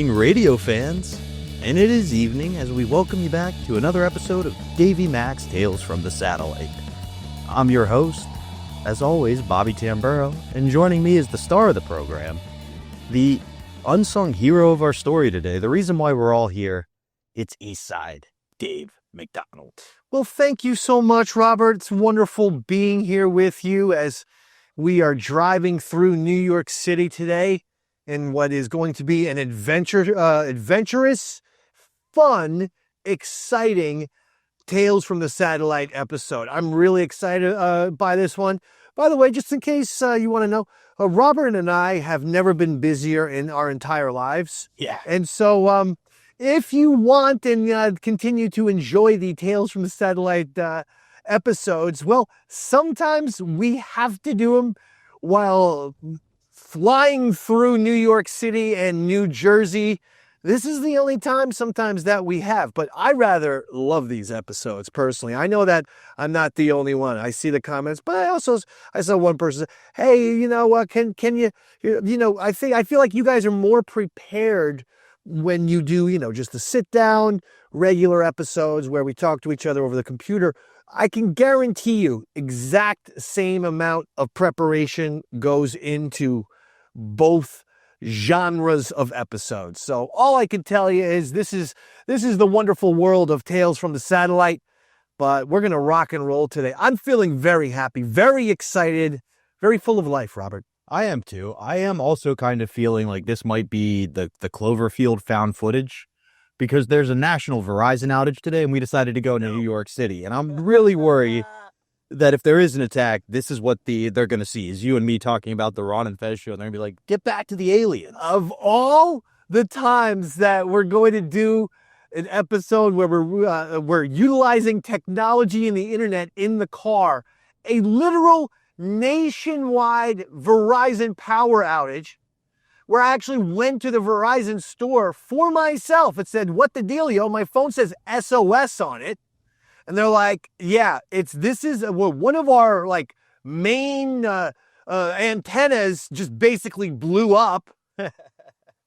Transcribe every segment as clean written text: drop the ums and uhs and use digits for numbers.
Radio fans, and it is evening as we welcome you back to another episode of Davey Mac's Tales from the Satellite. I'm your host, as always, Bobby Tamburo, and joining me is the star of the program, the unsung hero of our story today, the reason why we're all here, it's Eastside Dave McDonald. Well, thank you so much, Robert. It's wonderful being here with you as we are driving through New York City today in what is going to be an adventurous, fun, exciting Tales from the Satellite episode. I'm really excited by this one. By the way, just in case you want to know, Robert and I have never been busier in our entire lives. Yeah. And so if you want and continue to enjoy the Tales from the Satellite episodes, well, sometimes we have to do them while flying through New York City and New Jersey. This is the only time sometimes that we have, but I rather love these episodes personally. I know that I'm not the only one. I see the comments, but I saw one person say, hey, you know, can you know, I feel like you guys are more prepared when you do, just the sit down regular episodes where we talk to each other over the computer. I can guarantee you exact same amount of preparation goes into both genres of episodes. So all I can tell you is this is the wonderful world of Tales from the Satellite, but we're going to rock and roll today. I'm feeling very happy, very excited, very full of life, Robert. I am too. I am also kind of feeling like this might be the Cloverfield found footage, because there's a national Verizon outage today and we decided to go to New York City. And I'm really worried that if there is an attack, this is what they're going to see, is you and me talking about the Ron and Fez show. And they're going to be like, get back to the aliens. Of all the times that we're going to do an episode where we're utilizing technology and the internet in the car, a literal nationwide Verizon power outage, where I actually went to the Verizon store for myself. It said, what the dealio? My phone says SOS on it. And they're like, yeah, this is one of our main antennas just basically blew up.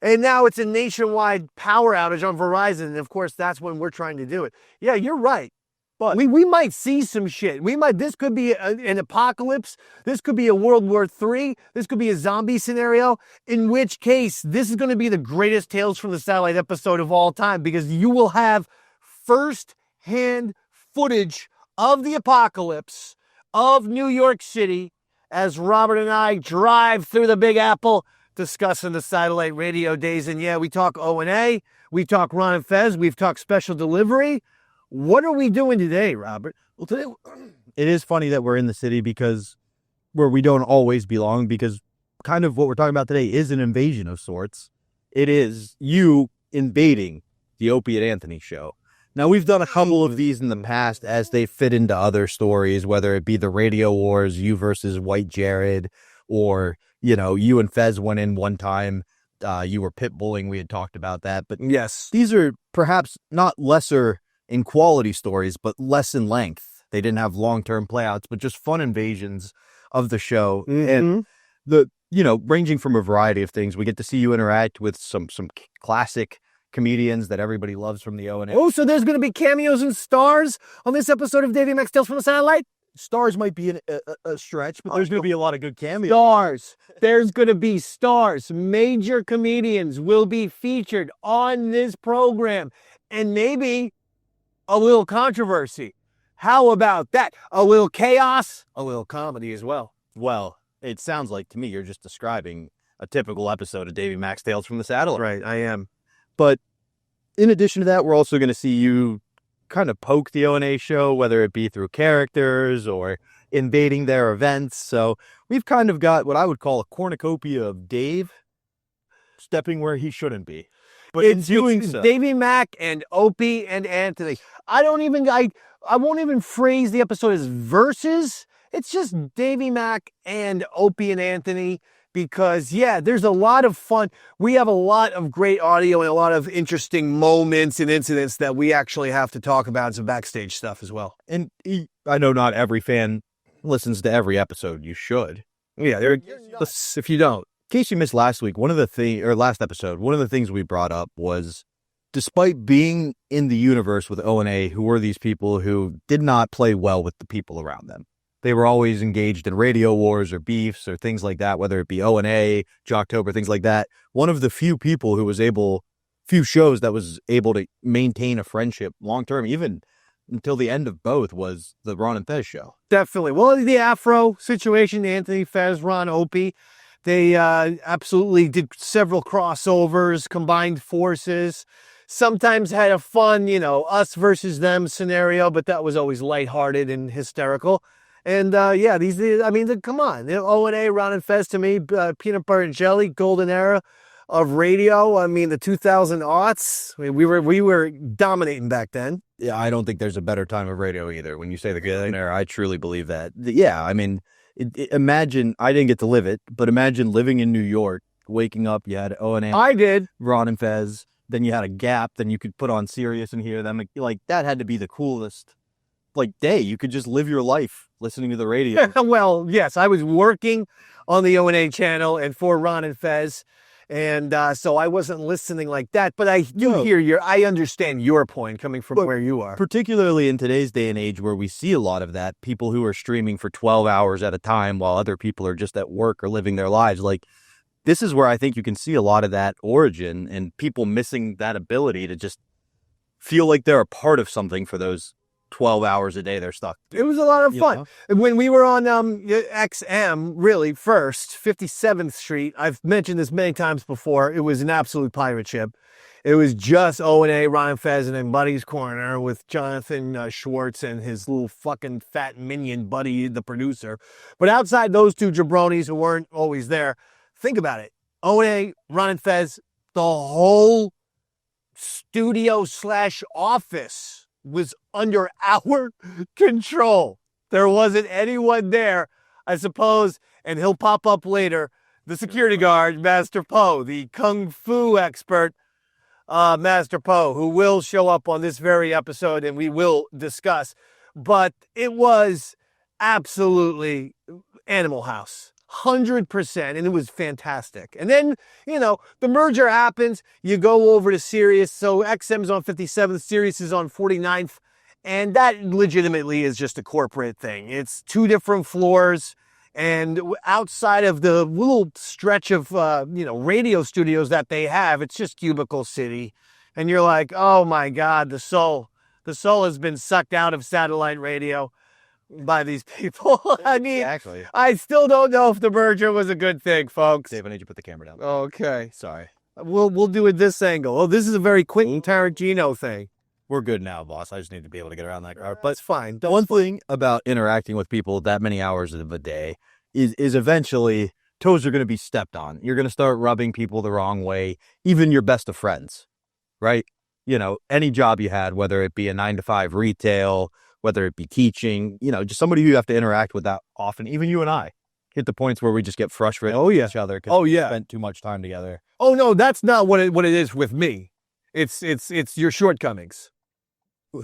And now it's a nationwide power outage on Verizon. And of course, that's when we're trying to do it. Yeah, you're right. But we might see some shit. This could be an apocalypse. This could be a World War III. This could be a zombie scenario, in which case this is going to be the greatest Tales from the Satellite episode of all time, because you will have first-hand footage of the apocalypse of New York City as Robert and I drive through the Big Apple discussing the satellite radio days. And yeah, we talk O&A, we talk Ron and Fez, we've talked special delivery. What are we doing today, Robert? Well, today, it is funny that we're in the city where we don't always belong, because kind of what we're talking about today is an invasion of sorts. It is you invading the Opie and Anthony show. Now, we've done a couple of these in the past as they fit into other stories, whether it be the Radio Wars, you versus White Jared, or, you and Fez went in one time. You were pit bulling. We had talked about that. But yes, these are perhaps not lesser in quality stories, but less in length. They didn't have long-term playouts, but just fun invasions of the show. Mm-hmm. And ranging from a variety of things. We get to see you interact with some classic comedians that everybody loves from the O&A. Oh, so there's going to be cameos and stars on this episode of Davey Mac's Tales from the Satellite? stars might be a stretch, but there's going to be a lot of good cameos. Stars. There's going to be stars. Major comedians will be featured on this program. And maybe a little controversy. How about that? A little chaos, a little comedy as well. Well, it sounds like to me you're just describing a typical episode of Davey Max Tales from the Satellite. Right, I am. But in addition to that, we're also going to see you kind of poke the O&A show, whether it be through characters or invading their events. So we've kind of got what I would call a cornucopia of Dave stepping where he shouldn't be. But in doing so, Davey Mack and Opie and Anthony. I won't even phrase the episode as verses. It's just Davey Mack and Opie and Anthony because, yeah, there's a lot of fun. We have a lot of great audio and a lot of interesting moments and incidents that we actually have to talk about, some backstage stuff as well. And I know not every fan listens to every episode. You should. Yeah, if you don't. In case you missed last week, last episode, one of the things we brought up was, despite being in the universe with O&A, who were these people who did not play well with the people around them. They were always engaged in radio wars or beefs or things like that, whether it be O&A, Jocktober, things like that. One of the few shows that was able to maintain a friendship long term, even until the end of both, was the Ron and Fez show. Definitely. Well, the Afro situation, Anthony, Fez, Ron, Opie. They absolutely did several crossovers, combined forces, sometimes had a fun, us versus them scenario, but that was always lighthearted and hysterical. And come on, O&A, Ron and Fez to me, peanut butter and jelly, golden era of radio. I mean, the 2000 aughts, we were dominating back then. Yeah, I don't think there's a better time of radio either. When you say the golden era, I truly believe that. Yeah, I mean, imagine, I didn't get to live it, but imagine living in New York, waking up, you had O&A. I did. Ron and Fez, then you had a gap, then you could put on Sirius and hear them. Like, that had to be the coolest, day. You could just live your life listening to the radio. Well, yes, I was working on the O&A channel and for Ron and Fez. And so I wasn't listening like that, but I understand your point coming from where you are. Particularly in today's day and age where we see a lot of that, people who are streaming for 12 hours at a time while other people are just at work or living their lives. This is where I think you can see a lot of that origin and people missing that ability to just feel like they're a part of something for those 12 hours a day they're stuck. It was a lot of fun. When we were on XM, really, first, 57th Street, I've mentioned this many times before, it was an absolute pirate ship. It was just O&A, Ron Fez, and then Buddy's Corner with Jonathan Schwartz and his little fucking fat minion, Buddy, the producer. But outside those two jabronis who weren't always there, think about it. O&A, Ron Fez, the whole studio/office was under our control. There wasn't anyone there, I suppose, and he'll pop up later. The security guard, Master Po, the Kung Fu expert, Master Po, who will show up on this very episode and we will discuss. But it was absolutely Animal House. 100%, and it was fantastic. And then, the merger happens, you go over to Sirius, so XM's on 57th, Sirius is on 49th, and that legitimately is just a corporate thing. It's two different floors, and outside of the little stretch of, radio studios that they have, it's just Cubicle City, and you're like, oh my God, the soul has been sucked out of satellite radio by these people. I mean, exactly. I still don't know if the merger was a good thing, folks. Dave, I need you to put the camera down. Okay. Sorry. We'll do it this angle. Oh, this is a very Quentin Tarantino thing. We're good now, boss. I just need to be able to get around that car. But it's fine. One thing about interacting with people that many hours of a day is eventually toes are going to be stepped on. You're going to start rubbing people the wrong way, even your best of friends, right? Any job you had, whether it be a 9-to-5 retail, whether it be teaching, just somebody who you have to interact with that often. Even you and I hit the points where we just get frustrated with each other because we spent too much time together. Oh, no, that's not what it is with me. It's your shortcomings.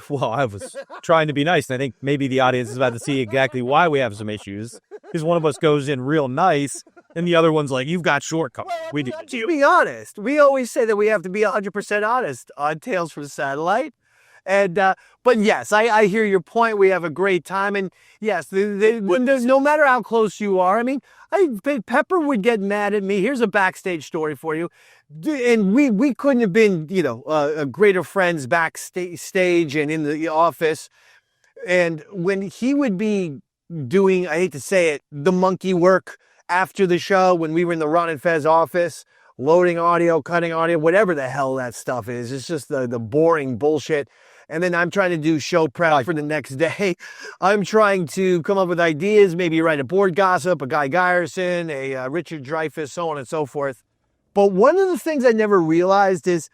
Well, I was trying to be nice, and I think maybe the audience is about to see exactly why we have some issues. Because one of us goes in real nice, and the other one's like, you've got shortcomings. We do. To be honest, we always say that we have to be 100% honest on Tales from the Satellite. And but yes, I hear your point. We have a great time, and yes, no matter how close you are. I mean, Pepper would get mad at me. Here's a backstage story for you, and we couldn't have been, greater friends backstage and in the office. And when he would be doing, I hate to say it, the monkey work after the show, when we were in the Ron and Fez office, loading audio, cutting audio, whatever the hell that stuff is. It's just the boring bullshit. And then I'm trying to do show prep for the next day. I'm trying to come up with ideas, maybe write a board gossip, a Guy Geyerson, a Richard Dreyfuss, so on and so forth. But one of the things I never realized is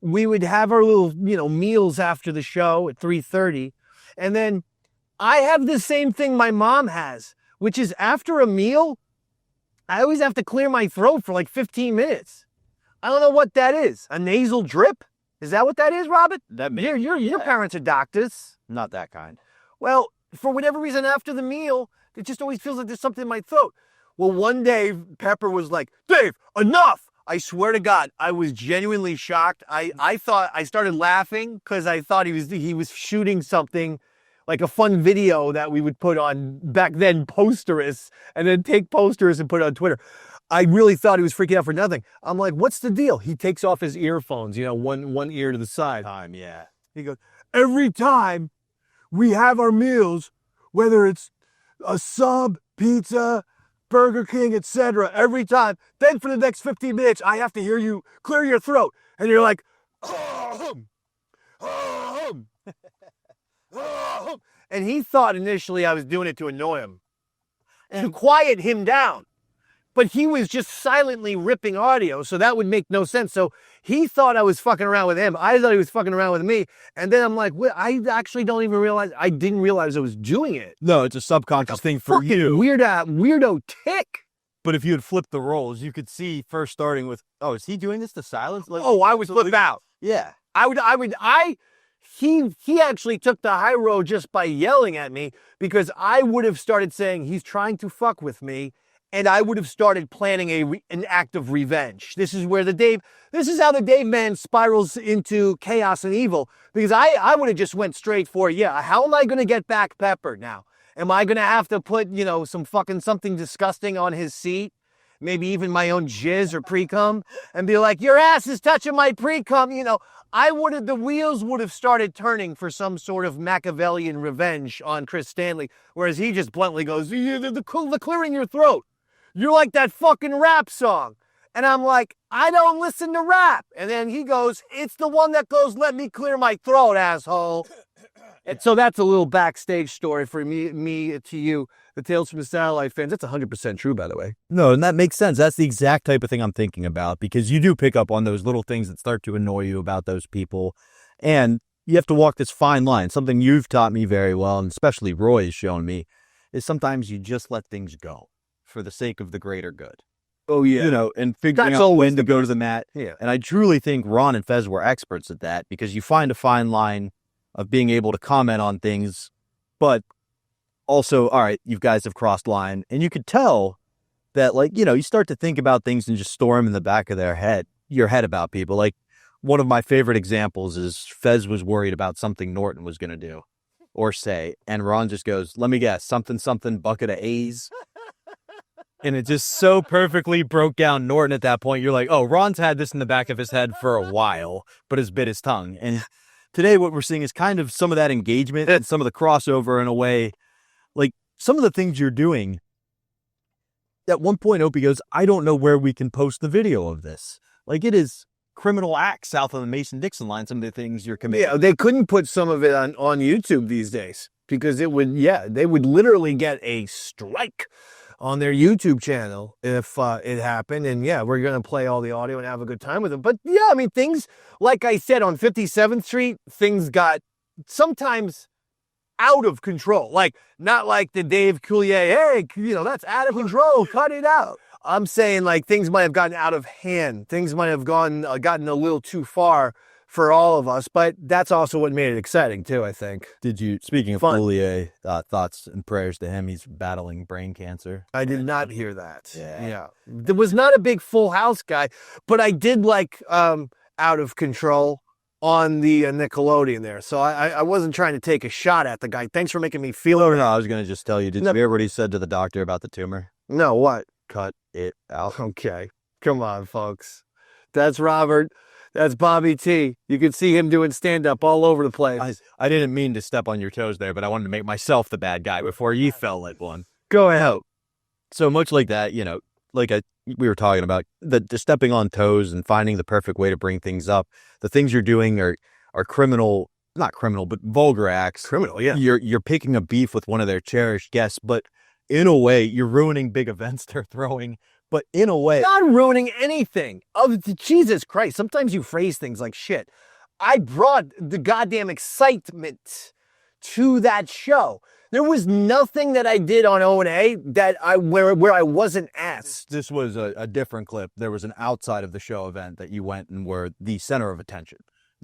we would have our little, meals after the show at 3:30. And then I have the same thing my mom has, which is after a meal, I always have to clear my throat for like 15 minutes. I don't know what that is. A nasal drip? Is that what that is, Robert? Your parents are doctors. Not that kind. Well, for whatever reason, after the meal, it just always feels like there's something in my throat. Well, one day, Pepper was like, Dave, enough! I swear to God, I was genuinely shocked. I thought, I started laughing because I thought he was shooting something, like a fun video that we would put on back then, Posterous, and then take Posterous and put it on Twitter. I really thought he was freaking out for nothing. I'm like, what's the deal? He takes off his earphones, one ear to the side. Yeah. He goes, every time we have our meals, whether it's a sub, pizza, Burger King, etc., every time, then for the next 15 minutes, I have to hear you clear your throat. And you're like, and he thought initially I was doing it to annoy him, to quiet him down. But he was just silently ripping audio, so that would make no sense. So he thought I was fucking around with him. I thought he was fucking around with me. And then I'm like, I actually don't even realize, I didn't realize I was doing it. No, it's a subconscious thing for you. Weirdo tick. But if you had flipped the roles, you could see first starting with, oh, is he doing this to silence? Like, I was flipped out. Yeah. He actually took the high road just by yelling at me, because I would have started saying he's trying to fuck with me. And I would have started planning an act of revenge. This is how the Dave man spirals into chaos and evil. Because I would have just went straight for, how am I going to get back Pepper now? Am I going to have to put, something disgusting on his seat? Maybe even my own jizz or pre-cum? And be like, your ass is touching my pre-cum, the wheels would have started turning for some sort of Machiavellian revenge on Chris Stanley. Whereas he just bluntly goes, the clearing your throat. You're like that fucking rap song. And I'm like, I don't listen to rap. And then he goes, it's the one that goes, let me clear my throat, asshole. And so that's a little backstage story for me to you, the Tales from the Satellite fans. That's 100% true, by the way. No, and that makes sense. That's the exact type of thing I'm thinking about, because you do pick up on those little things that start to annoy you about those people. And you have to walk this fine line. Something you've taught me very well, and especially Roy has shown me, is sometimes you just let things go for the sake of the greater good. Oh, yeah. And figuring out when to go to the mat. Yeah. And I truly think Ron and Fez were experts at that, because you find a fine line of being able to comment on things, but also, all right, you guys have crossed line. And you could tell that, you start to think about things and just store them in the back of your head about people. Like, one of my favorite examples is Fez was worried about something Norton was going to do or say. And Ron just goes, let me guess, something, bucket of A's. And it just so perfectly broke down Norton at that point. You're like, oh, Ron's had this in the back of his head for a while, but has bit his tongue. And today what we're seeing is kind of some of that engagement and some of the crossover in a way. Like, some of the things you're doing. At one point, Opie goes, I don't know where we can post the video of this. Like, it is criminal acts south of the Mason-Dixon line, some of the things you're committing. Yeah, they couldn't put some of it on YouTube these days, because they would literally get a strike on their YouTube channel if it happened. And we're going to play all the audio and have a good time with them. But things, like I said, on 57th Street, things got sometimes out of control. Like, not like the Dave Coulier, hey, that's out of control, cut it out. I'm saying, like, things might have gotten out of hand. Things might have gotten a little too far for all of us, but that's also what made it exciting too, I think. Did you, speaking of Coulier, thoughts and prayers to him, he's battling brain cancer. I did not hear that. Yeah. There was not a big Full House guy, but I did like Out of Control on the Nickelodeon there. So I wasn't trying to take a shot at the guy. Thanks for making me feel it. No, I was going to just tell you, did you hear what he said to the doctor about the tumor? No, what? Cut it out. Okay. Come on, folks. That's Robert. That's Bobby T. You can see him doing stand-up all over the place. I didn't mean to step on your toes there, but I wanted to make myself the bad guy before you fell like one. Go ahead. So much like that, we were talking about, the stepping on toes and finding the perfect way to bring things up. The things you're doing are criminal, not criminal, but vulgar acts. Criminal, yeah. You're picking a beef with one of their cherished guests, but in a way, you're ruining big events they're throwing. But in a way, not ruining anything. Oh, Jesus Christ. Sometimes you phrase things like shit. I brought the goddamn excitement to that show. There was nothing that I did on O&A that where I wasn't asked. This was a different clip. There was an outside of the show event that you went and were the center of attention.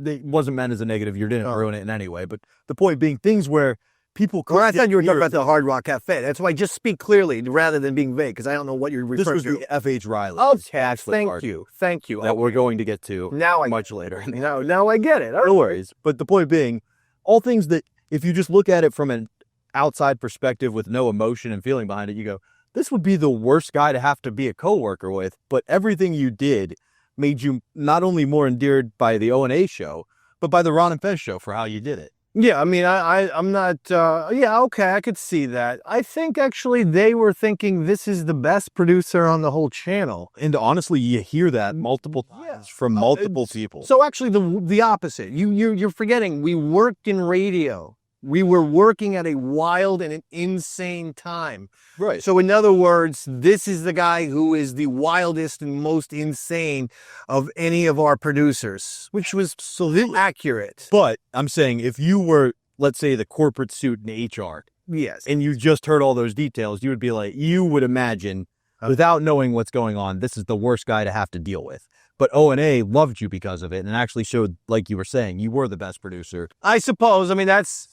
It wasn't meant as a negative. You didn't ruin it in any way. But the point being, things where people... Well, I thought you were talking about the Hard Rock Cafe. That's why I just speak clearly rather than being vague, because I don't know what you're referring to. This was the F.H. Riley. Oh, thank you. Thank you. That we're going to get to much later. Now I get it. No worries. But the point being, all things that, if you just look at it from an outside perspective with no emotion and feeling behind it, you go, this would be the worst guy to have to be a coworker with. But everything you did made you not only more endeared by the O&A show, but by the Ron and Fez show for how you did it. Yeah, I mean, I'm not, okay, I could see that. I think actually they were thinking this is the best producer on the whole channel. And honestly, you hear that multiple times from multiple people. So actually the opposite. You're forgetting, we worked in radio. We were working at a wild and an insane time. Right. So in other words, this is the guy who is the wildest and most insane of any of our producers, which was so accurate. But I'm saying, if you were, let's say, the corporate suit in HR, yes, and you just heard all those details, you would be like, you would imagine, without knowing what's going on, this is the worst guy to have to deal with. But O&A loved you because of it and actually showed, like you were saying, you were the best producer. I suppose. I mean, that's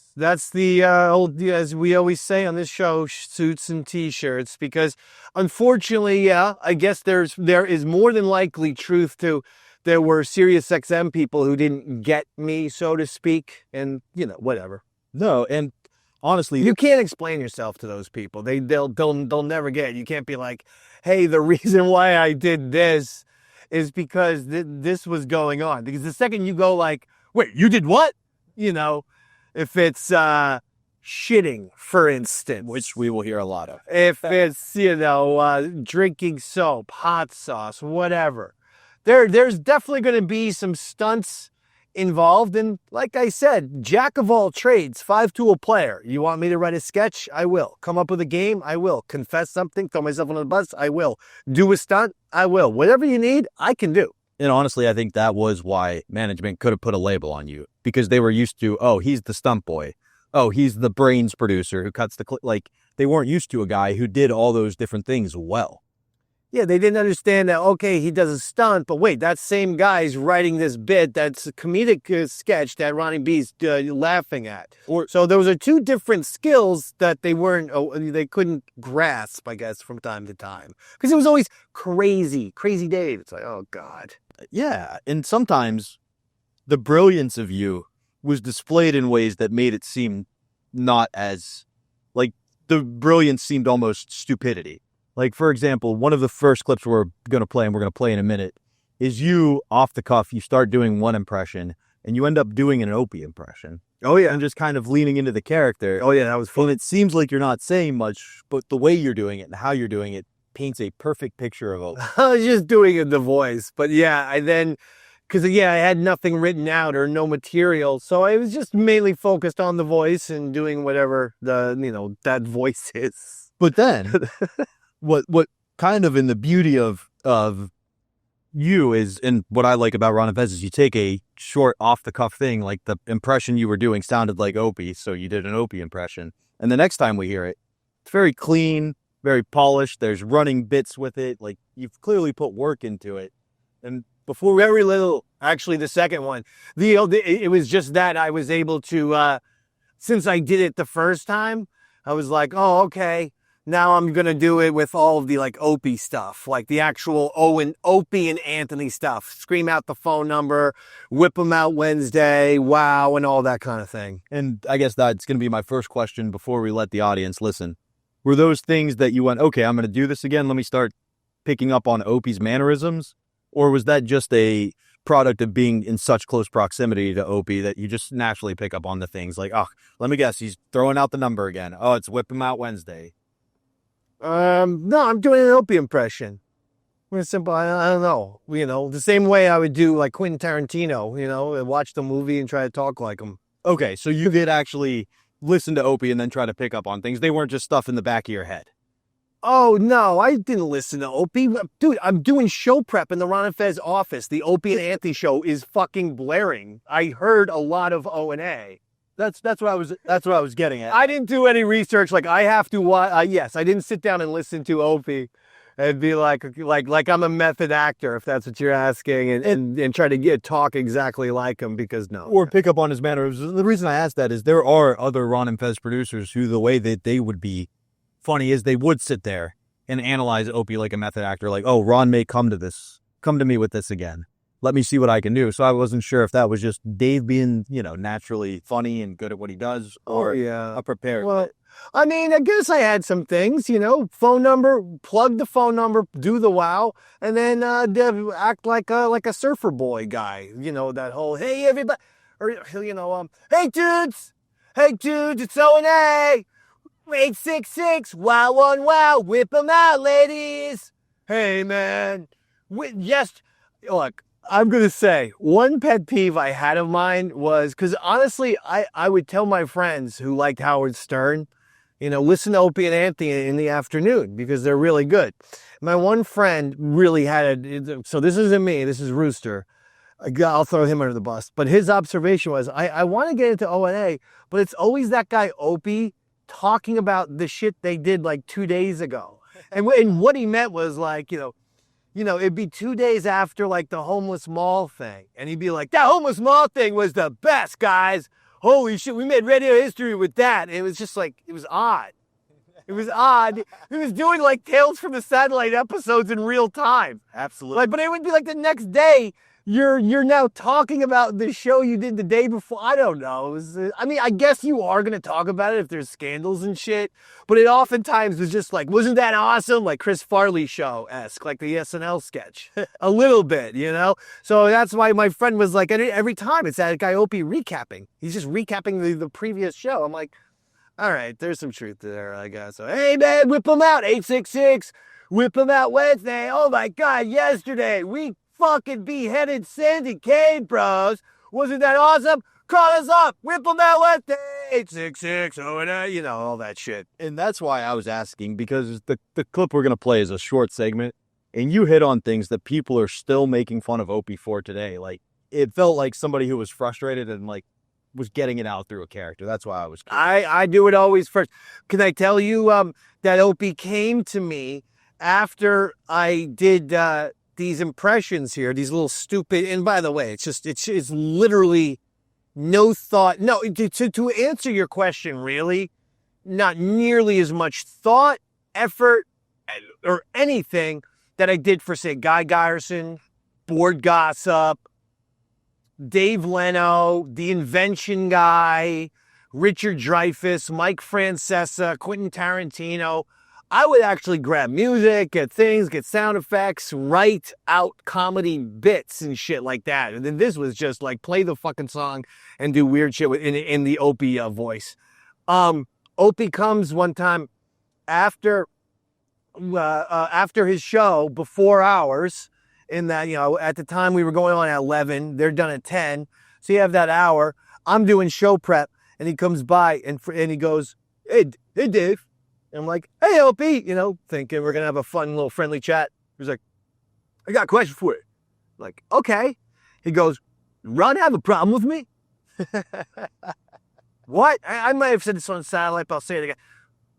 the old, as we always say on this show, suits and T-shirts, because unfortunately, yeah, I guess there is more than likely truth to, there were SiriusXM people who didn't get me, so to speak, and, whatever. No, and honestly, you can't explain yourself to those people. They'll never get it. You can't be like, hey, the reason why I did this is because this was going on. Because the second you go like, wait, you did what? If it's shitting, for instance. Which we will hear a lot of. If it's, drinking soap, hot sauce, whatever. There's definitely going to be some stunts involved. And like I said, jack of all trades, 5-tool player. You want me to write a sketch? I will. Come up with a game? I will. Confess something? Throw myself on the bus? I will. Do a stunt? I will. Whatever you need, I can do. And honestly, I think that was why management could have put a label on you, because they were used to, oh, he's the stunt boy. Oh, he's the brains producer who cuts the clip. Like, they weren't used to a guy who did all those different things well. Yeah, they didn't understand that, okay, he does a stunt, but wait, that same guy's writing this bit that's a comedic sketch that Ronnie B's laughing at. So those are two different skills that they couldn't grasp, I guess, from time to time. Because it was always crazy Dave. It's like, oh, God. Yeah, and sometimes the brilliance of you was displayed in ways that made it seem not as, like, the brilliance seemed almost stupidity. Like, for example, one of the first clips we're going to play, and we're going to play in a minute, is you, off the cuff, you start doing one impression, and you end up doing an Opie impression. Oh, yeah. And just kind of leaning into the character. Oh, yeah, that was fun. And it seems like you're not saying much, but the way you're doing it and how you're doing it paints a perfect picture of Opie. I was just doing it in the voice. But, yeah, because I had nothing written out or no material, so I was just mainly focused on the voice and doing whatever that voice is. But then... What kind of in the beauty of you is, and what I like about Ron and Fez is you take a short off the cuff thing, like the impression you were doing sounded like Opie, so you did an Opie impression. And the next time we hear it, it's very clean, very polished. There's running bits with it. Like, you've clearly put work into it. And before very little, actually the second one, it was just that I was able to, since I did it the first time, I was like, oh, okay. Now I'm going to do it with all of the like Opie stuff, like the actual Opie and Anthony stuff. Scream out the phone number, whip them out Wednesday, wow, and all that kind of thing. And I guess that's going to be my first question before we let the audience listen. Were those things that you went, okay, I'm going to do this again, let me start picking up on Opie's mannerisms? Or was that just a product of being in such close proximity to Opie that you just naturally pick up on the things like, oh, let me guess, he's throwing out the number again. Oh, it's whip him out Wednesday. No, I'm doing an Opie impression. We're simple. I don't know. You know, the same way I would do like Quentin Tarantino, you know, and watch the movie and try to talk like him. Okay, so you did actually listen to Opie and then try to pick up on things. They weren't just stuff in the back of your head. Oh, no, I didn't listen to Opie. Dude, I'm doing show prep in the Ron and Fez office. The Opie and Anthony show is fucking blaring. I heard a lot of O&A. That's what I was getting at. I didn't do any research. Like I have to watch. Yes, I didn't sit down and listen to Opie and be like I'm a method actor, if that's what you're asking, and try to talk exactly like him, because no. Or pick up on his mannerisms. The reason I asked that is there are other Ron and Fez producers who the way that they would be funny is they would sit there and analyze Opie like a method actor. Like, oh, Ron may come to me with this again. Let me see what I can do. So I wasn't sure if that was just Dave being, you know, naturally funny and good at what he does, or a prepared. Well, I mean, I guess I had some things, you know, phone number, plug the phone number, do the wow, and then act like a surfer boy guy, you know, that whole, hey, everybody, or, you know, hey, dudes, it's O&A, 866, wow, on wow, whip them out, ladies. Hey, man, yes, look. I'm going to say, one pet peeve I had of mine was, because honestly, I would tell my friends who liked Howard Stern, you know, listen to Opie and Anthony in the afternoon because they're really good. My one friend really so this isn't me, this is Rooster. I'll throw him under the bus. But his observation was, I want to get into O&A, but it's always that guy Opie talking about the shit they did like 2 days ago. And what he meant was like, you know, it'd be 2 days after like the homeless mall thing. And he'd be like, that homeless mall thing was the best, guys. Holy shit, we made radio history with that. And it was just like, it was odd. It was odd. He was doing like Tales from the Satellite episodes in real time. Absolutely. Like, but it would be like the next day, you're now talking about the show you did the day before. I don't know. I mean, I guess you are going to talk about it if there's scandals and shit, but it oftentimes was just like, wasn't that awesome? Like Chris Farley show-esque, like the SNL sketch. A little bit, you know? So that's why my friend was like, every time it's that guy Opie recapping. He's just recapping the previous show. I'm like, all right, there's some truth there, I guess. So, hey, man, whip them out, 866. Whip them out Wednesday. Oh, my God, yesterday we fucking beheaded Sandy Kane, bros. Wasn't that awesome? Call us up. Whip them out Wednesday. 866. Oh, you know, all that shit. And that's why I was asking, because the clip we're going to play is a short segment, and you hit on things that people are still making fun of Opie for today. Like, it felt like somebody who was frustrated and, like, was getting it out through a character. That's why I was curious. I do it always first. Can I tell you that Opie came to me after I did these impressions here, these little stupid, and by the way, it's literally no thought. No, to answer your question, really, not nearly as much thought, effort, or anything that I did for, say, Guy Geyerson, Board Gossip, Dave Leno, The Invention Guy, Richard Dreyfuss, Mike Francesa, Quentin Tarantino. I would actually grab music, get sound effects, write out comedy bits and shit like that. And then this was just like play the fucking song and do weird shit in the Opie voice. Opie comes one time after his show, before ours, in that, you know, at the time we were going on at 11, they're done at 10. So you have that hour. I'm doing show prep, and he comes by and he goes, hey, Dave. And I'm like, hey, Opie, you know, thinking we're going to have a fun little friendly chat. He's like, I got a question for you. I'm like, okay. He goes, Ron have a problem with me? What? I might have said this on satellite, but I'll say it again.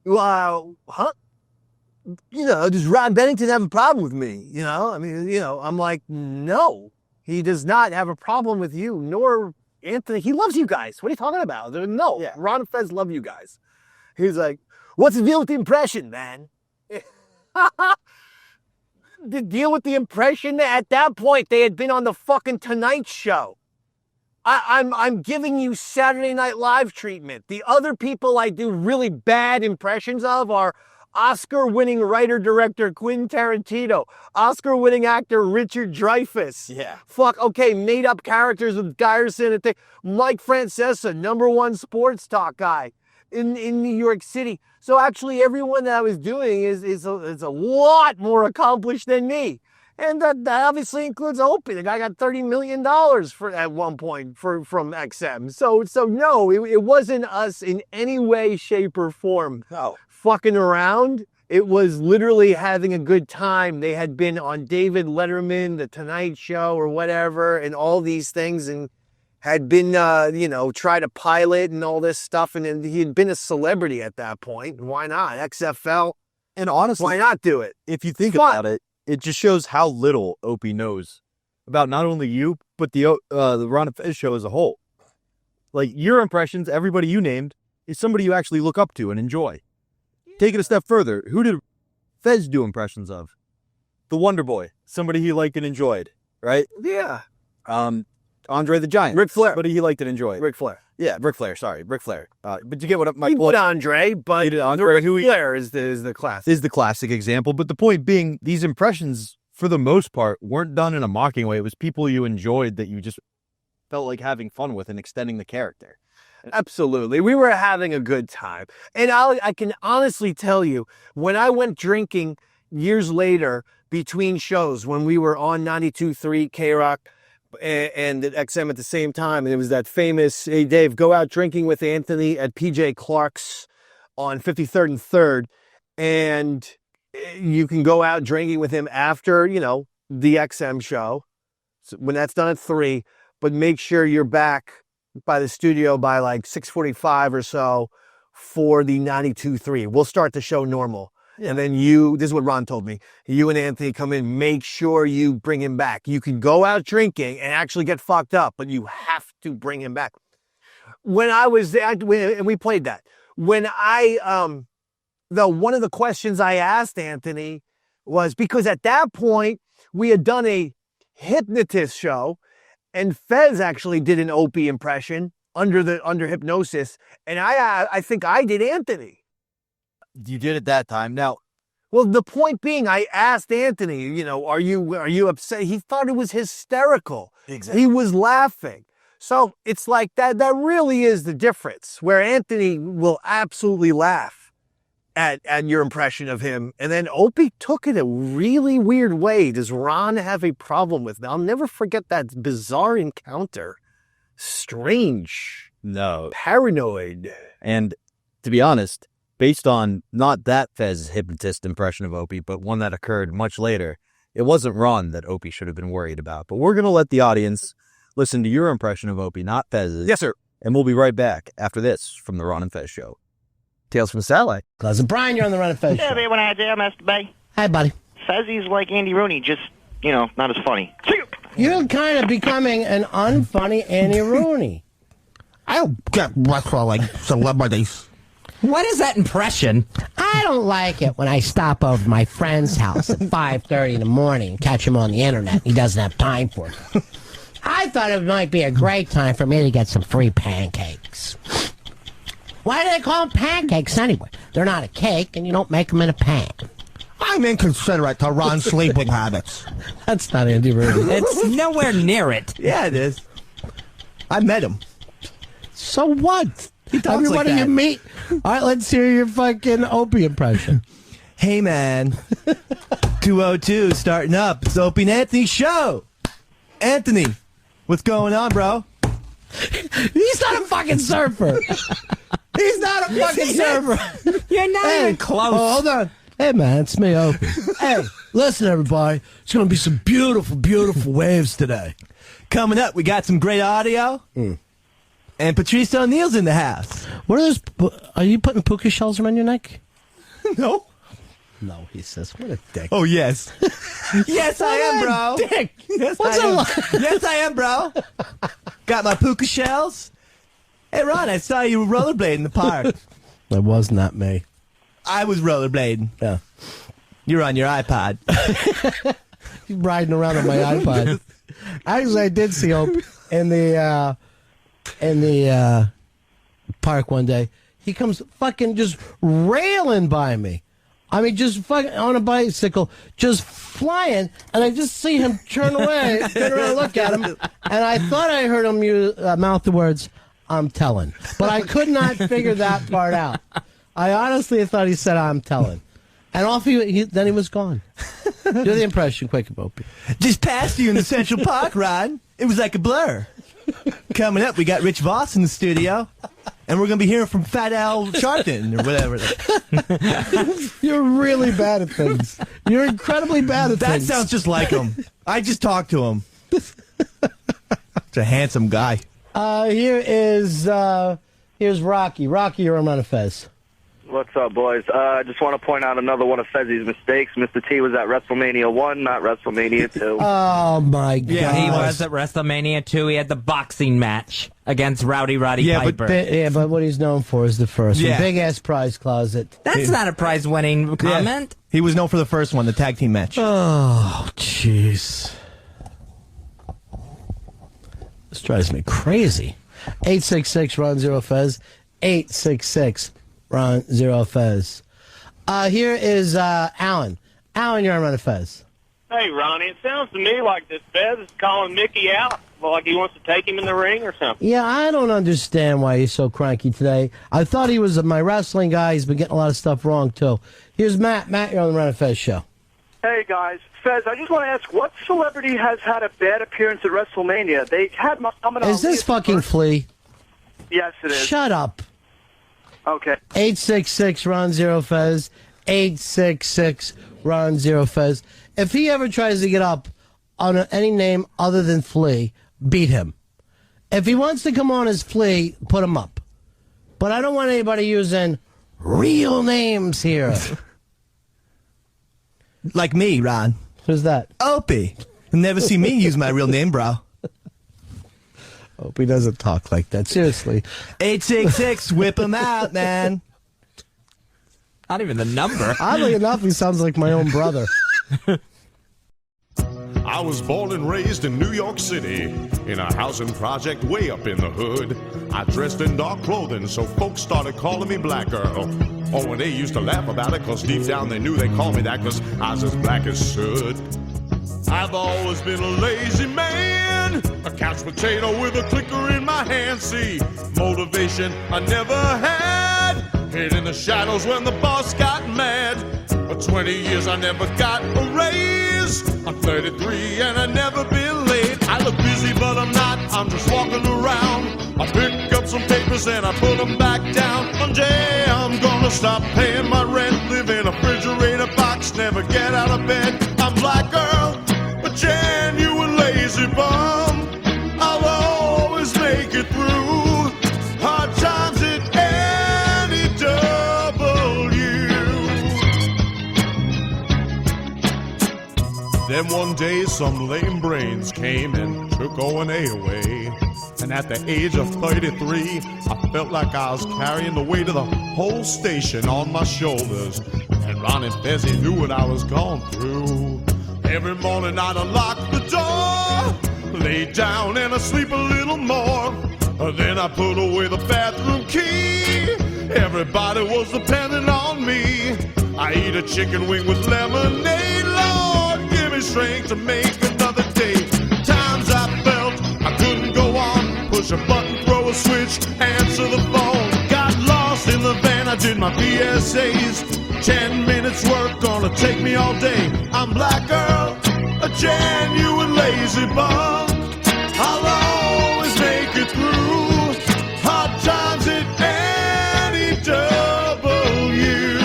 Well, huh? You know, does Ron Bennington have a problem with me? You know, I mean, you know, I'm like, no, he does not have a problem with you, nor Anthony. He loves you guys. What are you talking about? No, yeah. Ron and Fez love you guys. He's like, What's the deal with the impression, man? The deal with the impression, at that point, they had been on the fucking Tonight Show. I'm giving you Saturday Night Live treatment. The other people I do really bad impressions of are Oscar-winning writer-director Quentin Tarantino, Oscar-winning actor Richard Dreyfuss. Yeah. Okay, made-up characters with Geyerson and Mike Francesa, #1 sports talk guy in New York City. So actually, everyone that I was doing is a lot more accomplished than me. And that obviously includes Opie. The guy got $30 million at one point from XM. So no, it wasn't us in any way, shape, or form fucking around. It was literally having a good time. They had been on David Letterman, The Tonight Show, or whatever, and all these things, and had been, try to pilot and all this stuff. And he had been a celebrity at that point. Why not? XFL. And honestly, why not do it? If you think about it, it just shows how little Opie knows about not only you, but the Ron and Fez show as a whole. Like, your impressions, everybody you named, is somebody you actually look up to and enjoy. Yeah. Take it a step further. Who did Fez do impressions of? The Wonder Boy, somebody he liked and enjoyed, right? Yeah. Andre the Giant. Ric Flair. Somebody he liked and enjoyed. Ric Flair. Yeah, Ric Flair. Sorry, Ric Flair. But you get what my point. He did Andre, but Ric Flair is the classic. Is the classic example. But the point being, these impressions, for the most part, weren't done in a mocking way. It was people you enjoyed that you just felt like having fun with and extending the character. Absolutely. We were having a good time. And I can honestly tell you, when I went drinking years later between shows, when we were on 92.3 K-Rock, and at XM at the same time, and it was that famous, hey Dave, go out drinking with Anthony at PJ Clark's on 53rd and 3rd, and you can go out drinking with him after, the XM show, so when that's done at 3, but make sure you're back by the studio by like 6:45 or so for the 92.3. We'll start the show normal. And then this is what Ron told me, you and Anthony come in, make sure you bring him back. You can go out drinking and actually get fucked up, but you have to bring him back. When I was there, and we played that, one of the questions I asked Anthony was, because at that point, we had done a hypnotist show, and Fez actually did an Opie impression under hypnosis, and I think I did Anthony. You did it that time. Now, well, the point being, I asked Anthony, are you upset? He thought it was hysterical. Exactly. He was laughing. So it's like that really is the difference, where Anthony will absolutely laugh at your impression of him. And then Opie took it a really weird way. Does Ron have a problem with it? I'll never forget that bizarre encounter. Strange. No. Paranoid. And to be honest, based on not that Fez hypnotist impression of Opie, but one that occurred much later, it wasn't Ron that Opie should have been worried about. But we're going to let the audience listen to your impression of Opie, not Fez's. Yes, sir. And we'll be right back after this from the Ron and Fez Show. Tales from Satellite. Cousin Brian, you're on the Ron and Fez Show. Yeah, baby, when I had Mr. Bay. Hi, buddy. Fezzy's like Andy Rooney, just, not as funny. You're kind of becoming an unfunny Andy Rooney. I don't get what's like celebrities. What is that impression? I don't like it when I stop over to my friend's house at 5:30 in the morning and catch him on the internet. He doesn't have time for it. I thought it might be a great time for me to get some free pancakes. Why do they call them pancakes anyway? They're not a cake, and you don't make them in a pan. I'm inconsiderate to Ron's sleeping habits. That's not Andy Rooney. It's nowhere near it. Yeah, it is. I met him. So what? He talks Everybody like that. you meet. All right, let's hear your fucking Opie impression. Hey, man. 202 starting up. It's the Opie and Anthony show. Anthony, what's going on, bro? He's not a fucking surfer. He's not a fucking surfer. You're not even close. Oh, hold on. Hey, man, it's me, Opie. Hey, listen, everybody. It's going to be some beautiful, beautiful waves today. Coming up, we got some great audio. And Patrice O'Neal's in the house. What are those? Are you putting puka shells around your neck? No. No, he says. What a dick. Oh, yes. Yes, I am, bro. Dick. Yes, What's I am. a Yes, I am, bro. Got my puka shells. Hey, Ron, I saw you rollerblade in the park. That was not me. I was rollerblading. Yeah. You're on your iPod. He's riding around on my iPod. Actually, I did see Opie in the park one day. He comes fucking just railing by me. I mean, just fucking on a bicycle, just flying, and I just see him turn away, turn around and look at him, and I thought I heard him mouth the words, "I'm telling," but I could not figure that part out. I honestly thought he said, "I'm telling," and off then he was gone. Do the impression, quick, Opie. Just passed you in the Central Park, Ron. It was like a blur. Coming up, we got Rich Voss in the studio, and we're going to be hearing from Fat Al Sharpton or whatever. You're really bad at things. You're incredibly bad at That things. sounds just like him. I just talked to him. It's a handsome guy. Here's Rocky. Rocky, you're on a Fez. What's up, boys? I just want to point out another one of Fezzi's mistakes. Mr. T was at WrestleMania 1, not WrestleMania 2. Oh, my God. Yeah, he was at WrestleMania 2. He had the boxing match against Rowdy Piper. But what he's known for is the first one. Yeah. Big-ass prize closet. That's not a prize-winning comment. Yeah. He was known for the first one, the tag team match. Oh, jeez. This drives me crazy. 866-RON-0-FEZ. 866-RON-0-FEZ. Here is Alan. Alan, you're on a Fez. Hey, Ronnie, it sounds to me like this Fez is calling Mickey out, like he wants to take him in the ring or something. Yeah, I don't understand why he's so cranky today. I thought he was my wrestling guy. He's been getting a lot of stuff wrong, too. Here's Matt. Matt, you're on the Ron and Fez show. Hey, guys. Fez, I just want to ask, what celebrity has had a bad appearance at WrestleMania? They had Muhammad Ali. Is this fucking Flea? Yes, it is. Shut up. Okay. 866-RON-0-FEZ. 866-RON-0-FEZ. If he ever tries to get up on any name other than Flea, beat him. If he wants to come on as Flea, put him up. But I don't want anybody using real names here. Like me, Ron. Who's that? Opie. You'll never see me use my real name, bro. Opie doesn't talk like that. Seriously. 866, whip him out, man. Not even the number. Oddly enough, he sounds like my own brother. I was born and raised in New York City, in a housing project way up in the hood. I dressed in dark clothing, so folks started calling me Black Girl. Oh, and they used to laugh about it, cause deep down they knew they called me that, cause I was as black as soot. I've always been a lazy man, a couch potato with a clicker in my hand. See, motivation I never had, hid in the shadows when the boss got mad. For 20 years I never got a raise. I'm 33 and I've never been late. I look busy but I'm not, I'm just walking around. I pick up some papers and I put them back down. One day I'm gonna stop paying my rent, live in a refrigerator box, never get out of bed. I'm Black Girl, a genuine lazy bum. I'll always make it through hard times at any W. Then one day some lame brains came and took O&A away. And at the age of 33, I felt like I was carrying the weight of the whole station on my shoulders. And Ron and Fezzi knew what I was going through. Every morning I'd unlock the door, lay down and I sleep a little more. Then I put away the bathroom key. Everybody was depending on me. I eat a chicken wing with lemonade. Lord, give me strength to make another day. Times I felt I couldn't go on. Push a button, throw a switch, answer the phone. Got lost in the van, I did my PSAs. 10 minutes work, gonna take me all day. I'm Black Girl, a genuine lazy bum. I'll always make it through hard times at any W.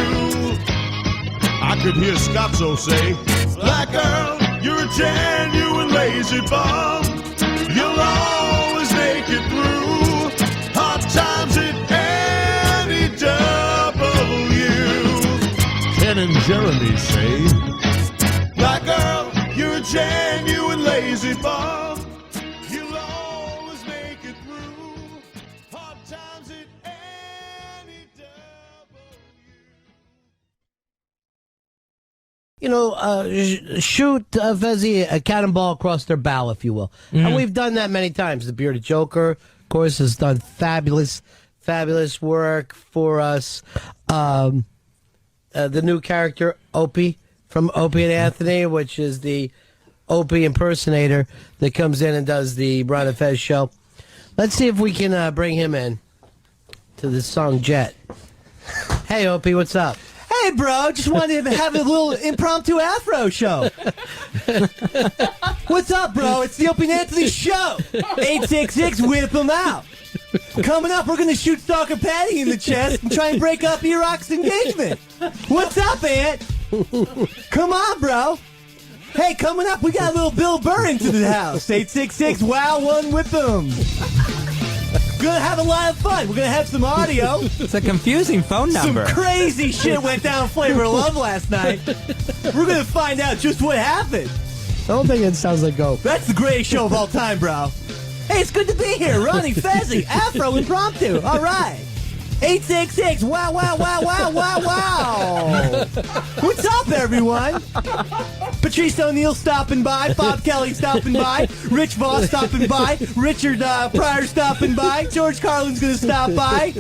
I could hear Scotzo say, Black Girl, you're a genuine lazy bum. You'll always make it through hard times at any W. Ken and Jeremy say, Black Girl, you're a genuine lazy bum. You'll always make it through hard times at any W. shoot Fezzi a cannonball across their bow, if you will. And we've done that many times. The Bearded Joker, of course, has done fabulous work for us. The new character, Opie, from Opie and Anthony, which is the Opie impersonator that comes in and does the Ron and Fez show. Let's see if we can bring him in to the song Jet. Hey, Opie, what's up? Hey, bro, just wanted to have a little impromptu afro show. What's up, bro? It's the Opie and Anthony show. 866, whip him out. Coming up, we're going to shoot Stalker Patty in the chest and try and break up E-Rock's engagement. What's up, Ant? Come on, bro. Hey, coming up, we got a little Bill Burr into the house. 866, wow, one, whip him. Gonna have a lot of fun. We're gonna have some audio. It's a confusing phone number. Some crazy shit went down Flavor of Love last night. We're gonna find out just what happened. I don't think it sounds like Go. That's the greatest show of all time, bro. Hey, it's good to be here. Ronnie, Fezzi, Afro, Impromptu. All right. 866, wow, wow, wow, wow, wow, wow. What's up, everyone? Patrice O'Neill stopping by, Bob Kelly stopping by, Rich Voss stopping by, Richard Pryor stopping by, George Carlin's going to stop by.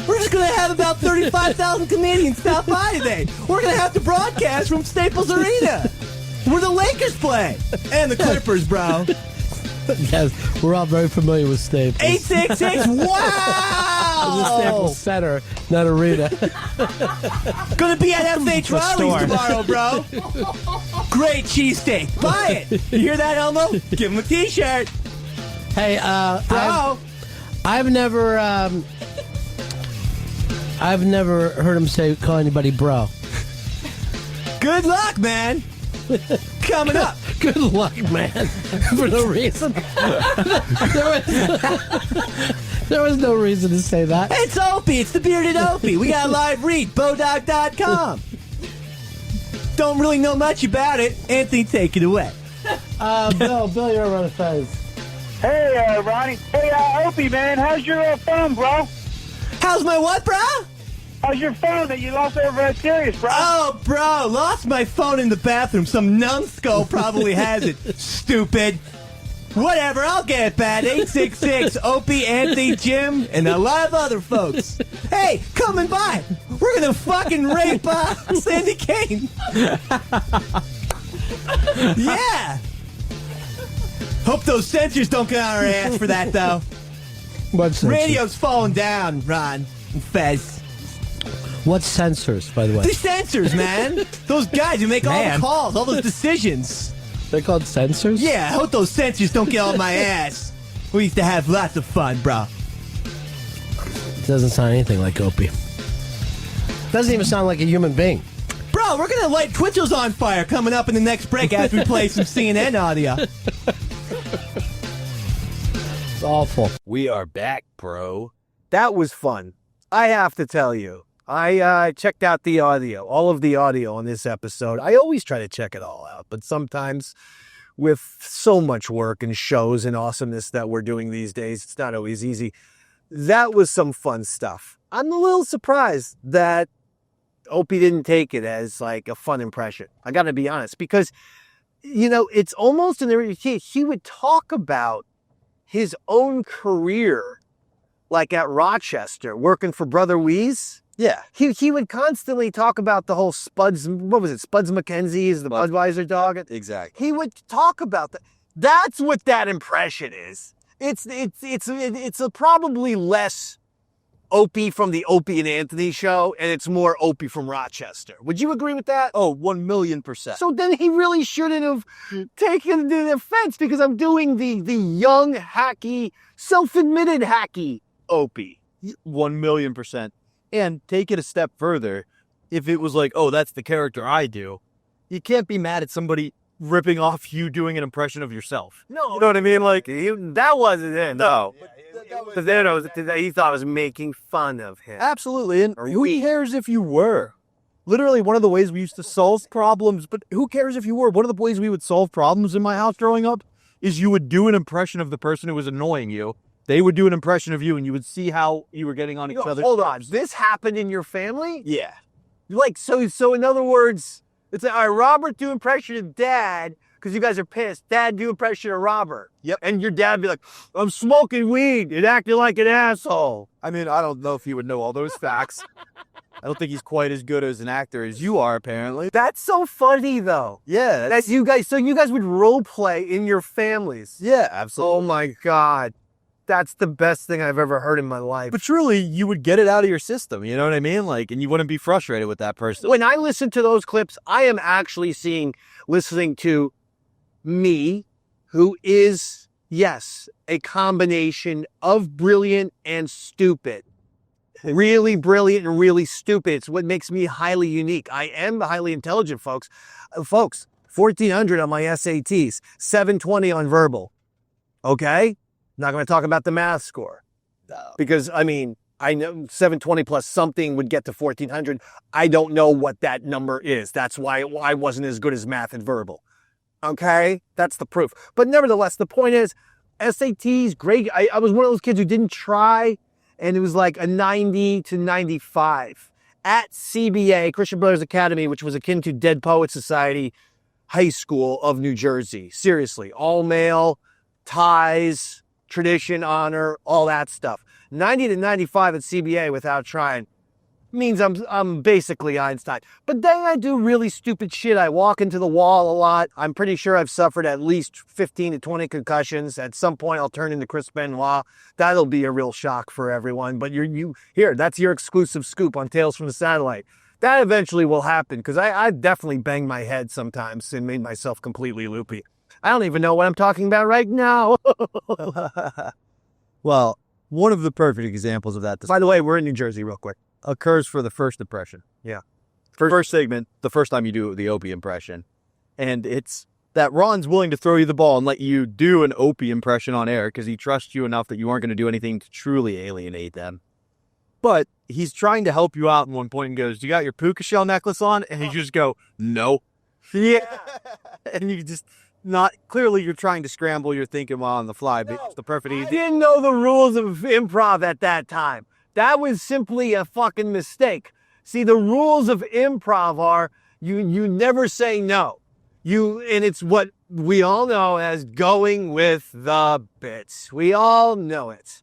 We're just going to have about 35,000 comedians stop by today. We're going to have to broadcast from Staples Arena, where the Lakers play. And the Clippers, bro. Yes, we're all very familiar with Staples. 866, wow! The Staples Center, not Arena. Gonna be at FH Riley's tomorrow, bro. Great cheesesteak. Buy it. You hear that, Elmo? Give him a t-shirt. Hey, bro. I've never heard him call anybody bro. Good luck, man. Coming up. Good luck, man. For no reason. There was no reason to say that. It's Opie. It's the Bearded Opie. We got a live read. Bodog.com. Don't really know much about it. Anthony, take it away. Bill, you're on the Fez. Hey, Ronnie. Hey, Opie, man, how's your phone, bro? How's my what, bro? How's your phone that you lost over at Sirius, bro? Oh, bro, lost my phone in the bathroom. Some numbskull probably has it. Stupid. Whatever, I'll get it back. 866, Opie, Anthony, Jim, and a lot of other folks. Hey, coming by. We're gonna fucking rape Sandy Kane. Yeah. Hope those censors don't get on our ass for that, though. What censors? Radio's falling down, Ron and Fez. What censors, by the way? The censors, man. Those guys who make all the calls, all those decisions. They're called censors? Yeah, I hope those censors don't get on my ass. We used to have lots of fun, bro. It doesn't sound anything like Opie. Doesn't even sound like a human being. Bro, we're gonna light Twitchell's on fire coming up in the next break after we play some CNN audio. It's awful. We are back, bro. That was fun. I have to tell you. I checked out the audio, all of the audio on this episode. I always try to check it all out, but sometimes with so much work and shows and awesomeness that we're doing these days, it's not always easy. That was some fun stuff. I'm a little surprised that Opie didn't take it as like a fun impression. I got to be honest, because, you know, it's almost he would talk about his own career, like at Rochester, working for Brother Weeze. Yeah. He would constantly talk about the whole Spuds, what was it, Spuds McKenzie is the Budweiser dog? Exactly. He would talk about that. That's what that impression is. It's a probably less Opie from the Opie and Anthony show, and it's more Opie from Rochester. Would you agree with that? Oh, 1,000,000%. So then he really shouldn't have taken the offense, because I'm doing the young, hacky, self-admitted hacky Opie. 1,000,000%. And take it a step further, if it was like, oh, that's the character I do, you can't be mad at somebody ripping off you doing an impression of yourself. No. You know what I mean? Like, that wasn't it. No. He thought I was making fun of him. Absolutely. And who cares if you were? Literally, one of the ways we used to solve problems, but who cares if you were? One of the ways we would solve problems in my house growing up is you would do an impression of the person who was annoying you. They would do an impression of you, and you would see how you were getting on each other. Hold on. This happened in your family? Yeah. Like, so in other words, It's like, all right, Robert, do impression of Dad, because you guys are pissed. Dad, do impression of Robert. Yep. And your dad be like, I'm smoking weed and acting like an asshole. I mean, I don't know if he would know all those facts. I don't think he's quite as good as an actor as you are, apparently. That's so funny, though. Yeah. That you guys, so you guys would role play in your families. Yeah, absolutely. Oh my God. That's the best thing I've ever heard in my life. But truly, you would get it out of your system, you know what I mean? Like, and you wouldn't be frustrated with that person. When I listen to those clips, I am actually listening to me, who is, yes, a combination of brilliant and stupid. Really brilliant and really stupid. It's what makes me highly unique. I am highly intelligent, folks. Folks, 1,400 on my SATs, 720 on verbal. Okay? Not going to talk about the math score. Because, I mean, I know 720 plus something would get to 1,400. I don't know what that number is. That's why I wasn't as good as math and verbal. Okay? That's the proof. But nevertheless, the point is, SATs, great. I was one of those kids who didn't try, and it was like a 90 to 95. At CBA, Christian Brothers Academy, which was akin to Dead Poets Society High School of New Jersey. Seriously, all male, ties, tradition, honor, all that stuff. 90 to 95 at CBA without trying means I'm basically Einstein. But then I do really stupid shit. I walk into the wall a lot. I'm pretty sure I've suffered at least 15 to 20 concussions. At some point, I'll turn into Chris Benoit. That'll be a real shock for everyone. But here, that's your exclusive scoop on Tales from the Satellite. That eventually will happen, because I've definitely banged my head sometimes and made myself completely loopy. I don't even know what I'm talking about right now. Well, one of the perfect examples of that. By the way, we're in New Jersey real quick. Occurs for the first impression. Yeah. First segment, the first time you do the Opie impression. And it's that Ron's willing to throw you the ball and let you do an Opie impression on air because he trusts you enough that you aren't going to do anything to truly alienate them. But he's trying to help you out at one point and goes, "You got your puka shell necklace on?" And you just go, "No." Yeah. And you just not, clearly you're trying to scramble your thinking while on the fly, but it's the perfect I easy. didn't know the rules of improv at that time. That was simply a fucking mistake. See, the rules of improv are you never say no. And it's what we all know as going with the bits. We all know it.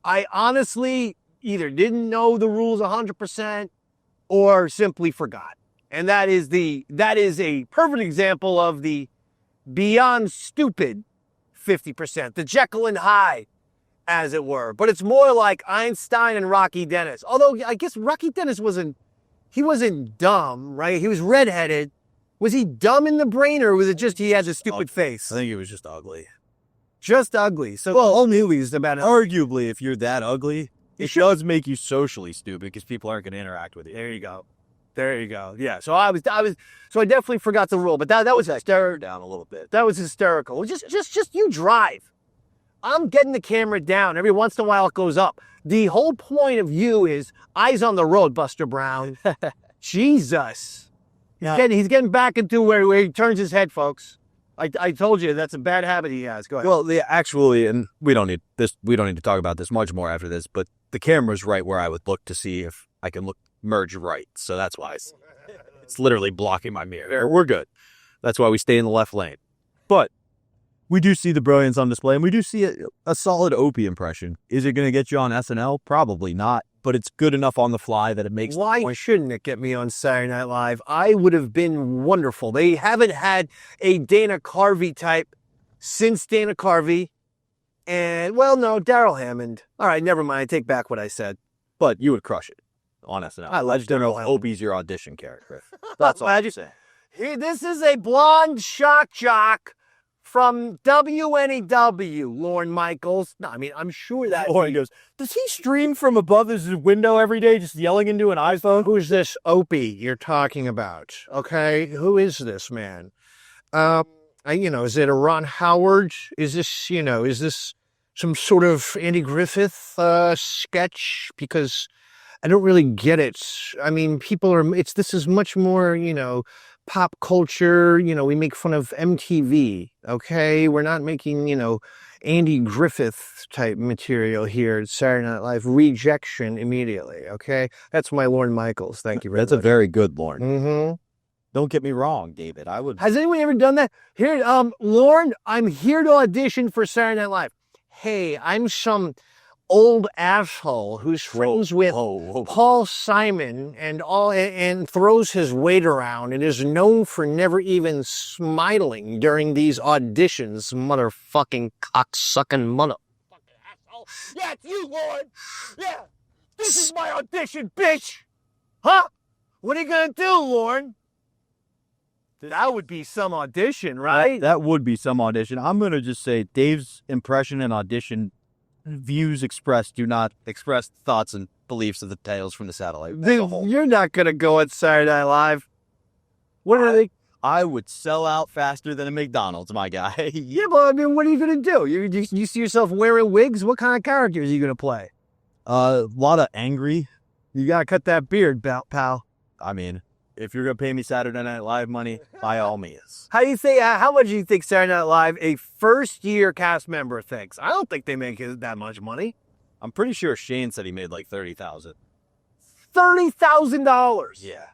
I honestly either didn't know the rules 100% or simply forgot. And that is a perfect example of the beyond stupid 50%, the Jekyll and Hyde, as it were. But it's more like Einstein and Rocky Dennis. Although I guess Rocky Dennis wasn't dumb, right? He was redheaded. Was he dumb in the brain, or was it just he has a stupid face? I think he was just ugly. Just ugly. So all movies about it. Arguably, if you're that ugly, it does make you socially stupid because people aren't going to interact with you. There you go. There you go. Yeah. So I definitely forgot the rule, but that was hysterical. Down a little bit. That was hysterical. Just you drive. I'm getting the camera down. Every once in a while it goes up. The whole point of you is eyes on the road, Buster Brown. Jesus. He's getting back into where he turns his head, folks. I told you that's a bad habit he has. Go ahead. Well, and we don't need to talk about this much more after this, but the camera's right where I would look to see if I can merge right. So that's why it's literally blocking my mirror. We're good. That's why we stay in the left lane. But we do see the brilliance on display, and we do see a solid Opie impression. Is it going to get you on SNL? Probably not, but it's good enough on the fly that it makes. Why shouldn't it get me on Saturday Night Live? I would have been wonderful. They haven't had a Dana Carvey type since Dana Carvey. And, well, no, Daryl Hammond. All right, never mind. I take back what I said. But you would crush it on SNL. I just don't know if Opie's your audition character. That's all I'm saying. This is a blonde shock jock from WNEW, Lorne Michaels. No, I mean, I'm sure that... Lorne goes, does he stream from above his window every day just yelling into an iPhone? Who's this Opie you're talking about? Okay, who is this man? Is it a Ron Howard? Is this some sort of Andy Griffith sketch? Because I don't really get it. I mean, this is much more, pop culture. We make fun of MTV, okay? We're not making, Andy Griffith type material here at Saturday Night Live. Rejection immediately, okay? That's my Lorne Michaels. Thank you very much. That's a very good Lorne. Mm-hmm. Don't get me wrong, David. I would. Has anyone ever done that? Here, Lauren, I'm here to audition for Saturday Night Live. Hey, I'm some old asshole who's friends with Paul Simon and throws his weight around and is known for never even smiling during these auditions. Motherfucking cocksucking motherfucking asshole. Yeah, it's you, Lauren. Yeah, this is my audition, bitch. Huh? What are you gonna do, Lauren? That would be some audition, right? That would be some audition. I'm going to just say Dave's impression and audition views expressed do not express thoughts and beliefs of the Tales from the Satellite. You're not going to go at Saturday Night Live. What are they? I would sell out faster than a McDonald's, my guy. Yeah, but I mean, what are you going to do? You see yourself wearing wigs? What kind of characters are you going to play? A lot of angry. You got to cut that beard, pal. I mean, if you're going to pay me Saturday Night Live money, by all means. How much do you think Saturday Night Live, a first-year cast member, thinks? I don't think they make that much money. I'm pretty sure Shane said he made like $30,000. $30,000? Yeah.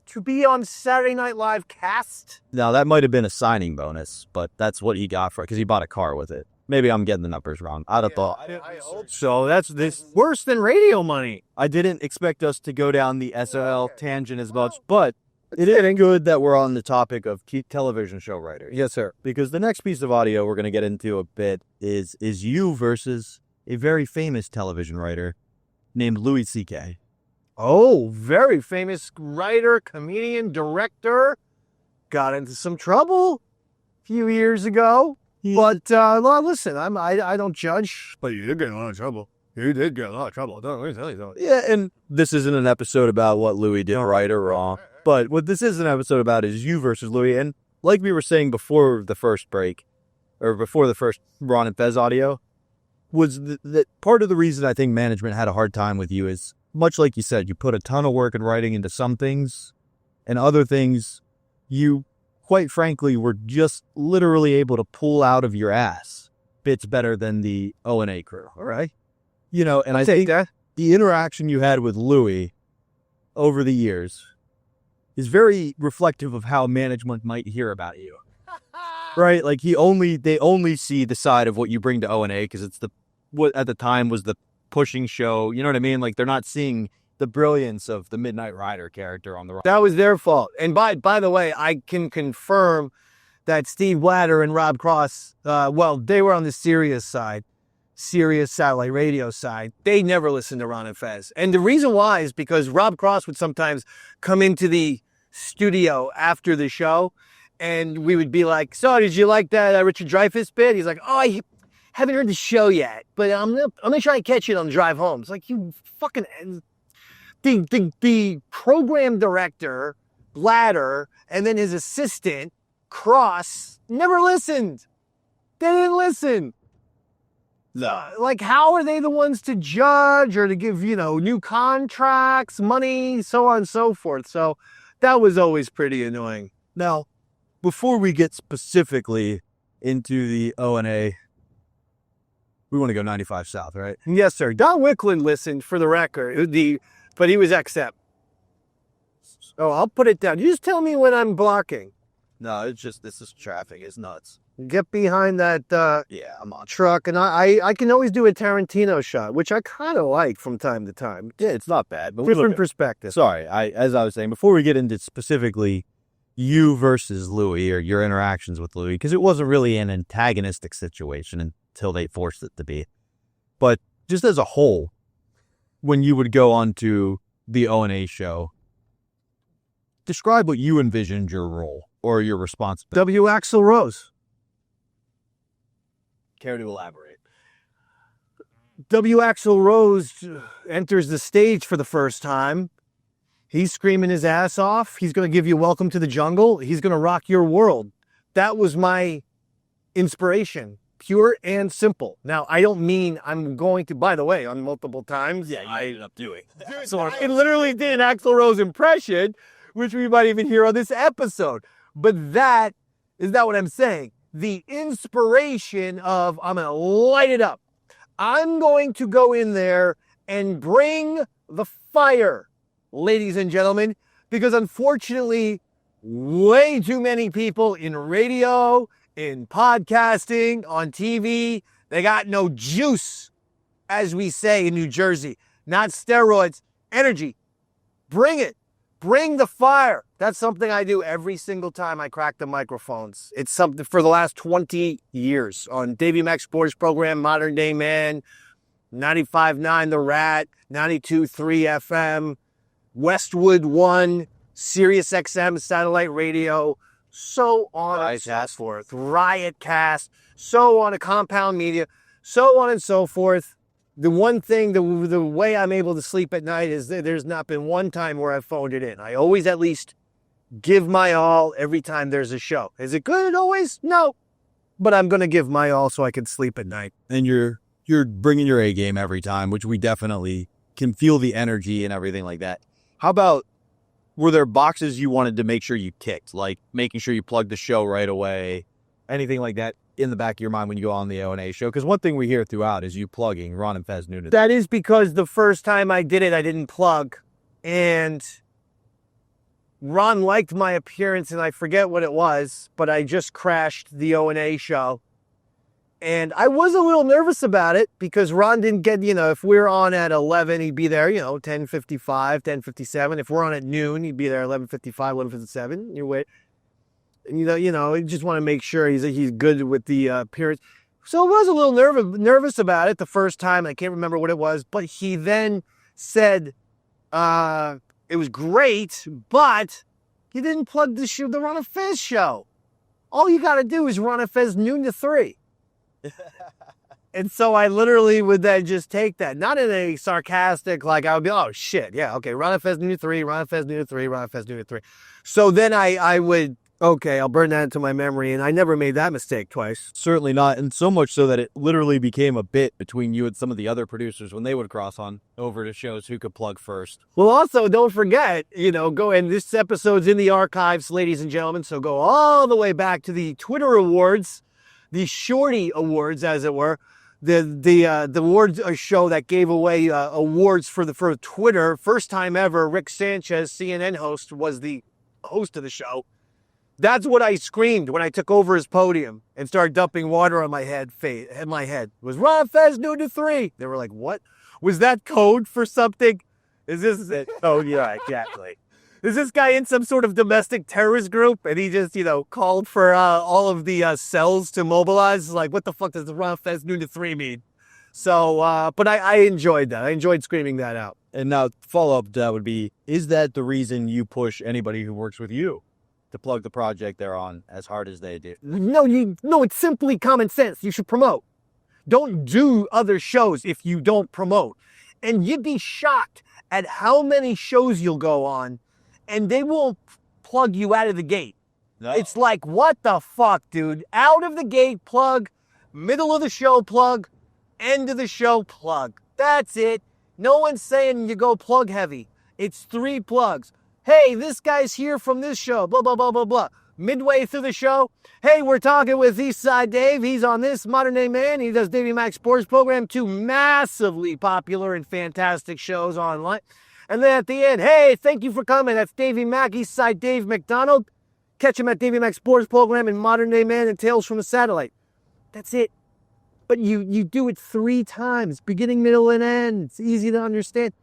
To be on Saturday Night Live cast? Now, that might have been a signing bonus, but that's what he got for it, because he bought a car with it. Maybe I'm getting the numbers wrong. I'd have thought. I hope so. That's worse than radio money. I didn't expect us to go down the SOL tangent as much, but it is good that we're on the topic of television show writers. Yes, sir. Because the next piece of audio we're going to get into a bit is you versus a very famous television writer named Louis C.K. Oh, very famous writer, comedian, director. Got into some trouble a few years ago. But listen, I don't judge. But you did get in a lot of trouble. You did get in a lot of trouble. Let me tell you something. Yeah, and this isn't an episode about what Louis did right or wrong. But what this is an episode about is you versus Louis. And like we were saying before the first break, or before the first Ron and Fez audio, was that part of the reason I think management had a hard time with you is, much like you said, you put a ton of work and writing into some things, and other things you, quite frankly, were just literally able to pull out of your ass bits better than the O&A crew, all right? You know, and I think the interaction you had with Louis over the years is very reflective of how management might hear about you, right? Like they only see the side of what you bring to O&A because it's what at the time was the pushing show. You know what I mean? Like they're not seeing the brilliance of the Midnight Rider character on the. That was their fault. And by the way, I can confirm that Steve Blatter and Rob Cross, they were on the Sirius side, Sirius satellite radio side. They never listened to Ron and Fez. And the reason why is because Rob Cross would sometimes come into the studio after the show and we would be like, so did you like that Richard Dreyfuss bit? He's like, oh, I haven't heard the show yet, but I'm gonna try and catch it on the drive home. It's like, you fucking... The program director, Blatter, and then his assistant, Cross, never listened. They didn't listen. No. Like, how are they the ones to judge or to give, new contracts, money, so on and so forth? So that was always pretty annoying. Now, before we get specifically into the O&A, we want to go 95 South, right? Yes, sir. Don Wickland listened, for the record. But he was XM. Oh, I'll put it down. You just tell me when I'm blocking. No, it's just, this is traffic. It's nuts. Get behind that I'm on truck, and I can always do a Tarantino shot, which I kind of like from time to time. Yeah, it's not bad. But different perspective. Sorry, as I was saying, before we get into specifically you versus Louis or your interactions with Louis, because it wasn't really an antagonistic situation until they forced it to be. But just as a whole, when you would go on to the O&A show, describe what you envisioned your role or your responsibility. W. Axl Rose. Care to elaborate? W. Axl Rose enters the stage for the first time. He's screaming his ass off. He's going to give you Welcome to the Jungle. He's going to rock your world. That was my inspiration. Pure and simple. Now, I don't mean I'm going to, by the way, on multiple times. Yeah, I ended up doing. So I literally did an Axl Rose impression, which we might even hear on this episode. But that is not what I'm saying. The inspiration of, I'm going to light it up. I'm going to go in there and bring the fire, ladies and gentlemen. because unfortunately, way too many people in radio, in podcasting, on TV, they got no juice, as we say in New Jersey. Not steroids, energy. Bring it. Bring the fire. That's something I do every single time I crack the microphones. It's something for the last 20 years on Davey Mac Sports Program, Modern Day Man, 95.9 The Rat, 92.3 FM, Westwood One, Sirius XM satellite radio, so on and so forth. Riotcast, so on, a Compound Media, so on and so forth. The one thing, the way I'm able to sleep at night is that there's not been one time where I've phoned it in. I always at least give my all every time there's a show. Is it good always? No. But I'm going to give my all so I can sleep at night. And you're bringing your A game every time, which we definitely can feel the energy and everything like that. How about, were there boxes you wanted to make sure you ticked? Like making sure you plugged the show right away? Anything like that in the back of your mind when you go on the O&A show? Because one thing we hear throughout is you plugging Ron and Fez Noonan. That is because the first time I did it, I didn't plug. And Ron liked my appearance, and I forget what it was, but I just crashed the O&A show. And I was a little nervous about it because Ron didn't get, if we're on at 11, he'd be there, 10:55, 10:57. If we're on at noon, he'd be there 11:55, 11:57. You wait. And, you just want to make sure he's good with the appearance. So I was a little nervous about it the first time. I can't remember what it was, but he then said it was great, but he didn't plug the Ron and Fez show. All you got to do is Ron and Fez noon to 3. And so I literally would then just take that, not in a sarcastic, like I would be, oh shit, yeah, okay, Ron and Fez noon to 3, Ron and Fez noon to 3, Ron and Fez noon to 3. So then I would, okay, I'll burn that into my memory, and I never made that mistake twice. Certainly not, and so much so that it literally became a bit between you and some of the other producers when they would cross on over to shows who could plug first. Well, also, don't forget, and this episode's in the archives, ladies and gentlemen, so go all the way back to the Twitter Awards, the Shorty Awards, as it were, the awards show that gave away awards for Twitter. First time ever, Rick Sanchez, CNN host, was the host of the show. That's what I screamed when I took over his podium and started dumping water on my head. It was Ron Fez noon to 3. They were like, "What? Was that code for something? Is this it?" Oh yeah, exactly. Is this guy in some sort of domestic terrorist group? And he just, called for all of the cells to mobilize? Like, what the fuck does Ron Fez noon to 3 mean? So, but I enjoyed that. I enjoyed screaming that out. And now, follow-up to that would be, is that the reason you push anybody who works with you to plug the project they're on as hard as they do? No, it's simply common sense. You should promote. Don't do other shows if you don't promote. And you'd be shocked at how many shows you'll go on and they won't plug you out of the gate. No. It's like, what the fuck, dude? Out of the gate, plug. Middle of the show, plug. End of the show, plug. That's it. No one's saying you go plug heavy. It's 3 plugs. Hey, this guy's here from this show, blah, blah, blah, blah, blah. Midway through the show, hey, we're talking with Eastside Dave. He's on this Modern Day Man. He does Davey Mac Sports Program, 2 massively popular and fantastic shows online. And then at the end, hey, thank you for coming. That's Davey Mac, Eastside Dave McDonald. Catch him at Davey Mac Sports Program and Modern Day Man and Tales from the Satellite. That's it. But you do it 3 times, beginning, middle, and end. It's easy to understand.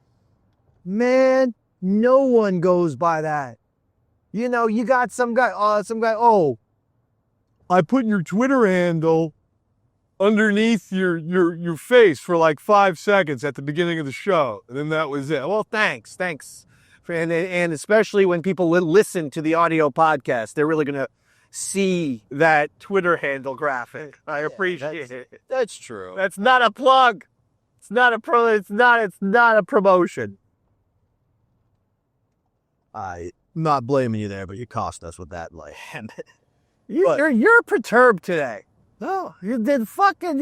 Man, no one goes by that. You got some guy, oh, I put your Twitter handle underneath your face for like 5 seconds at the beginning of the show. And then that was it. Well, thanks. And especially when people listen to the audio podcast, they're really going to see that Twitter handle graphic. I appreciate it. That's true. That's not a plug. It's not a promotion. I'm not blaming you there, but you cost us with that land. You're perturbed today. No, you did fucking.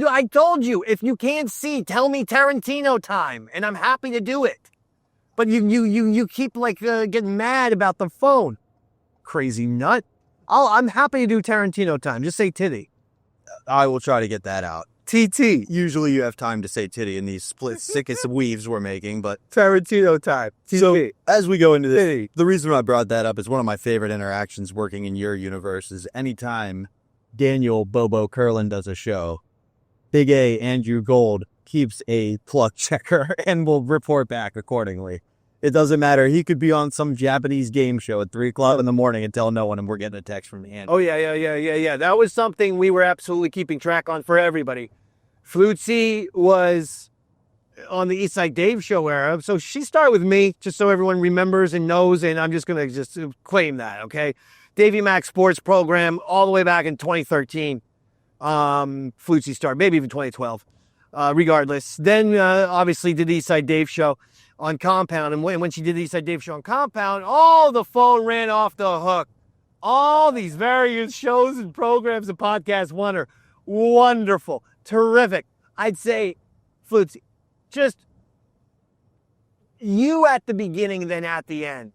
I told you, if you can't see, tell me Tarantino time, and I'm happy to do it. But you keep getting mad about the phone, crazy nut. I'm happy to do Tarantino time. Just say titty. I will try to get that out. TT. Usually you have time to say titty in these split sickest weaves we're making, but Tarantino time. TT. so as we go into this, Titty. the reason I brought that up is one of my favorite interactions working in your universe is anytime Daniel Bobo Curlin does a show, Big A Andrew Gold keeps a plug checker and will report back accordingly. It doesn't matter. He could be on some Japanese game show at 3 o'clock in the morning and tell no one, and we're getting a text from Andrew. Oh, yeah. That was something we were absolutely keeping track on for everybody. Flutzy was on the Eastside Dave show era, so she started with me, just so everyone remembers and knows, and I'm just going to just claim that, okay? Davey Mac Sports Program all the way back in 2013. Flutzy started, maybe even 2012. Regardless. Then, obviously, did the Eastside Dave show on Compound. And when she did the Eastside Dave show on Compound, all the phone ran off the hook. All these various shows and programs and podcasts are wonderful, terrific. I'd say, Flutzy, just you at the beginning, then at the end.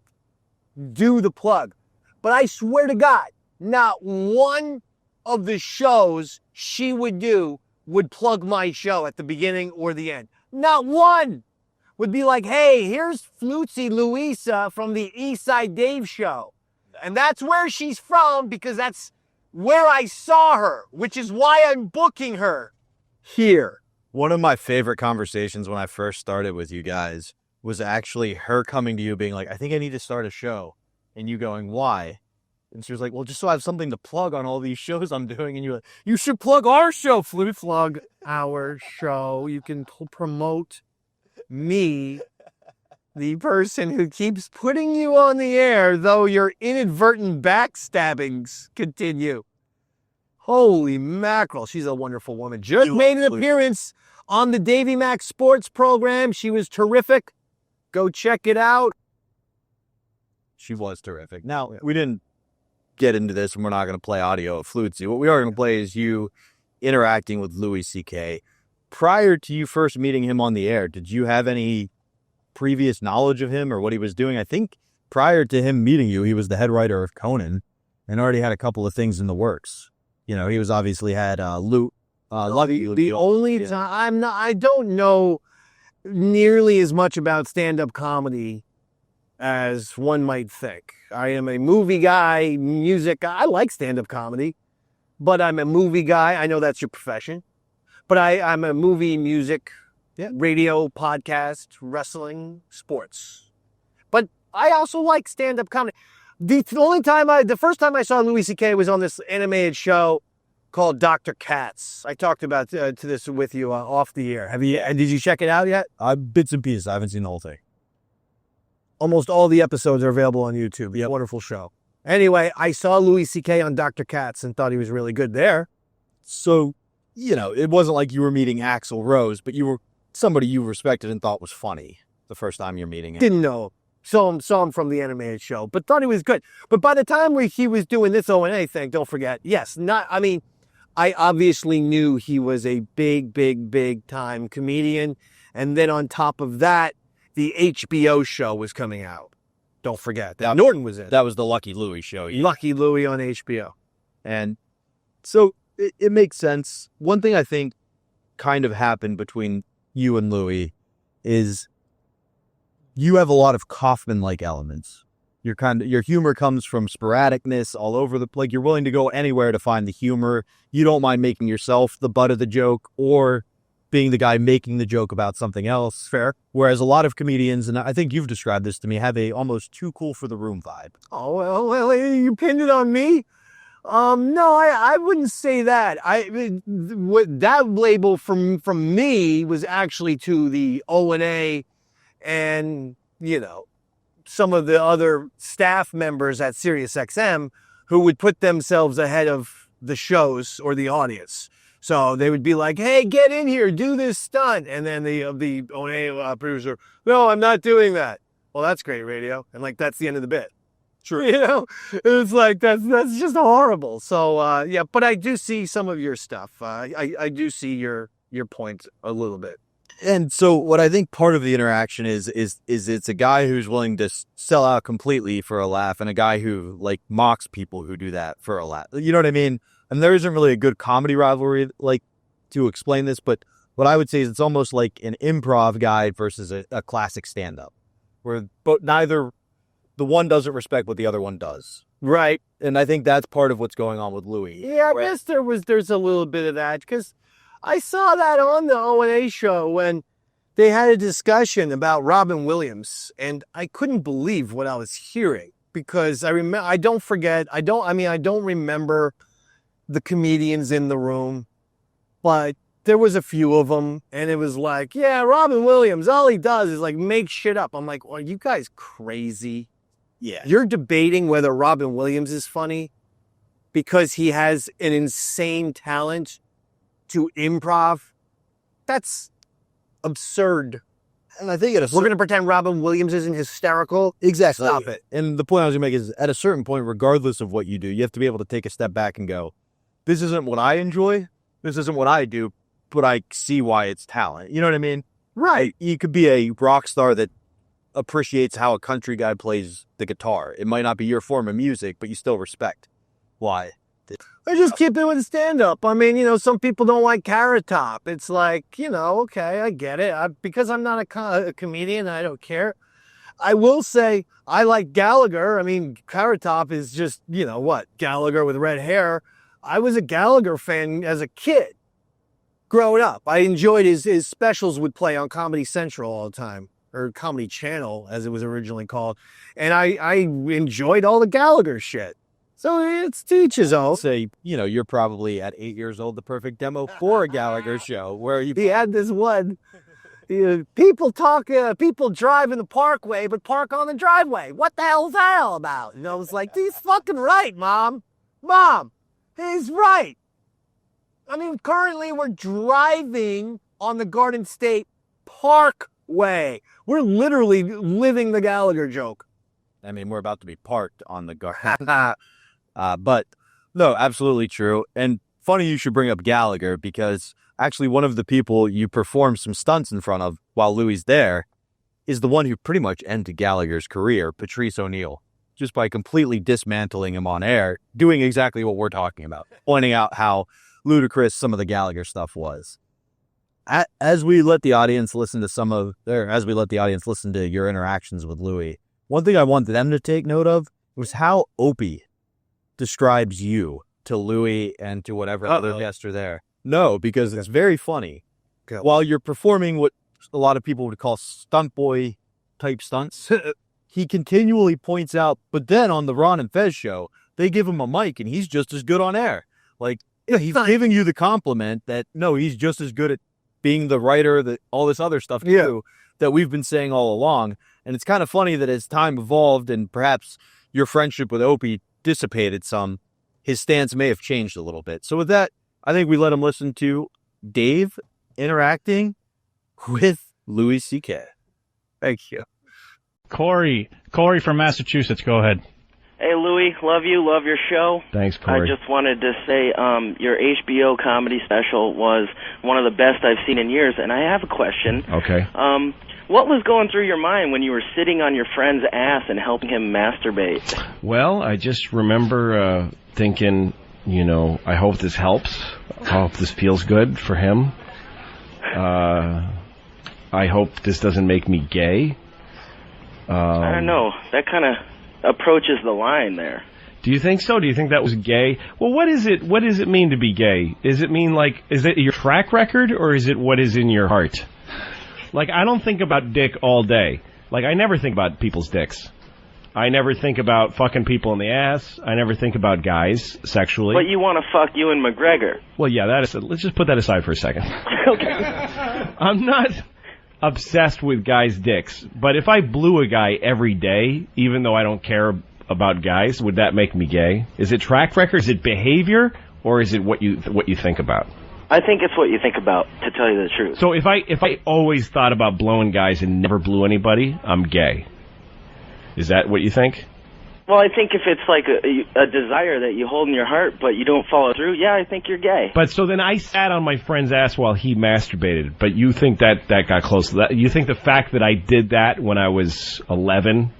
Do the plug. But I swear to God, not one of the shows she would do would plug my show at the beginning or the end. Not one would be like, hey, here's Flutzy Louisa from the Eastside Dave show. And that's where she's from because that's where I saw her, which is why I'm booking her here. One of my favorite conversations when I first started with you guys was actually her coming to you being like, I think I need to start a show. And you going, why? And she was like, well, just so I have something to plug on all these shows I'm doing. And you're like, you should plug our show, Flute. Plug our show. You can promote me, the person who keeps putting you on the air, though your inadvertent backstabbings continue. Holy mackerel. She's a wonderful woman. Just made an appearance on the Davey Mac Sports Program. She was terrific. Go check it out. She was terrific. Now, we didn't get into this, and we're not going to play audio of Flutzy. What we are going to play is you interacting with Louis C.K. Prior to you first meeting him on the air, did you have any previous knowledge of him or what he was doing? I think prior to him meeting you, he was the head writer of Conan and already had a couple of things in the works. You know, he was obviously had Luke. The only time I don't know nearly as much about stand-up comedy as one might think. I am a movie guy, music guy. I like stand-up comedy, but I'm a movie guy. I know that's your profession, but I'm a movie, music, radio, podcast, wrestling, sports. But I also like stand-up comedy. The first time I saw Louis C.K. was on this animated show called Dr. Katz. I talked about to this with you off the air. Did you check it out yet? Bits and pieces. I haven't seen the whole thing. Almost all the episodes are available on YouTube. Yeah, wonderful show. Anyway, I saw Louis C.K. on Dr. Katz and thought he was really good there. So, you know, it wasn't like you were meeting Axl Rose, but you were somebody you respected and thought was funny the first time you're meeting him. Didn't know. Saw him from the animated show, but thought he was good. But by the time he was doing this O&A thing, don't forget, I obviously knew he was a big time comedian. And then on top of that, the HBO show was coming out. Don't forget that Norton was in. That was the Lucky Louie show. Lucky Louie on HBO. And so it makes sense. One thing I think kind of happened between you and Louie is you have a lot of Kaufman-like elements. Your humor comes from sporadicness all over the place. You're willing to go anywhere to find the humor. You don't mind making yourself the butt of the joke or being the guy making the joke about something else. Fair. Whereas a lot of comedians, and I think you've described this to me, have a almost too cool for the room vibe. Oh, well, you pinned it on me? No, I wouldn't say that. That label from me was actually to the O&A and, you know, some of the other staff members at SiriusXM who would put themselves ahead of the shows or the audience. So they would be like, hey, get in here, do this stunt. And then the O&A producer, no, I'm not doing that. Well, that's great radio. And like, that's the end of the bit. True. You know, it's like, that's just horrible. So, yeah, but I do see some of your stuff. I do see your point a little bit. And so what I think part of the interaction is it's a guy who's willing to sell out completely for a laugh and a guy who like mocks people who do that for a laugh. You know what I mean? And there isn't really a good comedy rivalry like to explain this, but what I would say is it's almost like an improv guide versus a classic stand-up, where neither the one doesn't respect what the other one does. Right. And I think that's part of what's going on with Louis. Yeah, I guess there's a little bit of that, because I saw that on the O&A show when they had a discussion about Robin Williams, and I couldn't believe what I was hearing, because I don't remember the comedians in the room, but there was a few of them, and it was like, yeah, Robin Williams, all he does is like make shit up. I'm like, are you guys crazy? Yeah. You're debating whether Robin Williams is funny because he has an insane talent to improv? That's absurd. And I think we're going to pretend Robin Williams isn't hysterical? Exactly. Stop it. And the point I was going to make is, at a certain point, regardless of what you do, you have to be able to take a step back and go, this isn't what I enjoy, this isn't what I do, but I see why it's talent. You know what I mean? Right. You could be a rock star that appreciates how a country guy plays the guitar. It might not be your form of music, but you still respect why. I just keep it with stand-up. I mean, some people don't like Carrot Top. It's like, okay, I get it. Because I'm not a comedian, I don't care. I will say I like Gallagher. I mean, Carrot Top is just, Gallagher with red hair. I was a Gallagher fan as a kid. Growing up, I enjoyed his specials would play on Comedy Central all the time, or Comedy Channel, as it was originally called. And I enjoyed all the Gallagher shit. So it's to each his own. Say, you're probably at 8 years old, the perfect demo for a Gallagher show, where he had this one. People drive in the parkway, but park on the driveway. What the hell is that all about? And I was like, he's fucking right, Mom. Mom, he's right. I mean, currently we're driving on the Garden State Parkway. We're literally living the Gallagher joke. I mean, we're about to be parked on the Garden. But no, absolutely true. And funny you should bring up Gallagher, because actually one of the people you perform some stunts in front of while Louis there is the one who pretty much ended Gallagher's career, Patrice O'Neill, just by completely dismantling him on air, doing exactly what we're talking about, pointing out how ludicrous some of the Gallagher stuff was. As we let the audience listen to your interactions with Louis, one thing I wanted them to take note of was how Opie describes you to Louis and to whatever other guests are there. No, because it's very funny. Go. While you're performing what a lot of people would call stunt boy type stunts, he continually points out, but then on the Ron and Fez show, they give him a mic and he's just as good on air. Like, he's giving you the compliment that, no, he's just as good at being the writer, all this other stuff too, that we've been saying all along. And it's kind of funny that as time evolved and perhaps your friendship with Opie dissipated some, his stance may have changed a little bit. So with that, I think we let him listen to Dave interacting with Louis C.K. Thank you. Corey from Massachusetts, go ahead. Hey, Louis, love you, love your show. Thanks, Corey. I just wanted to say your HBO comedy special was one of the best I've seen in years, and I have a question. Okay. What was going through your mind when you were sitting on your friend's ass and helping him masturbate? Well, I just remember thinking, I hope this helps. I hope this feels good for him. I hope this doesn't make me gay. I don't know. That kind of approaches the line there. Do you think so? Do you think that was gay? Well, what is it? What does it mean to be gay? Does it mean, is it your track record, or is it what is in your heart? I don't think about dick all day. I never think about people's dicks. I never think about fucking people in the ass. I never think about guys sexually. But you want to fuck Ewan McGregor. Well, yeah, let's just put that aside for a second. Okay. I'm not obsessed with guys' dicks, but if I blew a guy every day, even though I don't care about guys, would that make me gay? Is it track record? Is it behavior? Or is it what you think about? I think it's what you think about, to tell you the truth. So if I always thought about blowing guys and never blew anybody, I'm gay. Is that what you think? Well, I think if it's like a desire that you hold in your heart, but you don't follow through, yeah, I think you're gay. But so then I sat on my friend's ass while he masturbated, but you think that got close to that? You think the fact that I did that when I was 11?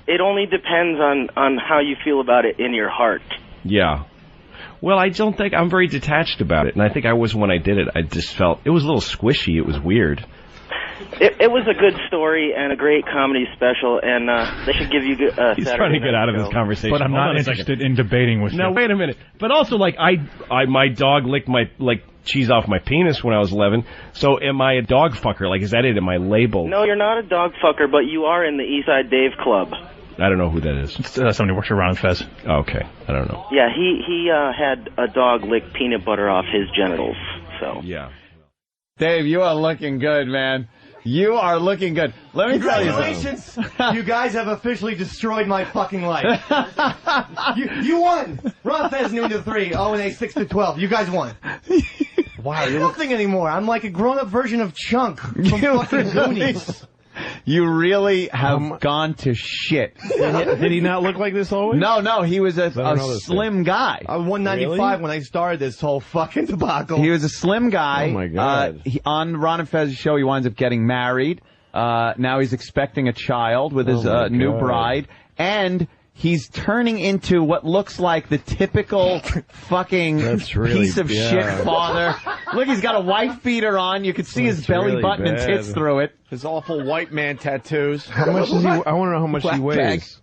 It only depends on how you feel about it in your heart. Yeah. Well, I don't think I'm very detached about it, and I think I was when I did it. I just felt it was a little squishy. It was weird. It was a good story and a great comedy special, and they should give you He's Saturday trying to get night out of show. this conversation. But I'm Hold not on a interested second. in debating with you. No, wait a minute. But also, like, my dog licked my cheese off my penis when I was 11. So am I a dog fucker? Like, is that it? Am I labeled? No, you're not a dog fucker, but you are in the Eastside Dave Club. I don't know who that is. It's, somebody works for Ron and Fez. Okay, I don't know. Yeah, he had a dog lick peanut butter off his genitals. So yeah. Dave, you are looking good, man. You are looking good. Let me tell you Congratulations! You guys have officially destroyed my fucking life. you won! Ron Fez noon to 3, O&A 6 to 12. You guys won. Wow, you're nothing anymore. I'm like a grown-up version of Chunk from fucking Goonies. You really have gone to shit. Did he not look like this always? No, he was a slim guy. I was 195 when I started this whole fucking debacle. He was a slim guy. Oh, my God. On Ron and Fez's show, he winds up getting married. Now he's expecting a child with his new bride. And he's turning into what looks like the typical fucking piece of shit father. Look, he's got a wife beater on. You can see his belly really button and bad. tits through it. His awful white man tattoos. How much is he? I want to know how much he weighs.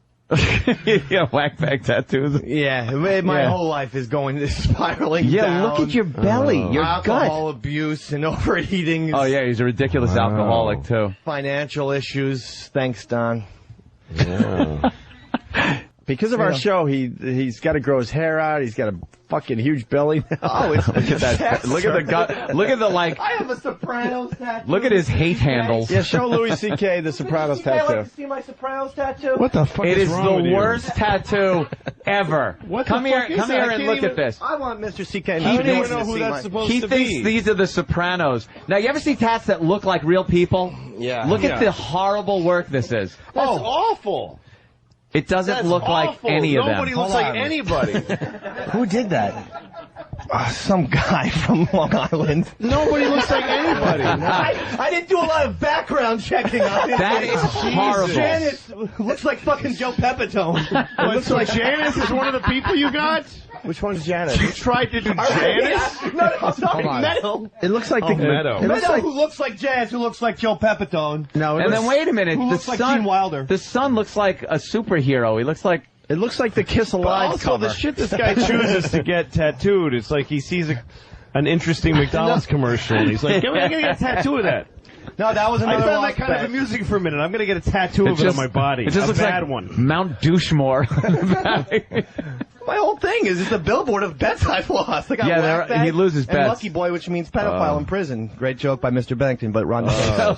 Yeah, whack bag tattoos. Yeah, my whole life is going spiraling down. Look at your belly, your alcohol gut. abuse and overeating. Oh, yeah, he's a ridiculous alcoholic, too. Financial issues. Thanks, Don. Yeah. Because of our show, he's got to grow his hair out. He's got a fucking huge belly now. Oh, it's Look at that. Look at the gut. Look at the, like, I have a Sopranos tattoo. look at his hate handles. Yeah, show Louis C.K. the Sopranos I'd like tattoo. to see my Sopranos tattoo. What the fuck It is is wrong the with you? worst tattoo ever. Come here and look at this. I want Mr. C.K. He to thinks, know who that's supposed he to thinks be. these are the Sopranos. Now, you ever see tats that look like real people? Yeah. Look at the horrible work this is. That's awful. It doesn't That's look like awful. any of them. Nobody looks like anybody. Who did that? Some guy from Long Island. Nobody looks like anybody. I didn't do a lot of background checking on it. That is horrible. Janice looks like fucking Joe Pepitone. It looks like Janice is one of the people you got? Which one's Janice? You tried to do Janice? No, I'm sorry, Meadow. It looks like Meadow. It looks Meadow, like, who looks like Janice, who looks like Joe Pepitone. no, it And looks, then wait a minute. Who The looks like son, Gene Wilder. the son looks like a superhero. He looks like it looks like the Kiss But Alive also, cover. the shit this guy chooses to get tattooed, it's like he sees an interesting McDonald's commercial, and he's like, I'm going to get a tattoo of that. No, that was I another found that lost kind bet. of amusing for a minute. I'm going to get a tattoo of it on my body. It just a looks bad like one. Mount Douchemore. My whole thing is it's a billboard of bets I've lost. I got Yeah, Whack Bag he loses and bets. Lucky Boy, which means pedophile in prison. Great joke by Mr. Bennington, but Ron.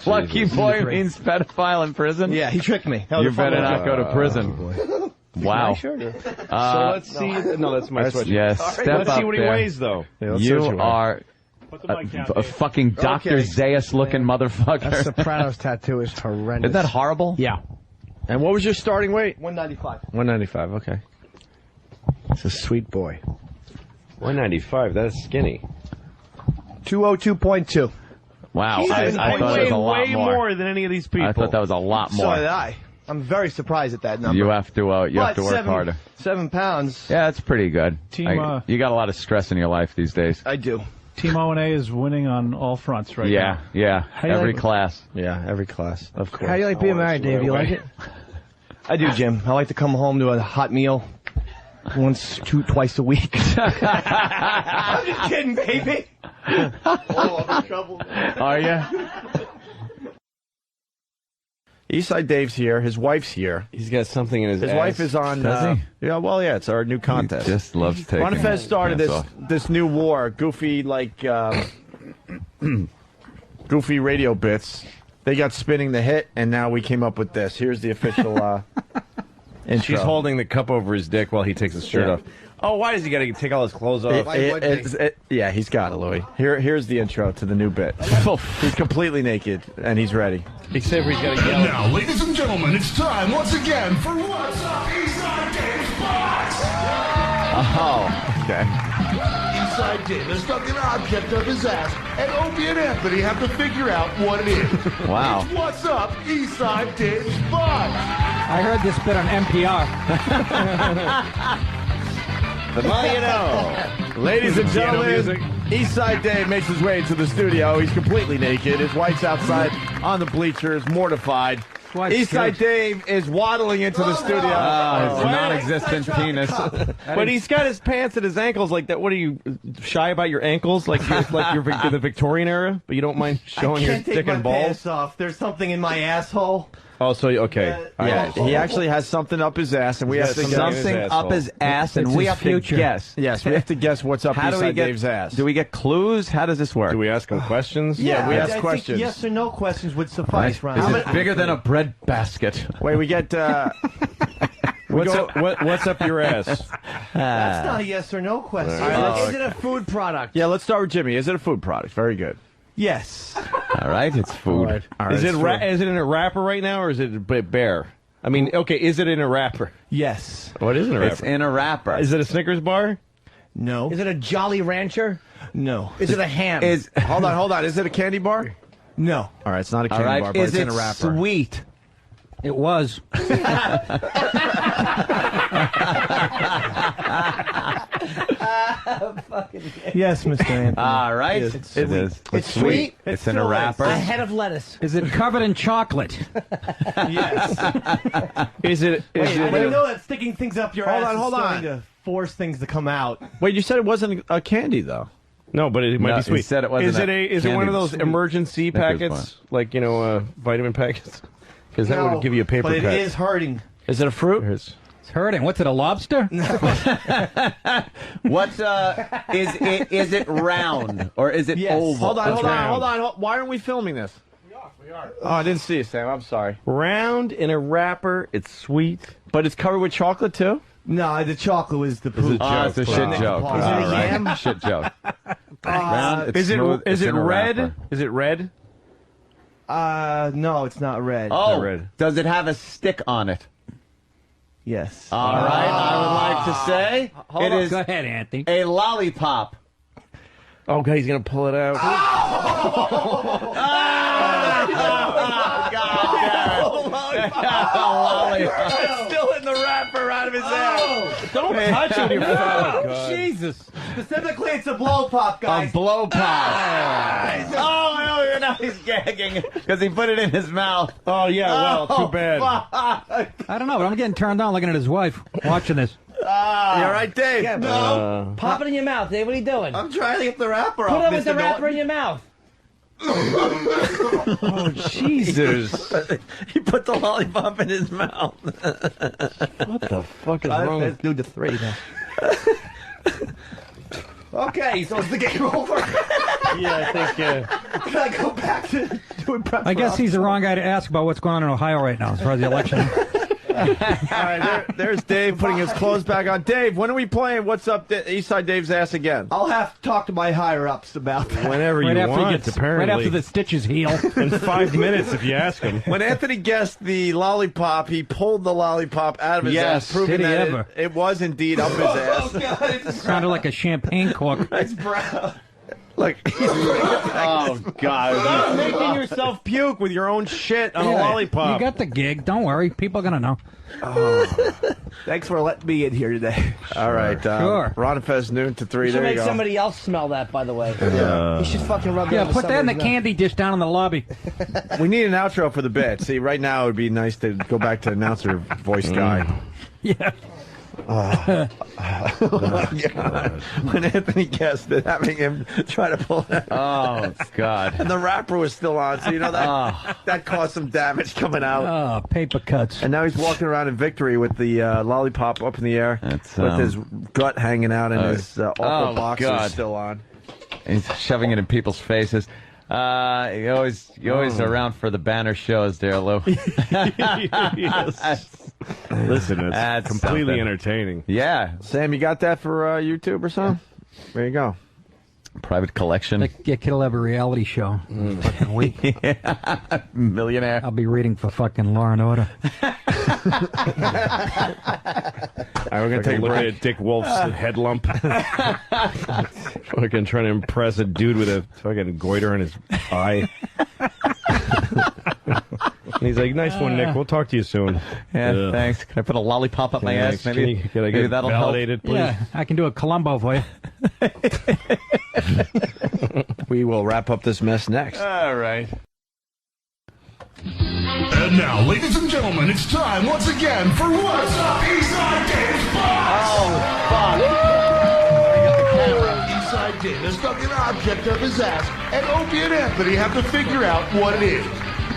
Lucky boy means pedophile in prison? Yeah, he tricked me. That was You a fun better one. not go to prison. Wow. Sure do. So let's see. No, that's my sweatshirt. Yes, step Let's see up what he there. weighs, though. You are a fucking Dr. Okay. Zayas looking That motherfucker. Sopranos tattoo is horrendous. Isn't that horrible? Yeah. And what was your starting weight? 195. 195, okay. It's a sweet boy. 195, that's skinny. 202.2. Wow, Jesus, I thought it was a lot way more than any of these people. I thought that was a lot more. So did I. I'm very surprised at that number. You have to work But harder. 7 pounds. Yeah, that's pretty good. Team, You got a lot of stress in your life these days. I do. Team O&A is winning on all fronts right now. Yeah, you every like- class. Yeah, every class, of course. How do you like being married, Dave? You like it? I do, Jim. I like to come home to a hot meal twice a week. I'm just kidding, baby. Oh, I'm in trouble. Are you? Eastside Dave's here. His wife's here. He's got something in his His ass. wife is on. Does he? Yeah, well, yeah, it's our new contest. He just loves taking Ron Fez started his pants this new war, goofy goofy radio bits. They got spinning the hit, and now we came up with this. Here's the official intro. She's holding the cup over his dick while he takes his shirt off. Oh, why does he got to take all his clothes off? Yeah, he's got it, Louis. Here's the intro to the new bit. He's completely naked, and he's ready. Except for he's got to And yell. now, ladies and gentlemen, it's time once again for What's Up Eastside Dave's Box! Oh, okay. Eastside Dave has stuck an object up his ass, and Opie and Anthony have to figure out what it is. Wow. It's What's Up Eastside Dave's Box! I heard this bit on NPR. The more you know. Ladies and Piano gentlemen, Eastside Dave makes his way into the studio. He's completely naked. His wife's outside on the bleachers, mortified. Eastside Dave is waddling into the studio. His non-existent penis. But he's got his pants at his ankles like that. What are you, shy about your ankles? Like you're in the Victorian era, but you don't mind showing your I can't take dick my and balls? pants off. There's something in my asshole. Oh, so, okay. Yeah, he actually has something up his ass, and we have to guess. Something up his ass, and we have to guess. Yes, we have to guess what's up How do we inside get Dave's ass. Do we get clues? How does this work? Do we ask him questions? Yeah, we I ask think questions. yes or no questions would suffice, Ron. Is it bigger than a bread basket? Wait, we get. What's up your ass? That's not a yes or no question. Is it a food product? Yeah, let's start with Jimmy. Is it a food product? Very good. Yes. All right, it's food. All right, Is it it's is it in a wrapper right now, or is it bear? I mean, okay, is it in a wrapper? Yes. What is in a wrapper? It's in a wrapper. Is it a Snickers bar? No. Is it a Jolly Rancher? No. Is it a ham? Hold on. Is it a candy bar? No. All right, it's not a All candy right, bar, but is it's in it a wrapper. sweet? It was. Yes, Mr. Anthony. All right, Yes. it is. It's sweet. It's in a wrapper. A head of lettuce. Is it covered in chocolate? Yes. Is it? Wait, I didn't know that sticking things up your Hold ass on, is hold starting on. to force things to come out. Wait, you said it wasn't a candy though. No, but it might No, be he sweet. said it wasn't Is it a is it one candy of those sweet emergency Snickers packets, like vitamin packets? Because that No, would give you a paper but it cut. is hurting. Is it a fruit? Here's- It's hurting. What's it, a lobster? What's is it round or is it Yes. oval? Hold on. round. Why aren't we filming this? We are. Oh, I didn't see you, Sam. I'm sorry. Round in a wrapper. It's sweet. But it's covered with chocolate too. No, the chocolate was the poop. It's a shit joke. Is it a All right. yam? Shit joke. Round, it's Is it smooth, is it's it in a red? wrapper. Is it red? No, it's not red. Oh, red. does it have a stick on it? Yes. All right, I would like to say it is Go ahead, Anthony. a lollipop. Oh, God, he's gonna pull it out. It's still in the wrapper out of his ass. Don't touch it with your phone. Jesus. Specifically, it's a blow pop, A guys. blow pop. Oh, now he's gagging because he put it in his mouth. Oh, yeah, well, too bad. Fuck. I don't know, but I'm getting turned on looking at his wife, watching this. You all right, Dave? Yeah, Uh, Pop it in your mouth, Dave. What are you doing? I'm trying to get the wrapper Put off. it with the Mr. wrapper Norton. in your mouth. Oh, Jesus. He put the lollipop in his mouth. What the fuck is wrong Let's with do the three now. Okay, so is the game over? Yeah, I think, Can I go back to doing prep? I guess he's the wrong guy to ask about what's going on in Ohio right now as far as the election. All right, there's Dave putting his clothes back on. Dave, when are we playing What's Up Eastside Dave's Ass again? I'll have to talk to my higher-ups about that. whenever Right you after, he want, gets, apparently. right after the stitches heal. In 5 minutes, if you ask him. When Anthony guessed the lollipop, he pulled the lollipop out of his ass, proving did he that ever? it was indeed up his ass. Oh, God, it's Sounded like a champagne cork. it's brown. Look, Oh, God. Stop making yourself puke with your own shit on a lollipop. You got the gig. Don't worry. People are going to know. Thanks for letting me in here today. all right. Sure. Ron and Fez, noon to 3. You should There you make go. somebody else smell that, by the way. You should fucking rub that Yeah, on put that in the somebody's candy dish down in the lobby. We need an outro for the bit. See, right now it would be nice to go back to announcer voice guy. Yeah. Oh, God. When Anthony guessed it, having him try to pull it out. Oh, God. And the wrapper was still on, so you know that caused some damage coming out. Oh, paper cuts. And now he's walking around in victory with the lollipop up in the air, That's, with his gut hanging out and his awful oh, boxers God. still on. He's shoving it in people's faces. You always around for the banner shows there, Lou. Yes. Listen, it's That's completely something. entertaining. Yeah. Sam, you got that for YouTube or something? There you go. Private collection. That kid will have a reality show. Fucking week. Yeah. Millionaire. I'll be reading for fucking Law and Order. All right, we're going to take a look at Dick Wolf's head lump. Fucking trying to impress a dude with a fucking goiter in his eye. And he's like, nice one, Nick. We'll talk to you soon. Yeah, thanks. Can I put a lollipop up my ass? Maybe, Can I maybe get that'll validated, please? Yeah, I can do a Columbo for you. We will wrap up this mess next. All right. And now, ladies and gentlemen, it's time once again for What's Up Eastside Dave's Box! Oh, fuck. Eastside Dave has stuck an object up his ass, and Opie and Anthony have to figure out what it is.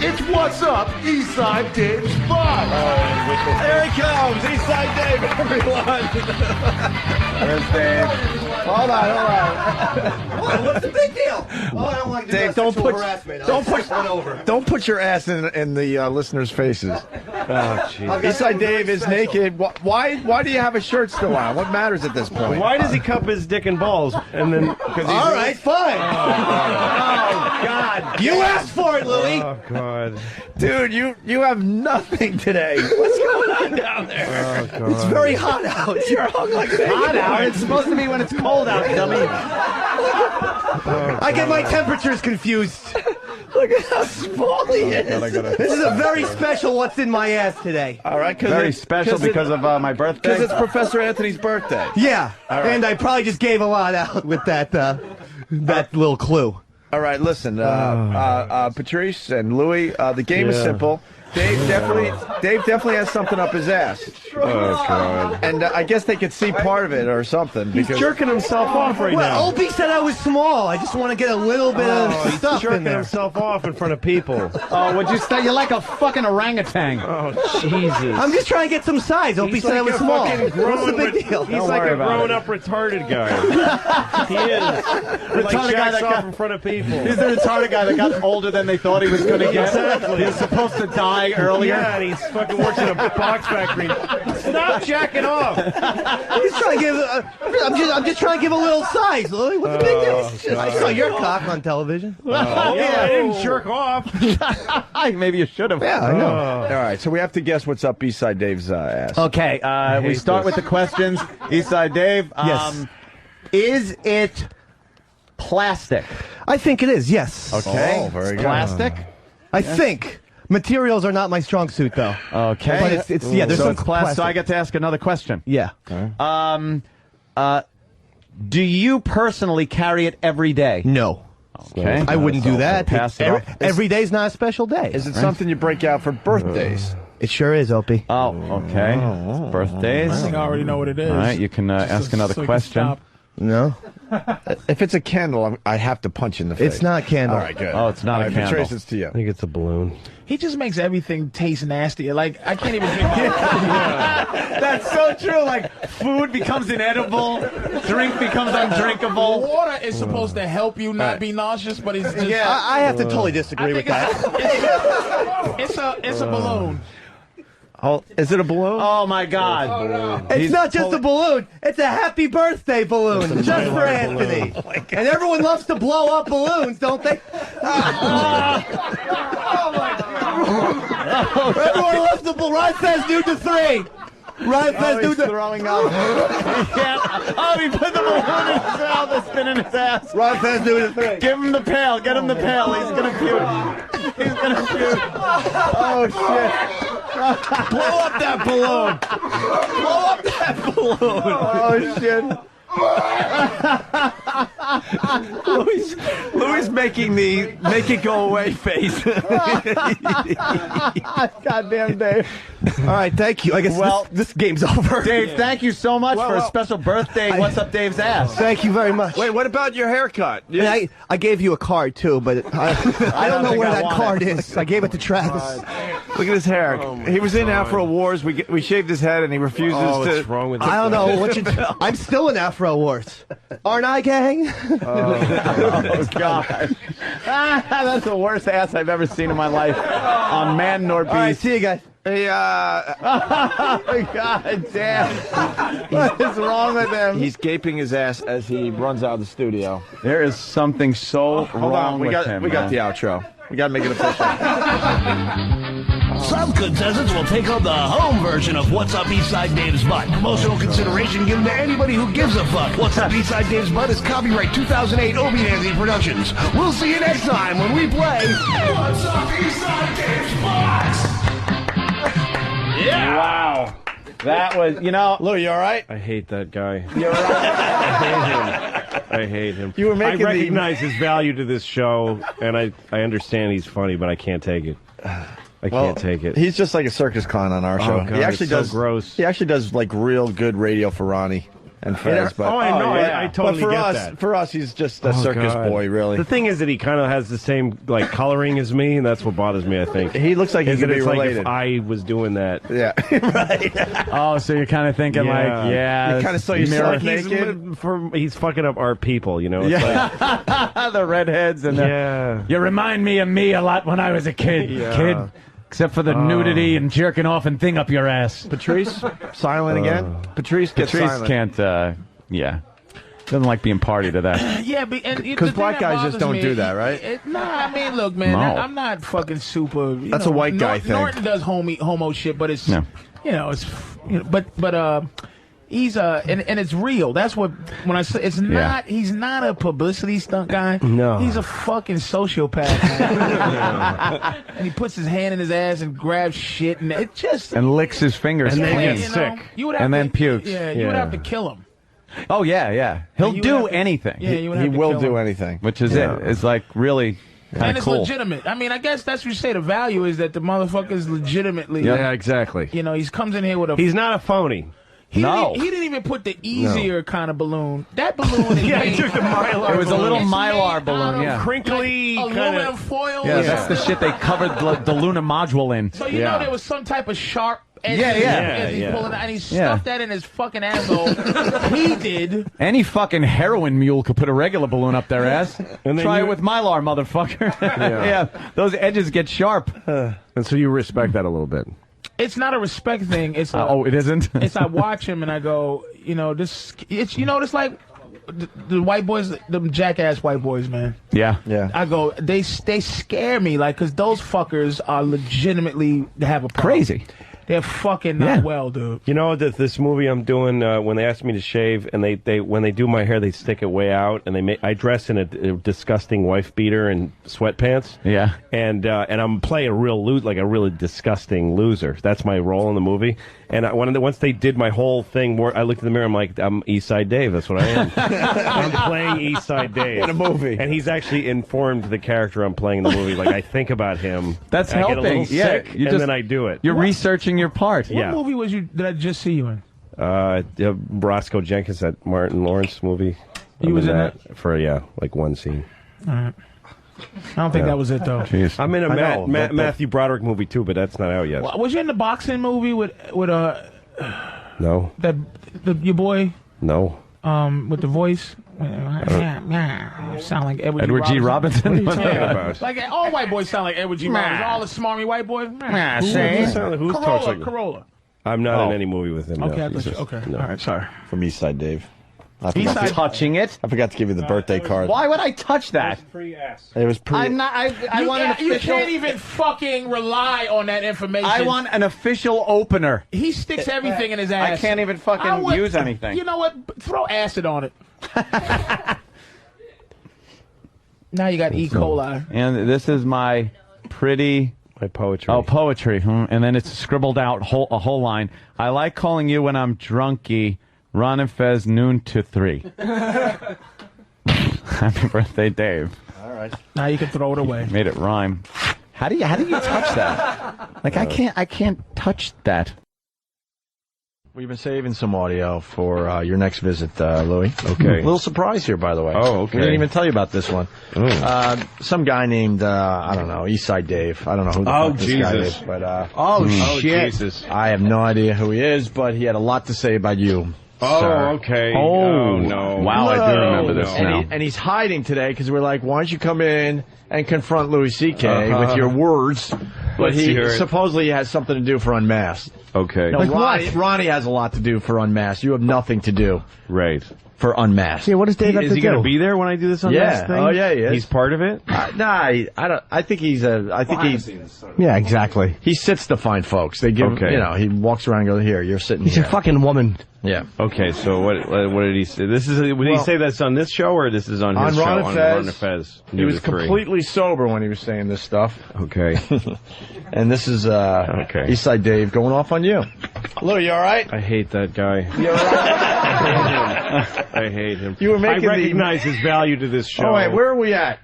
It's What's Up Eastside Dave's Box! Here he comes, Eastside Dave, everyone. There's Dave. Hold on. What's the big deal? Oh, I don't like to Dave, do don't sexual put harassment. don't I'll push one over. don't put your ass in the listeners' faces. Oh, jeez. Eastside Dave is naked. Why do you have a shirt still on? What matters at this point? Why does he cup his dick and balls? And then, All right, fine. Oh, God. You asked for it, Louie. Oh, God. Dude, you have nothing today. What's going on down there? Oh, God. It's very hot out. You're hung like that. Hot out. It's supposed to be when it's cold out, dummy. I get my temperatures confused. Look at how small he is. This is a very special what's in my ass today. All right, Very special because of my birthday. Because it's Professor Anthony's birthday. Yeah, right. and I probably just gave a lot out with that little clue. All right, listen, Patrice and Louie, the game is simple. Dave definitely has something up his ass. Oh, God. And I guess they could see part of it or something. He's jerking himself off right now. Opie said I was small. I just want to get a little bit of He's stuff in jerking there. himself off in front of people. Oh, would you say you're like a fucking orangutan? Oh, Jesus. I'm just trying to get some size. Opie He's said I like was a small. fucking What's the grown, big deal? he's Don't like worry a about grown-up retarded guy. He is. Like Retarded guy jacks that off got- in front of people. He's the retarded guy that got older than they thought he was going to get. Exactly. He was supposed to die earlier. Yeah, and he's fucking works in a box factory. Stop jacking off. I'm just trying to give. I'm just trying to give a little size, Louie. What's the big deal? I saw your cock on television. Yeah, I didn't jerk off. Maybe you should have. Yeah, I know. All right, so we have to guess what's up Eastside Dave's ass. Okay, we hate start this. with the questions. Eastside Dave. Yes. Is it plastic? I think it is. Yes. Okay. Oh, very good. Plastic? I think. Materials are not my strong suit, though. Okay. But it's yeah. There's so some it's plastic. So I get to ask another question. Yeah. Do you personally carry it every day? No. Okay. I wouldn't do that. Pass it off. Every day's not a special day. Is it something you break out for birthdays? It sure is, Opie. Oh, okay. Birthdays. I think I already know what it is. All right, you can ask another so we can question. stop. No. If it's a candle, I have to punch in the face. It's not candle. All right, good. Oh, it's not All a right, candle. Patrice, it's to you. I think it's a balloon. He just makes everything taste nasty. Like, I can't even drink That's so true. Like, food becomes inedible, drink becomes undrinkable. Water is supposed to help you not be nauseous, but it's just... Yeah, I have to totally disagree with that. It's a balloon. Oh, is it a balloon? Oh, my God. It's not just a balloon. It's a happy birthday balloon, just for Anthony. And everyone loves to blow up balloons, don't they? Oh my God! Everyone loves to blow. Ryan says do to 3. Ryan says do He's to. throwing up. He put the balloon in his mouth. It's been in his ass. Ryan says do to 3. Give him the pail. Get him the pail. He's gonna puke. He's gonna puke. Oh shit! Blow up that balloon! Blow up that balloon. Oh, shit. Louis making the make it go away face. Goddamn, Dave. All right, thank you. I guess this game's over. Dave, thank you so much for a special birthday. What's up, Dave's ass? Thank you very much. Wait, what about your haircut? And I gave you a card too, but I don't know think where I that want card it. is. I gave it to Travis. Look at his hair. He was in Afro Wars. We shaved his head, and he refuses to. What's wrong with I don't know what you. I'm still in Afro Wars, aren't I, gang? Oh God, that's the worst ass I've ever seen in my life on Man nor Beast. All right, see you guys. Hey, God damn, what is wrong with him? He's gaping his ass as he runs out of the studio. There is something so Hold wrong on, with him. we got man. the outro. We got to make it official. Some contestants will take home the home version of What's Up Eastside Dave's Butt. Promotional consideration given to anybody who gives a fuck. What's Up Eastside Dave's Butt is copyright 2008 Opie and Anthony Productions. We'll see you next time when we play What's Up Eastside Dave's Butt. Yeah. Wow. That was, Lou, you all right? I hate that guy. You're I hate him. You were making I recognize his value to this show, and I understand he's funny, but I can't take it. I can't take it. He's just like a circus clown on our show. God, he actually it's so does gross. He actually does like real good radio for Ronnie and Fez. But I know. I totally but for get us, that. For us, he's just a circus God. boy, really. The thing is that he kind of has the same coloring as me, and that's what bothers me. I think he looks like he could be it's related. Like if I was doing that. Yeah, right. Oh, so you're kind of thinking You kind of saw yourself naked. He's fucking up our people, It's The redheads and you remind me of me a lot when I was a kid. Kid. Except for the nudity and jerking off and thing up your ass. Patrice, silent again. Patrice gets silent. Can't. Doesn't like being party to that. Yeah, because black guys just don't do that, right? I mean, look, man, No. I'm not fucking super. That's a white guy thing. Norton does homo shit, but it's but he's and it's real. That's what when I say it's not. He's not a publicity stunt guy. No, he's a fucking sociopath. Man. And he puts his hand in his ass and grabs shit, and it just And licks his fingers And then clean. gets sick. You would have And to, then pukes. Yeah, you would have to kill him. Oh, yeah. He'll you would do have to- anything. Yeah, you would have He to will kill do him. anything. Which is it. It's like really And kind of it's cool. legitimate. I mean, I guess that's what you say. The value is that the motherfucker's legitimately. Yeah, exactly. You know, he comes in here with a. He's not a phony. He didn't even put the easier kind of balloon. That balloon is Yeah, made. he took the Mylar It was a little It's Mylar made balloon, out of, yeah. Crinkly like, kinda- aluminum foil. Yeah, that's the shit they covered the Luna module in. So you know there was some type of sharp edge. Yeah. As he's pulling it, and he stuffed that in his fucking asshole. He did. Any fucking heroin mule could put a regular balloon up their ass. And then Try you- it with Mylar, motherfucker. Yeah, those edges get sharp. And so you respect that a little bit. It's not a respect thing. It's it isn't? It's I watch him and I go, this. It's it's like the white boys, them jackass white boys, man. Yeah. I go, they scare me, like, because those fuckers are legitimately have a problem. Crazy. They're fucking not well, dude. You know that this movie I'm doing when they ask me to shave and they when they do my hair they stick it way out and I dress in a disgusting wife beater and sweatpants. Yeah. And I'm playing a really disgusting loser. That's my role in the movie. And once they did my whole thing, I looked in the mirror. I'm like, I'm Eastside Dave. That's what I am. I'm playing Eastside Dave in a movie, and he's actually informed the character I'm playing in the movie. Like I think about him. That's I helping. get a little sick, you and then I do it. You're researching your part. What movie did I just see you in? Roscoe Jenkins, that Martin Lawrence movie. You was in that for like one scene. All right. I don't think that was it, though. Jeez. I'm in a Matthew Broderick movie too, but that's not out yet. Was you in the boxing movie with No. Your boy No. with the voice? Sound like Edward G. Robinson? What are you talking about? Like all white boys sound like Edward G. Robinson. All the smarmy white boys. Who talks like Corolla. I'm not in any movie with him. Okay, no. I thought you, okay. No. All right, sorry. From Eastside Dave. Touching it? I forgot to give you the birthday card. Why would I touch that? It was pre. I'm not. I want an You official. can't even fucking rely on that information. I want an official opener. He sticks everything in his ass. I can't even fucking use anything. You know what? Throw acid on it. Now you got E. coli. And this is my pretty. My poetry. Oh, poetry. And then it's scribbled out a whole line. I like calling you when I'm drunky. Ron and Fez, noon to 3. Happy birthday, Dave. All right. Now you can throw it away. Made it rhyme. How do you touch that? Like I can't touch that. We've been saving some audio for your next visit, Louis. Okay. A little surprise here, by the way. Oh, okay. We didn't even tell you about this one. Some guy named, I don't know, Eastside Dave. I don't know who the fuck this guy is. But, shit. Jesus. I have no idea who he is, but he had a lot to say about you. Oh, sir. okay. Oh, no. Wow, I do remember this And, now. and he's hiding today because we're like, why don't you come in and confront Louis C.K. with your words? But Let's hear it. supposedly has something to do for Unmasked. Okay. No, Like Ronnie has a lot to do for Unmasked. You have nothing to do. Right. for Unmasked. Yeah, what does Dave have is to he do? going to be there when I do this Unmasked thing? Oh yeah, he is. He's part of it. I don't. I think he's Yeah, exactly. He sits to find folks. They give. Okay. You know, he walks around and goes, "Here, you're sitting He's here." a fucking woman. Yeah. Okay, so what did he say? Would he say that's on this show or this is on his show? Ron On Fez. Ron Fez. He was completely sober when he was saying this stuff. Okay. And this is okay. Eastside Dave going off on you. Lou, you all right? I hate that guy. You all right? I hate him. You were making I recognize his value to this show. Oh, wait, where are we at?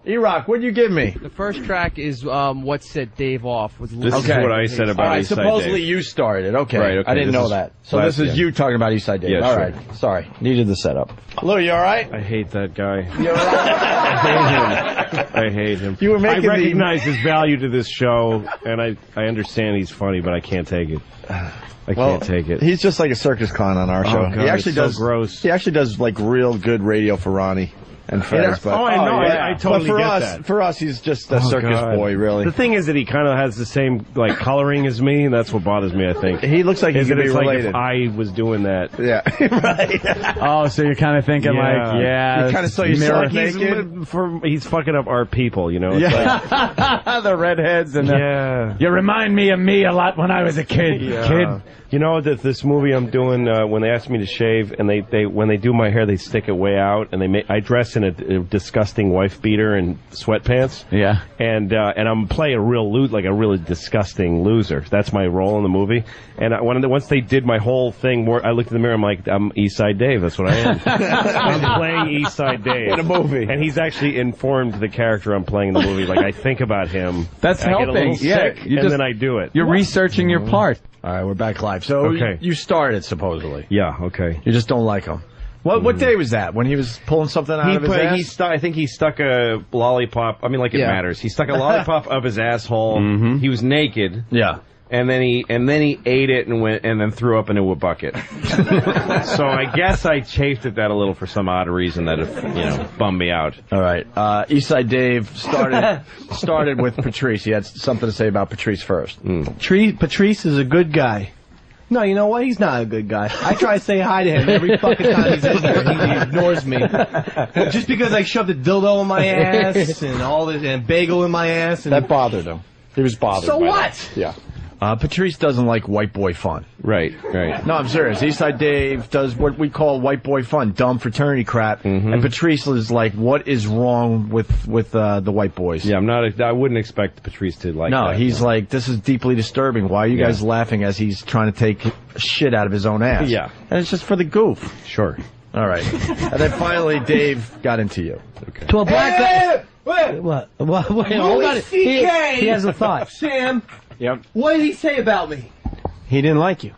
E-Rock, what'd you give me? The first track is what set Dave off. Was This is what I said about All right, Eastside supposedly Dave. you started. Okay. Right, okay, I didn't this know is- that. So that's- this is yeah. you talking about Eastside Dave. Yeah, All sure. right. Sorry. Needed the setup. Lou, you all right? I hate that guy. You all right? I hate him. You were making I recognize his value to this show, and I understand he's funny, but I can't take it. I can't take it. He's just like a circus clown on our Oh, show. God, he actually it's so does gross. He actually does like real good radio for Ronnie and Fez. But I know. yeah. I totally but for get us, that. for us, he's just a circus God. boy, really. The thing is that he kind of has the same like coloring as me, and that's what bothers me. I think He looks like he is could that be it's like related. if I was doing that. Yeah, right. Oh, so you're kind of thinking You kind of saw yourself naked. He's fucking up our people, you know. It's Yeah. The redheads and yeah. You remind me of me a lot when I was a kid. Kid, you know that this movie I'm doing when they ask me to shave and they when they do my hair they stick it way out and I dress in a disgusting wife beater and sweatpants. Yeah. And I'm playing a really disgusting loser. That's my role in the movie. And once they did my whole thing, I looked in the mirror. I'm like, I'm Eastside Dave. That's what I am. I'm playing Eastside Dave in a movie, and he's actually informed the character I'm playing in the movie. Like I think about him. That's I get a helping. little Yeah, sick, you and just- then I do it. You're researching your part. All right, we're back live. So Okay. you started supposedly. Yeah. Okay. You just don't like him. What day was that? When he was pulling something out of his ass? I think he stuck a lollipop. I mean, like it Yeah. matters. He stuck a lollipop up his asshole. Mhm. He was naked. Yeah. And then he ate it and then threw up into a bucket. So I guess I chafed at that a little for some odd reason that bummed me out. All right. Eastside Dave started with Patrice. He had something to say about Patrice first. Patrice is a good guy. No, you know what? He's not a good guy. I try to say hi to him every fucking time he's in here, and he ignores me. Just because I shoved a dildo in my ass and all this, and a bagel in my ass. And That bothered him. He was bothered. So by what? that. Yeah. Patrice doesn't like white boy fun. Right. No, I'm serious. Eastside Dave does what we call white boy fun, dumb fraternity crap, and Patrice is like, "What is wrong with the white boys?" Yeah, I wouldn't expect Patrice to like No, that. he's like, "This is deeply disturbing. Why are you guys laughing as he's trying to take shit out of his own ass?" Yeah. And it's just for the goof. Sure. All right. And then finally, Dave got into you. Okay. To a black guy. Wait, What? Wait, hold on. Louis C.K. He has a thought. Sam, Yep. what did he say about me? He didn't like you.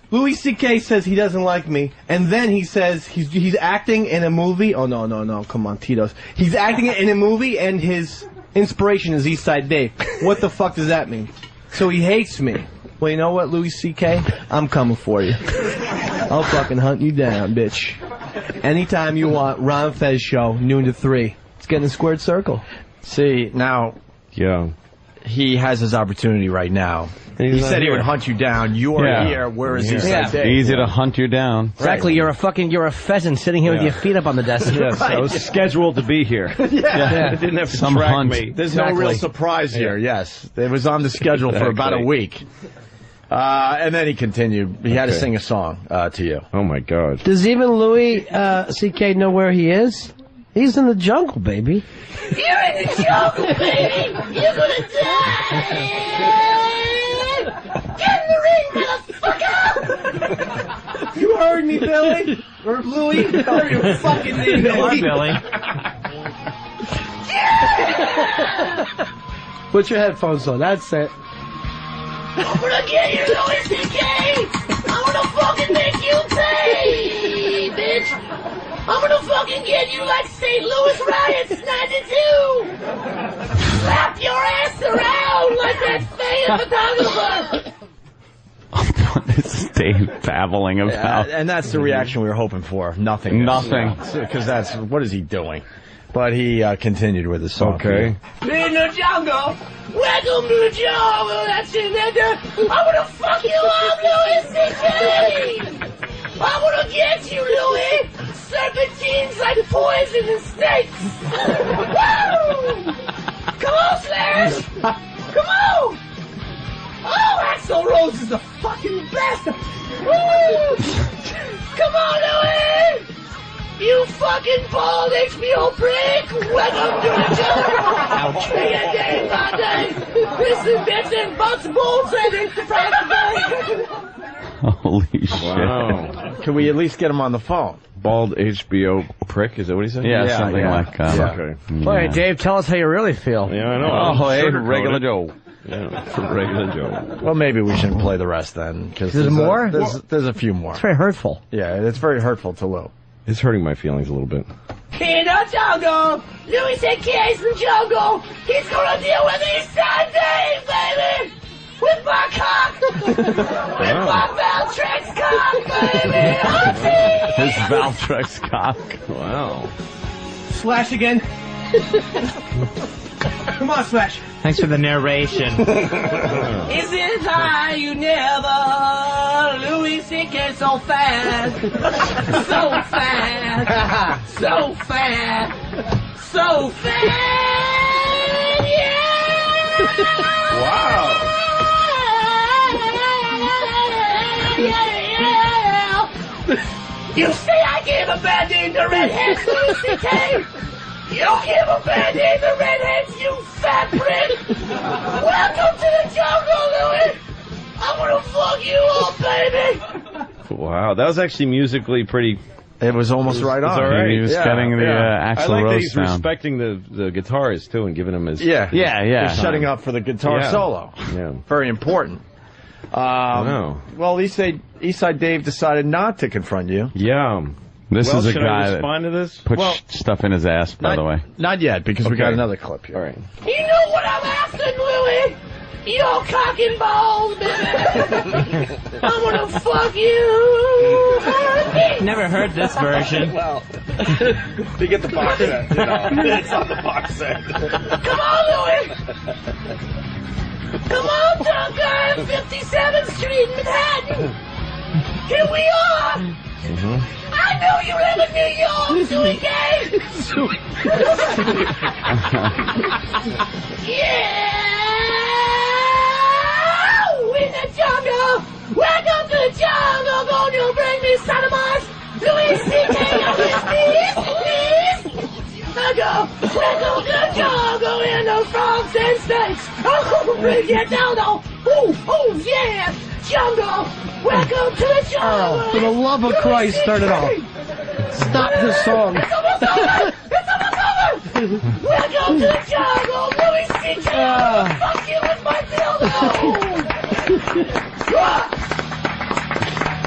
Louis C.K. says he doesn't like me, and then he says he's acting in a movie. Oh, no, come on, Tito's. He's acting in a movie, and his inspiration is Eastside Dave. What the fuck does that mean? So he hates me. Well, you know what, Louis C.K.? I'm coming for you. I'll fucking hunt you down, bitch. Anytime you want, Ron Fez Show, noon to 3. Let's get in the squared circle. See, now Yeah. he has his opportunity right now. He He's not said he here. would hunt you down. You are Yeah. here. Where is Yeah. Eastside Dave? Easy to hunt you down. Exactly. You're a pheasant sitting here with Yeah. your feet up on the desk. Yes, I was scheduled to be here. Yeah. I didn't have to Some track hunt. me. There's no real surprise here. Yes, it was on the schedule for about a Exactly. week. And then he continued. He had to Okay. sing a song to you. Oh my God. Does even Louis C.K. know where he is? He's in the jungle, baby. You're in the jungle, baby! You're gonna die! Get in the ring, motherfucker! You heard me, Billy? Or Louis? Whatever your fucking name, Billy. Put your headphones on, that's it. I'm gonna get you, Louis C.K.! I'm gonna fucking make you pay, bitch! I'm gonna fucking get you like St. Louis riots '92! Slap your ass around like that fan photographer! This is Dave babbling about. And that's the reaction we were hoping for. Nothing. Nothing. Because that's, what is he doing? But he continued with his song. Okay. In the jungle! Welcome to the jungle! That's it, nigga! I'm gonna fuck you up, Louis C.K.! I'm gonna get you, Louie! Serpentines like poison and snakes! Woo! Come on, Slash! Come on! Oh, Axl Rose is the fucking best! Woo! Come on, Louie! You fucking bald HBO prick! Welcome to the show! Ouch. Day by day! Listen, bits and butts, bolts, and it's the price of day! Holy shit. Wow. Can we at least get him on the phone? Bald HBO prick, is that what he said? Yeah, something like that. Okay. Wait, Dave, tell us how you really feel. Yeah, I know. Oh, hey, Sugar-coated. regular Joe. Yeah, regular Joe. Well, maybe we shouldn't play the rest then. Cause There's more? There's a few more. It's very hurtful. Yeah, it's very hurtful to Lou. It's hurting my feelings a little bit. In the jungle, Louis C.K.'s from jungle. He's gonna deal with these Sundays, baby! With my cock! With my Valtrex cock, baby! Opie! His Valtrex cock. Wow. Slash again. Come on, Slash. Thanks for the narration. Is it high you never? Louis C.K. so fast. So fast. So fast. So fast. Yeah! Wow. Yeah. You say I gave a bad name to redheads, Louis C.K.? You give a bad name to redheads, you fat prick! Welcome to the jungle, Louis! I'm gonna fuck you up, baby! Wow, that was actually musically pretty... It was almost right on. All right. He was getting the I Axl like that Rose he's sound. respecting the guitarist, too, and giving him his... Yeah. Yeah. He's shutting up for the guitar solo. Yeah. Very important. Wow. Well, Eastside Dave decided not to confront you. Yeah. This is a should guy I that respond to this? puts stuff in his ass, by the way. Not yet, because we got another clip here. All right. You know what I'm asking, Louis? Your cock and balls, baby! I'm gonna fuck you! Never heard this version. Well, you get the box set, you know. It's on the box set. Come on, Louis! Come on, Dunker! 57th Street, Manhattan! Here we are! I know you live in New York, Suey Gay! Yeah! In the jungle! Welcome to the jungle! Gonna bring me sodomites! Louis C.K. on his knees! Welcome to the jungle in the frogs and snakes! Oh, bring it down, though! Oh, yeah! Jungle! Welcome to the jungle! For the love of Christ, start it off. Stop this song. It's almost over! It's almost over! Welcome to the jungle! Louis C.K. Fuck you with my dildo!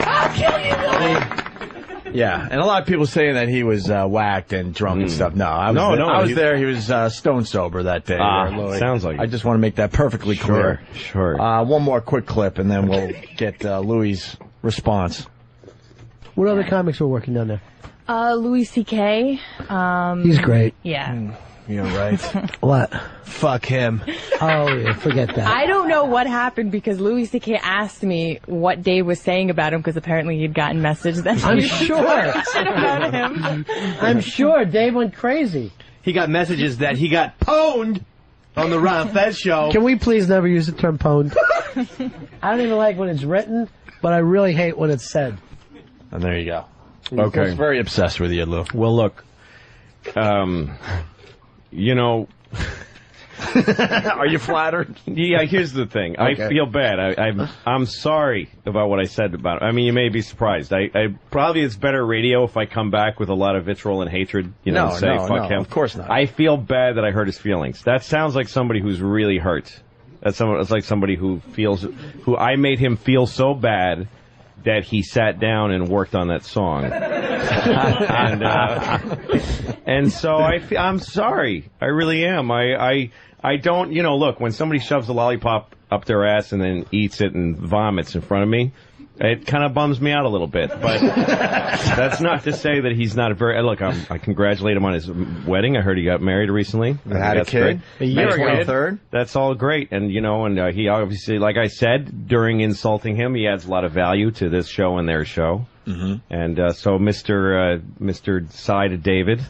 I'll kill you, Louis! Yeah, and a lot of people saying that he was whacked and drunk and stuff. No, I was there. He was stone sober that day. Louis. Sounds like it. I just want to make that perfectly clear. Sure. One more quick clip, and then we'll get Louis' response. What other comics were working down there? Louis C.K. He's great. Yeah. You're right. What? Fuck him. Oh, yeah, forget that. I don't know what happened because Louis C.K. asked me what Dave was saying about him because apparently he'd gotten messages that I'm he sure. should have known him. I'm sure Dave went crazy. He got messages that he got pwned on the Ron Fez show. Can we please never use the term pwned? I don't even like when it's written, but I really hate when it's said. And there you go. Okay. I was very obsessed with you, Lou. Well, look, you know... Are you flattered? Yeah, here's the thing. Okay. I feel bad. I'm sorry about what I said about it. I mean, you may be surprised. I probably it's better radio if I come back with a lot of vitriol and hatred, and say fuck him. Of course not. I feel bad that I hurt his feelings. That sounds like somebody who's really hurt. It's like somebody who I made him feel so bad that he sat down and worked on that song. and so I'm sorry. I really am. I don't, look, when somebody shoves a lollipop up their ass and then eats it and vomits in front of me, it kind of bums me out a little bit. But that's not to say that he's not a very... Look, I congratulate him on his wedding. I heard he got married recently. I had a kid. Great. A year ago. Third. That's all great. And, he obviously, like I said, during insulting him, he adds a lot of value to this show and their show. And so Mr. Side David,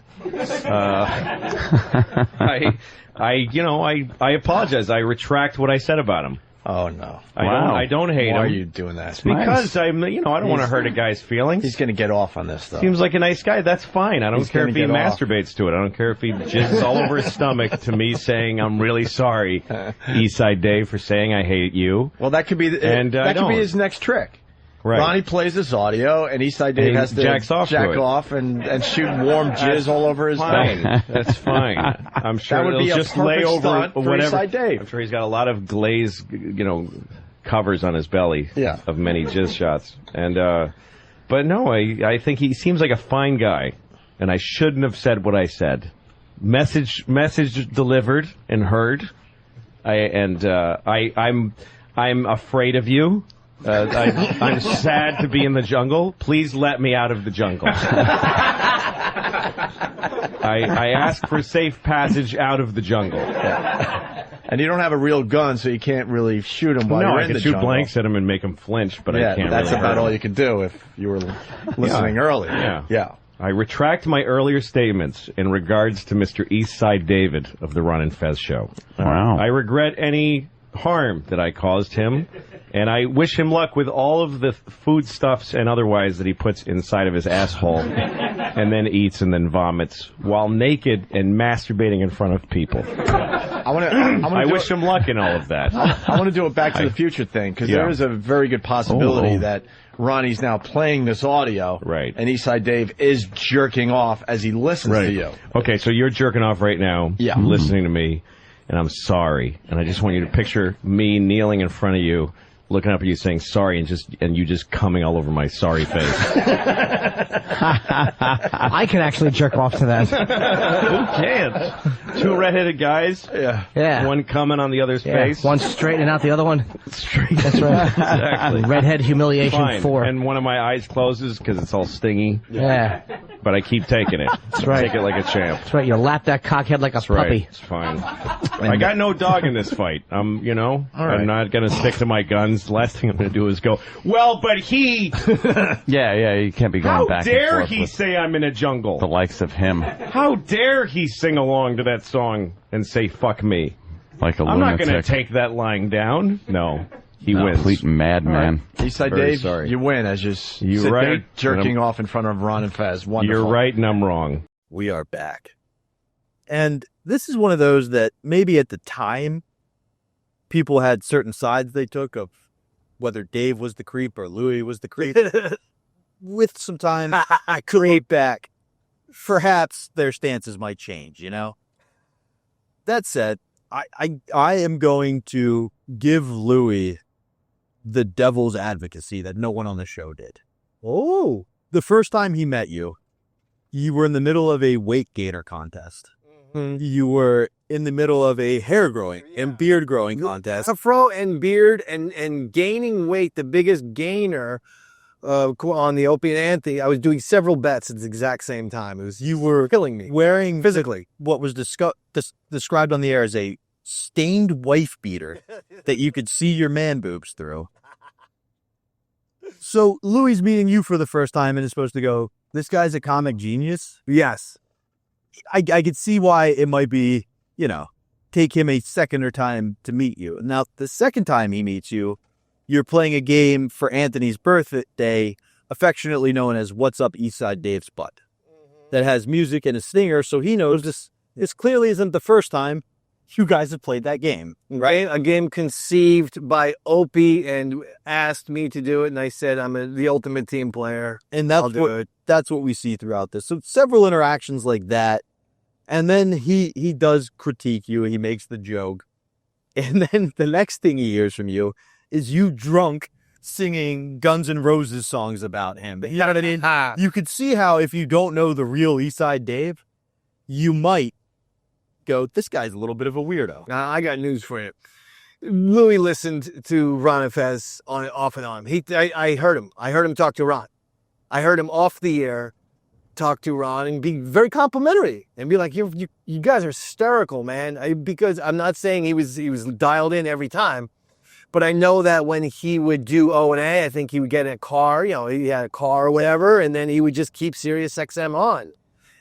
I apologize. I retract what I said about him. Oh no! I don't hate him. Why are you doing that? It's because I don't want to hurt a guy's feelings. He's going to get off on this, though. Seems like a nice guy. That's fine. I don't He's care if gonna he get off. masturbates to it. I don't care if he jizzes all over his stomach to me saying I'm really sorry, Eastside Dave, for saying I hate you. Well, that could be that could be his next trick. Right. Ronnie plays this audio, and Eastside Dave has to jacks off jack to it. off and shoot warm jizz all over his Fine. belly. That's fine. I'm sure That would it'll be a just lay perfect over stunt for whatever. Eastside Dave. I'm sure he's got a lot of glaze, covers on his belly of many jizz shots. And but no, I think he seems like a fine guy, and I shouldn't have said what I said. Message delivered and heard. I'm afraid of you. I'm sad to be in the jungle. Please let me out of the jungle. I ask for safe passage out of the jungle. And you don't have a real gun, so you can't really shoot him while No, you're I in can the shoot jungle. blanks at him and make him flinch, but I can't. That's really about hurt all him. you could do if you were listening earlier. Yeah. I retract my earlier statements in regards to Mr. Eastside David of the Ron and Fez show. Wow. I regret any harm that I caused him, and I wish him luck with all of the foodstuffs and otherwise that he puts inside of his asshole and then eats and then vomits while naked and masturbating in front of people. I wish him luck in all of that. I want to do a Back to the Future thing, because there is a very good possibility that Ronnie's now playing this audio, and Eastside Dave is jerking off as he listens to you. Okay, so you're jerking off right now, listening to me, and I'm sorry. And I just want you to picture me kneeling in front of you, looking up at you saying sorry, and you just coming all over my sorry face. I can actually jerk off to that. Who can't? Two redheaded guys. Yeah. One coming on the other's face. One straightening out the other one. Straight. That's right. Exactly. Redhead humiliation Fine. 4. And one of my eyes closes because it's all stingy. Yeah. But I keep taking it. That's right. Take it like a champ. That's right. You lap that cockhead like a puppy. Right. It's fine. I got no dog in this fight. I'm not going to stick to my guns. The last thing I'm going to do is go, well, but he... Yeah, you can't be going How back and dare forth he with say I'm in a jungle? the likes of him. How dare he sing along to that song and say fuck me? Like a I'm not going to lunatic. take that lying down. No. He wins. Complete madman. Eastside Very Dave, sorry. you win as you You're sit right. there jerking off in front of Ron and Fez. Wonderful. You're right and I'm wrong. We are back. And this is one of those that maybe at the time people had certain sides they took of whether Dave was the creep or Louis was the creep. With some time, creep back. Perhaps their stances might change, That said, I am going to give Louis the devil's advocacy that no one on the show did. Oh, the first time he met you, you were in the middle of a weight gainer contest. You were in the middle of a hair growing and beard growing contest. Afro and beard and gaining weight, the biggest gainer on the Opie and Anthony. I was doing several bets at the exact same time. You were killing me. Wearing physically what was described on the air as a stained wife beater that you could see your man boobs through. So Louis meeting you for the first time and is supposed to go, this guy's a comic genius? Yes. I could see why it might be, take him a second or time to meet you. Now, the second time he meets you, you're playing a game for Anthony's birthday, affectionately known as What's Up Eastside Dave's Butt, that has music and a stinger, so he knows this clearly isn't the first time you guys have played that game. Right? A game conceived by Opie and asked me to do it, and I said I'm the ultimate team player. And I'll do it. That's what we see throughout this. So several interactions like that. And then he does critique you. He makes the joke. And then the next thing he hears from you is you drunk singing Guns N' Roses songs about him. You know what I mean? You could see how if you don't know the real Eastside Dave, you might go, this guy's a little bit of a weirdo. I got news for you. Louis listened to Ron and Fez off and on. I heard him. I heard him talk to Ron. I heard him off the air talk to Ron and be very complimentary and be like, you guys are hysterical, man. Because I'm not saying he was dialed in every time, But I know that when he would do O&A, I think he would get in a car, he had a car or whatever, and then he would just keep Sirius XM on.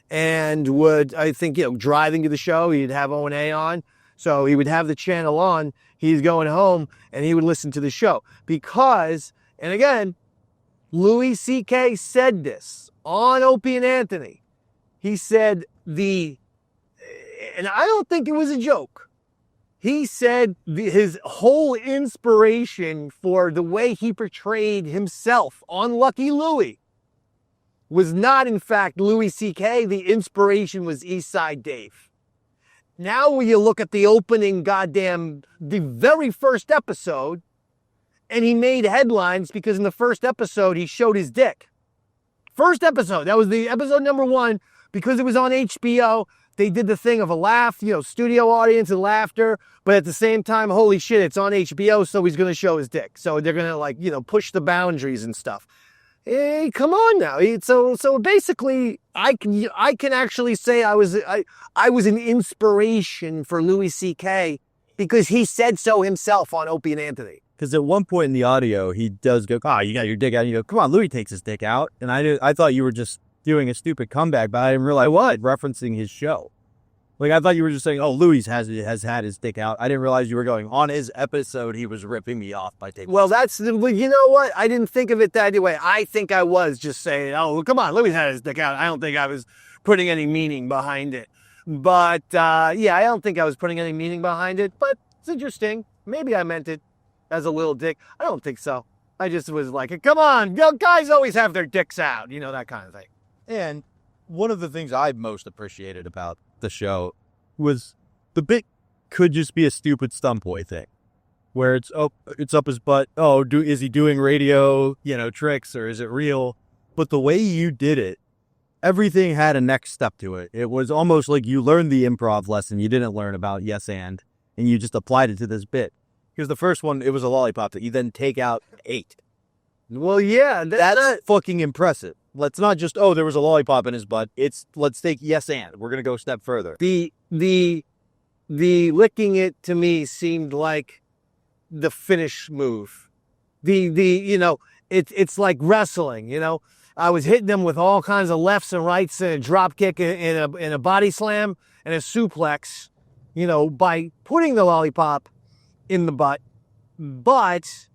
And would, I think, driving to the show, he'd have O&A on. So he would have the channel on. He's going home, and he would listen to the show. Because, and again, Louis C.K. said this on Opie and Anthony. He said and I don't think it was a joke. He said his whole inspiration for the way he portrayed himself on Lucky Louie was not, in fact, Louis C.K. The inspiration was Eastside Dave. Now when you look at the opening the very first episode, and he made headlines because in the first episode he showed his dick. First episode, that was the episode number 1, because it was on HBO. They did the thing of a laugh, studio audience and laughter, but at the same time, holy shit, it's on HBO, so he's going to show his dick. So they're going to push the boundaries and stuff. Hey, come on now. So basically, I can actually say I was an inspiration for Louis C.K. because he said so himself on Opie and Anthony. Because at one point in the audio, he does go, you got your dick out. And you go, come on, Louis takes his dick out. And I thought you were just doing a stupid comeback, but I didn't realize what referencing his show. Like, I thought you were just saying, Louis has had his dick out. I didn't realize you were going, on his episode, he was ripping me off by taking. Well, you know what? I didn't think of it that way. I think I was just saying, come on, Louis had his dick out. I don't think I was putting any meaning behind it. But, I don't think I was putting any meaning behind it. But it's interesting. Maybe I meant it as a little dick. I don't think so. I just was like, come on, guys always have their dicks out. That kind of thing. And one of the things I most appreciated about the show was the bit could just be a stupid stunt boy thing where it's up his butt. Is he doing radio, tricks, or is it real? But the way you did it, everything had a next step to it. It was almost like you learned the improv lesson you didn't learn about yes and you just applied it to this bit. Because the first one, it was a lollipop that you then take out 8. Well, yeah, that's fucking impressive. Let's not just, there was a lollipop in his butt. Let's take yes and. We're going to go a step further. The licking it to me seemed like the finish move. It's like wrestling, I was hitting them with all kinds of lefts and rights and a drop kick and a body slam and a suplex, by putting the lollipop in the butt. But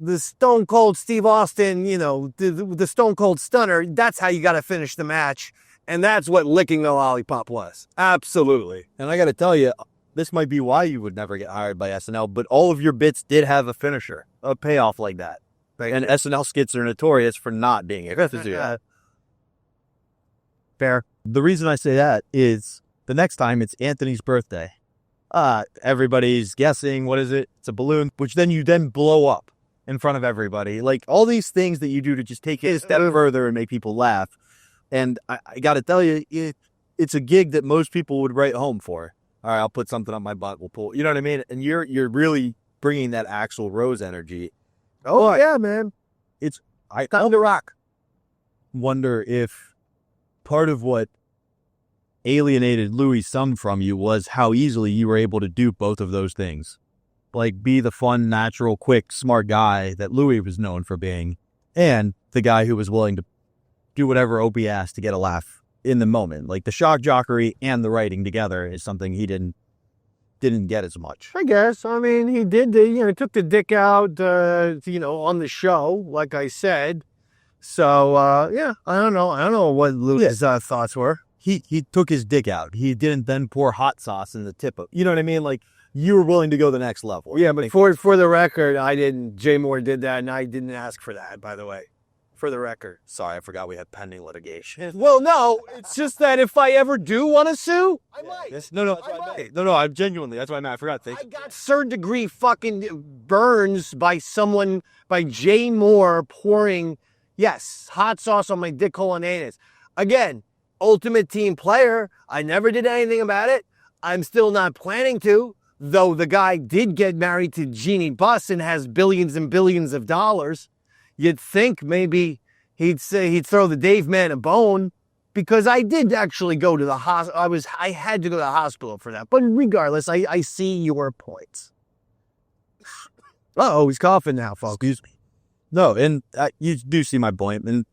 the Stone Cold Steve Austin, the Stone Cold Stunner, that's how you got to finish the match. And that's what licking the lollipop was. Absolutely. And I got to tell you, this might be why you would never get hired by SNL, but all of your bits did have a finisher, a payoff like that. And SNL skits are notorious for not being able to do that. Fair. The reason I say that is the next time it's Anthony's birthday. Everybody's guessing, what is it? It's a balloon, which then you blow up in front of everybody. Like all these things that you do to just take it a step further and make people laugh. And I got to tell you, it's a gig that most people would write home for. All right, I'll put something on my butt. We'll pull. You know what I mean? And you're really bringing that Axl Rose energy. Oh, yeah, man. I time to rock. Wonder if part of what alienated Louis some from you was how easily you were able to do both of those things. Like be the fun, natural, quick, smart guy that Louis was known for being, and the guy who was willing to do whatever Opie asked to get a laugh in the moment. Like the shock jockery and the writing together is something he didn't get as much. I guess. I mean, he did. He took the dick out, on the show, like I said. So I don't know. I don't know what Louis' thoughts were. He took his dick out. He didn't then pour hot sauce in the tip of. You know what I mean? Like you were willing to go the next level. Yeah, but for the record, I didn't. Jay Moore did that, and I didn't ask for that. By the way. For the record. Sorry, I forgot we had pending litigation. Well, no, it's just that if I ever do want to sue, I might. That's why I meant. No, I'm genuinely. That's why I forgot. I got third degree fucking burns by Jay Moore pouring, hot sauce on my dick hole and anus. Again, ultimate team player. I never did anything about it. I'm still not planning to, though the guy did get married to Jeannie Buss and has billions and billions of dollars. You'd think maybe he'd throw the Dave man a bone, because I did actually go to the hospital. I had to go to the hospital for that. But regardless, I see your points. Uh-oh, he's coughing now, folks. Excuse me. No, and you do see my point. And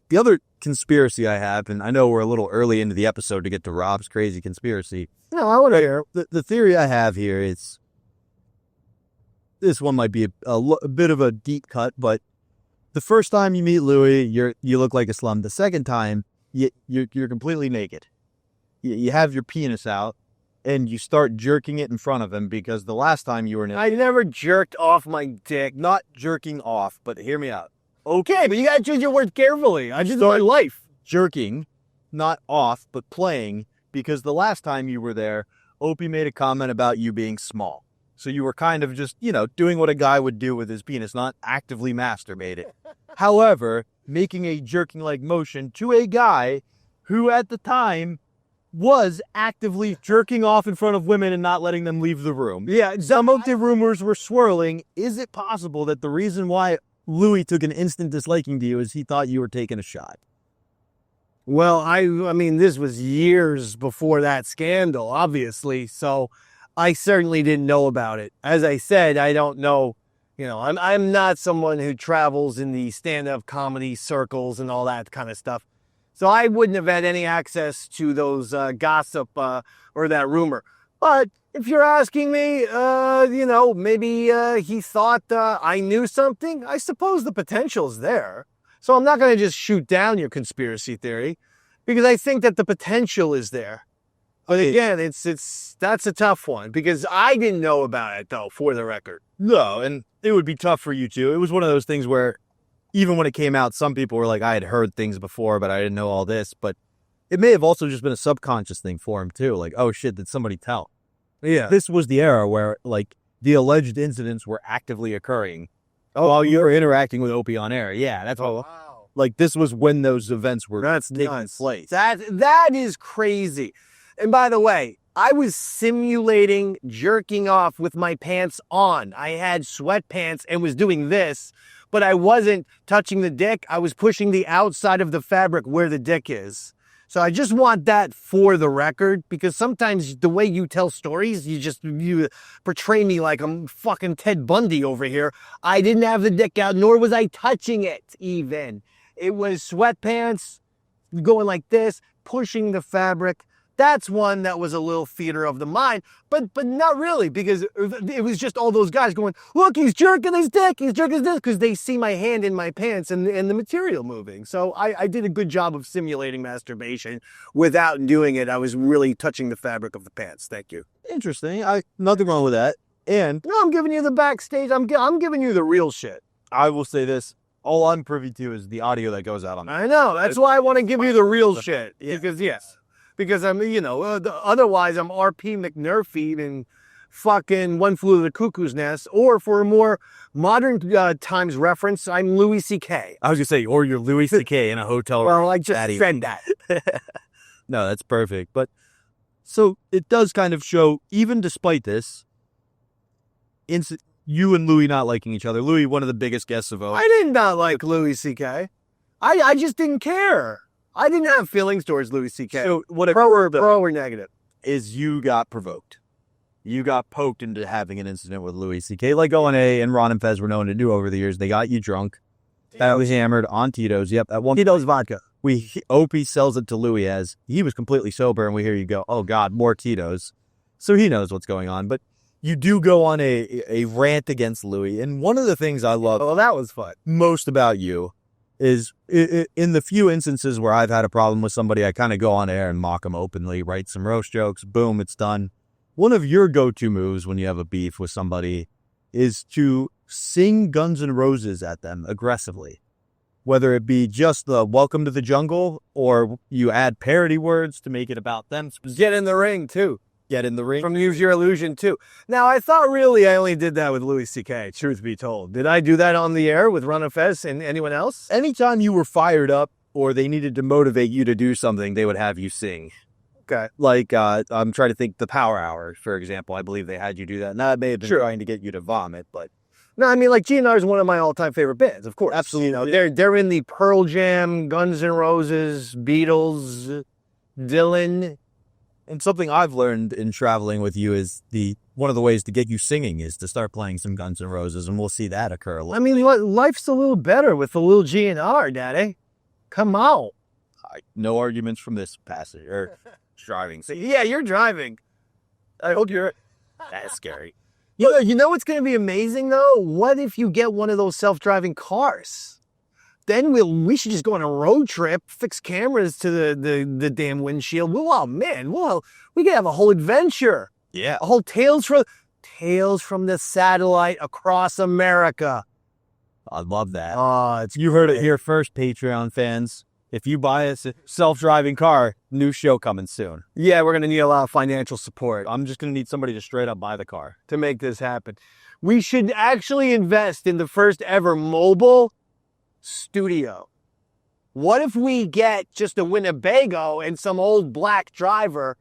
the other conspiracy I have, and I know we're a little early into the episode to get to Rob's crazy conspiracy. No, I want to hear. The theory I have here is, this one might be a bit of a deep cut, but the first time you meet Louis, you look like a slum. The second time, you're completely naked. You have your penis out, and you start jerking it in front of him because the last time you were naked. I never jerked off my dick. Not jerking off, but hear me out. Okay, but you gotta choose your words carefully. I just my life. Jerking, not off, but playing, because the last time you were there, Opie made a comment about you being small. So you were kind of just, doing what a guy would do with his penis, not actively masturbating. However, making a jerking-like motion to a guy who at the time was actively jerking off in front of women and not letting them leave the room. Yeah, some of the rumors were swirling. Is it possible that the reason why Louis took an instant disliking to you is he thought you were taking a shot? Well, I mean, this was years before that scandal, obviously, so I certainly didn't know about it. As I said, I don't know, I'm not someone who travels in the stand-up comedy circles and all that kind of stuff. So I wouldn't have had any access to those gossip or that rumor. But if you're asking me, maybe he thought I knew something. I suppose the potential's there. So I'm not going to just shoot down your conspiracy theory because I think that the potential is there. But again, that's a tough one because I didn't know about it, though, for the record. No, and it would be tough for you, too. It was one of those things where even when it came out, some people were like, I had heard things before, but I didn't know all this. But it may have also just been a subconscious thing for him, too. Like, oh, shit, did somebody tell? Yeah. This was the era where, the alleged incidents were actively occurring while you were interacting with Opie on air. Yeah, that's all. Wow. This was when those events were taking place. That is crazy. And by the way, I was simulating jerking off with my pants on. I had sweatpants and was doing this, but I wasn't touching the dick. I was pushing the outside of the fabric where the dick is. So I just want that for the record, because sometimes the way you tell stories, you portray me like I'm fucking Ted Bundy over here. I didn't have the dick out, nor was I touching it even. It was sweatpants, going like this, pushing the fabric. That's one that was a little theater of the mind, but not really, because it was just all those guys going, look, he's jerking his dick, because they see my hand in my pants and the material moving. So I did a good job of simulating masturbation without doing it. I was really touching the fabric of the pants. Thank you. Interesting. Nothing wrong with that. And no, I'm giving you the backstage. I'm giving you the real shit. I will say this. All I'm privy to is the audio that goes out on that. I know. That's why I want to give you the real shit. Because, yes. Because I'm, otherwise I'm RP McNurfy and fucking One Flew to the Cuckoo's Nest. Or for a more modern times reference, I'm Louis C.K. I was going to say, or you're Louis C.K. in a hotel. Well, I just said that. No, that's perfect. But so it does kind of show, even despite this, you and Louis not liking each other. Louis, one of the biggest guests of O. I did not like Louis C.K. I just didn't care. I didn't have feelings towards Louis C.K. So what pro or negative is you got provoked. You got poked into having an incident with Louis C.K. like O&A and Ron and Fez were known to do over the years. They got you drunk. That was hammered on Tito's. Yep, at one Tito's vodka. Opie sells it to Louis as he was completely sober, and we hear you go, oh God, more Tito's. So he knows what's going on. But you do go on a rant against Louis. And one of the things I love that was fun. Most about you is in the few instances where I've had a problem with somebody, I kind of go on air and mock them openly, write some roast jokes, boom, it's done. One of your go-to moves when you have a beef with somebody is to sing Guns N' Roses at them aggressively. Whether it be just the welcome to the jungle or you add parody words to make it about them. Get in the ring, too. Get in the ring. From Use Your Illusion, too. Now, I thought really I only did that with Louis C.K., truth be told. Did I do that on the air with Ron and Fez and anyone else? Anytime you were fired up or they needed to motivate you to do something, they would have you sing. Okay. Like, I'm trying to think, the Power Hour, for example. I believe they had you do that. Now, it may have been trying to get you to vomit, but... No, I mean, like, GNR is one of my all-time favorite bands, of course. Absolutely. They're in the Pearl Jam, Guns N' Roses, Beatles, Dylan... And something I've learned in traveling with you is one of the ways to get you singing is to start playing some Guns N' Roses, and we'll see that occur. I mean, life's a little better with a little G and R, Daddy. Come on. No arguments from this passage or driving. Yeah, you're driving. I hope you're. That's scary. You know what's going to be amazing though? What if you get one of those self-driving cars? Then we should just go on a road trip, fix cameras to the damn windshield. We could have a whole adventure. Yeah. A whole Tales from the Satellite across America. I love that. You heard it here first, Patreon fans. If you buy a self-driving car, new show coming soon. Yeah, we're going to need a lot of financial support. I'm just going to need somebody to straight up buy the car. To make this happen. We should actually invest in the first ever mobile studio. What if we get just a Winnebago and some old black driver,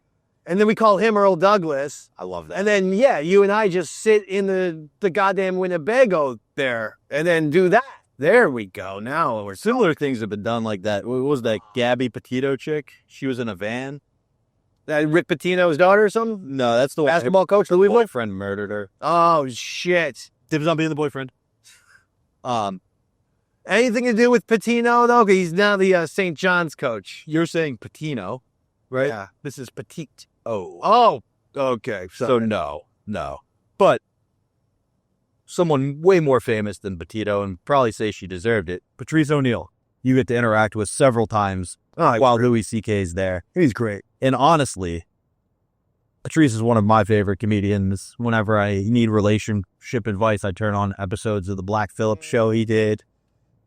and then we call him Earl Douglas? I love that. And then, yeah, you and I just sit in the goddamn Winnebago there and then do that. There we go. Now we're similar things have been done like that. What was that Gabby Petito chick? She was in a van. That Rick Pitino's daughter or something? No, that's the basketball coach. The boyfriend murdered her. Oh shit! Dibs on being the boyfriend. Anything to do with Pitino though? 'Cause he's now the St. John's coach. You're saying Patino, right? Yeah. This is Petite. Oh. Oh. Okay. So no. But someone way more famous than Petito, and probably say she deserved it. Patrice O'Neal, you get to interact with several times while Louis C.K.'s there. He's great. And honestly, Patrice is one of my favorite comedians. Whenever I need relationship advice, I turn on episodes of the Black Phillip show he did.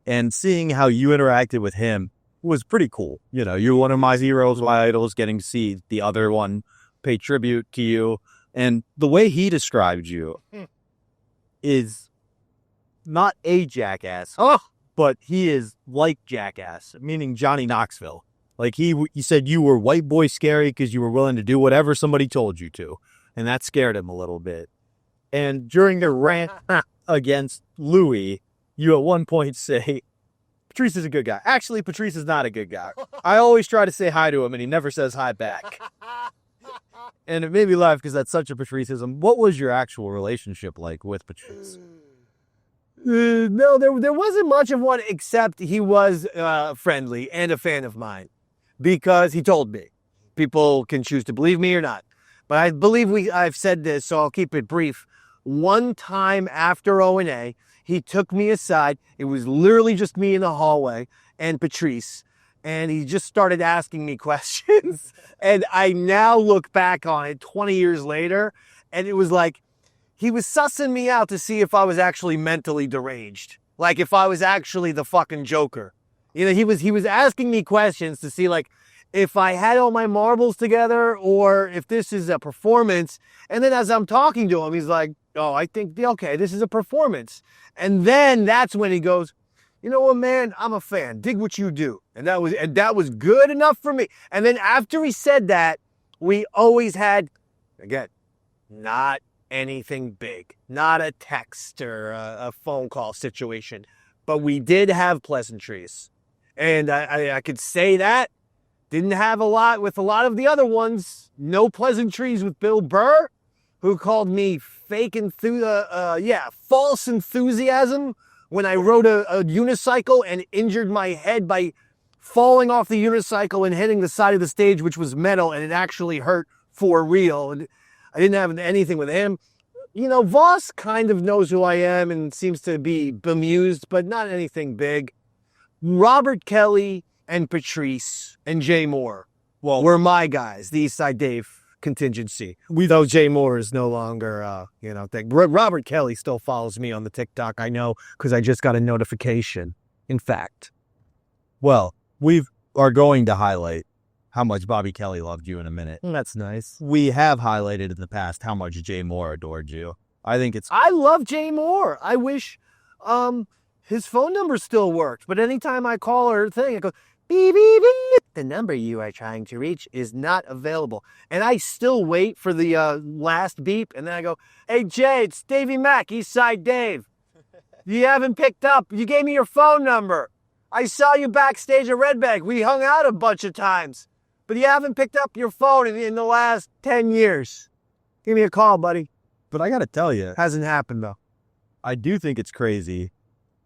And seeing how you interacted with him was pretty cool. You know, you're one of my heroes, my idols, getting to see the other one pay tribute to you. And the way he described you is not a jackass, but he is like Jackass, meaning Johnny Knoxville. Like he said you were white boy scary because you were willing to do whatever somebody told you to. And that scared him a little bit. And during the rant against Louis, you at one point say, Patrice is a good guy. Actually, Patrice is not a good guy. I always try to say hi to him and he never says hi back. And it made me laugh because that's such a Patriceism. What was your actual relationship like with Patrice? No, there wasn't much of one, except he was friendly and a fan of mine because he told me. People can choose to believe me or not. But I believe I've said this, so I'll keep it brief. One time after O&A, he took me aside. It was literally just me in the hallway and Patrice. And he just started asking me questions. And I now look back on it 20 years later, and it was like, he was sussing me out to see if I was actually mentally deranged. Like if I was actually the fucking Joker. You know, he was asking me questions to see like if I had all my marbles together or if this is a performance. And then as I'm talking to him, he's like, oh, I think, okay, this is a performance. And then that's when he goes, you know what, man, I'm a fan. Dig what you do. And that was good enough for me. And then after he said that, we always had, again, not anything big, not a text or a phone call situation, but we did have pleasantries. And I could say that. Didn't have a lot with a lot of the other ones. No pleasantries with Bill Burr, who called me false enthusiasm when I rode a unicycle and injured my head by falling off the unicycle and hitting the side of the stage, which was metal, and it actually hurt for real. And I didn't have anything with him. You know, Voss kind of knows who I am and seems to be bemused, but not anything big. Robert Kelly and Patrice and Jay Moore were my guys, the Eastside Dave contingency. Though Jay Moore is no longer, thing. Robert Kelly still follows me on the TikTok, I know, because I just got a notification, in fact. Well, we are going to highlight how much Bobby Kelly loved you in a minute. That's nice. We have highlighted in the past how much Jay Moore adored you. I love Jay Moore. I wish his phone number still worked, but anytime I call her thing, I go, beep, beep, beep. The number you are trying to reach is not available. And I still wait for the last beep, and then I go, hey, Jay, it's Davey Mack, Eastside Dave. You haven't picked up. You gave me your phone number. I saw you backstage at Red Bag. We hung out a bunch of times. but you haven't picked up your phone in the last 10 years. Give me a call, buddy. But I got to tell you. Hasn't happened, though. I do think it's crazy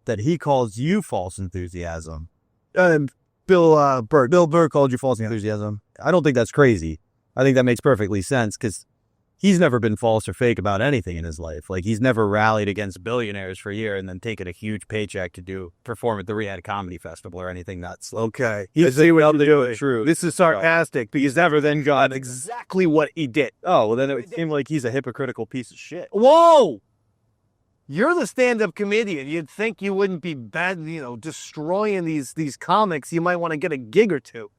that he calls you false enthusiasm. Bill Burr. Bill Burr called you false enthusiasm. I don't think that's crazy. I think that makes perfectly sense because he's never been false or fake about anything in his life. Like, he's never rallied against billionaires for a year and then taken a huge paycheck to perform at the Riyadh Comedy Festival or anything nuts. Okay. He's true. This is sarcastic because never then got exactly what he did. Oh, well, then it would seem like he's a hypocritical piece of shit. Whoa! You're the stand-up comedian. You'd think you wouldn't be bad, destroying these comics. You might want to get a gig or two.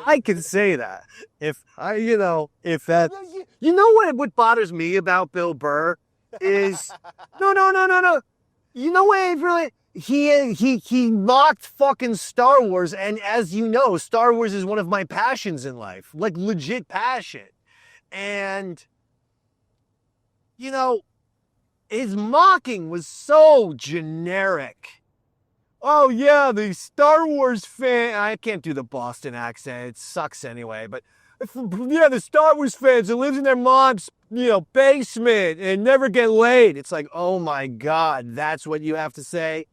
I can say that. If that... You know what bothers me about Bill Burr is... No. You know what really... He mocked fucking Star Wars, and as you know, Star Wars is one of my passions in life. Like, legit passion. And... his mocking was so generic. Oh, yeah, the Star Wars fan. I can't do the Boston accent. It sucks anyway. But, yeah, the Star Wars fans that lives in their mom's, basement and never get laid. It's like, oh, my God, that's what you have to say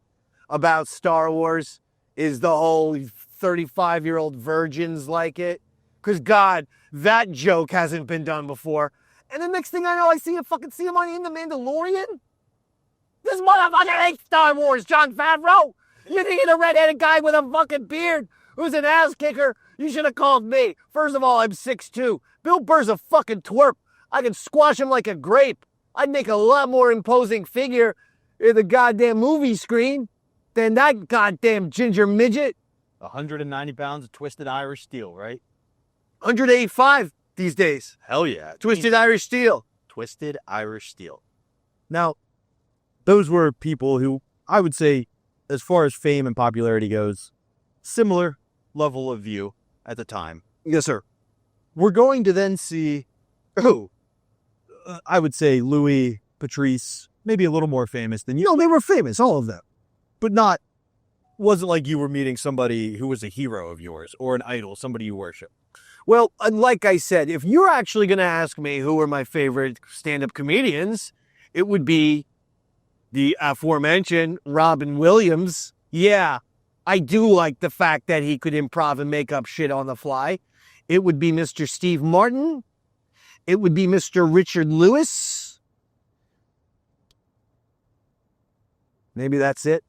about Star Wars? Is the whole 35-year-old virgins like it? Because, God, that joke hasn't been done before. And the next thing I know, I see him in The Mandalorian. This motherfucker hates Star Wars, Jon Favreau. You think you're the redheaded guy with a fucking beard who's an ass kicker? You should have called me. First of all, I'm 6'2". Bill Burr's a fucking twerp. I can squash him like a grape. I'd make a lot more imposing figure in the goddamn movie screen than that goddamn ginger midget. 190 pounds of twisted Irish steel, right? 185 these days. Hell yeah. Twisted Irish steel. Twisted Irish steel. Now, those were people who, I would say, as far as fame and popularity goes, similar level of view at the time. Yes, sir. We're going to then see, I would say Louis, Patrice, maybe a little more famous than you. No, they were famous, all of them. But wasn't like you were meeting somebody who was a hero of yours or an idol, somebody you worship. Well, like I said, if you're actually going to ask me who are my favorite stand-up comedians, it would be the aforementioned Robin Williams. Yeah, I do like the fact that he could improv and make up shit on the fly. It would be Mr. Steve Martin. It would be Mr. Richard Lewis. Maybe that's it.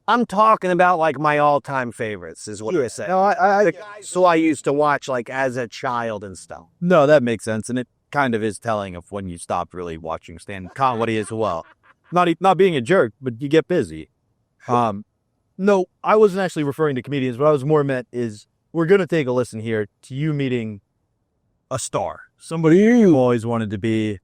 I'm talking about like my all-time favorites is what you said. No, the guys who I used to watch like as a child and stuff. No, that makes sense, and it kind of is telling of when you stopped really watching stand-up comedy as well. Not being a jerk, but you get busy. No, I wasn't actually referring to comedians. What I was more meant is we're going to take a listen here to you meeting a star, somebody you always wanted to be,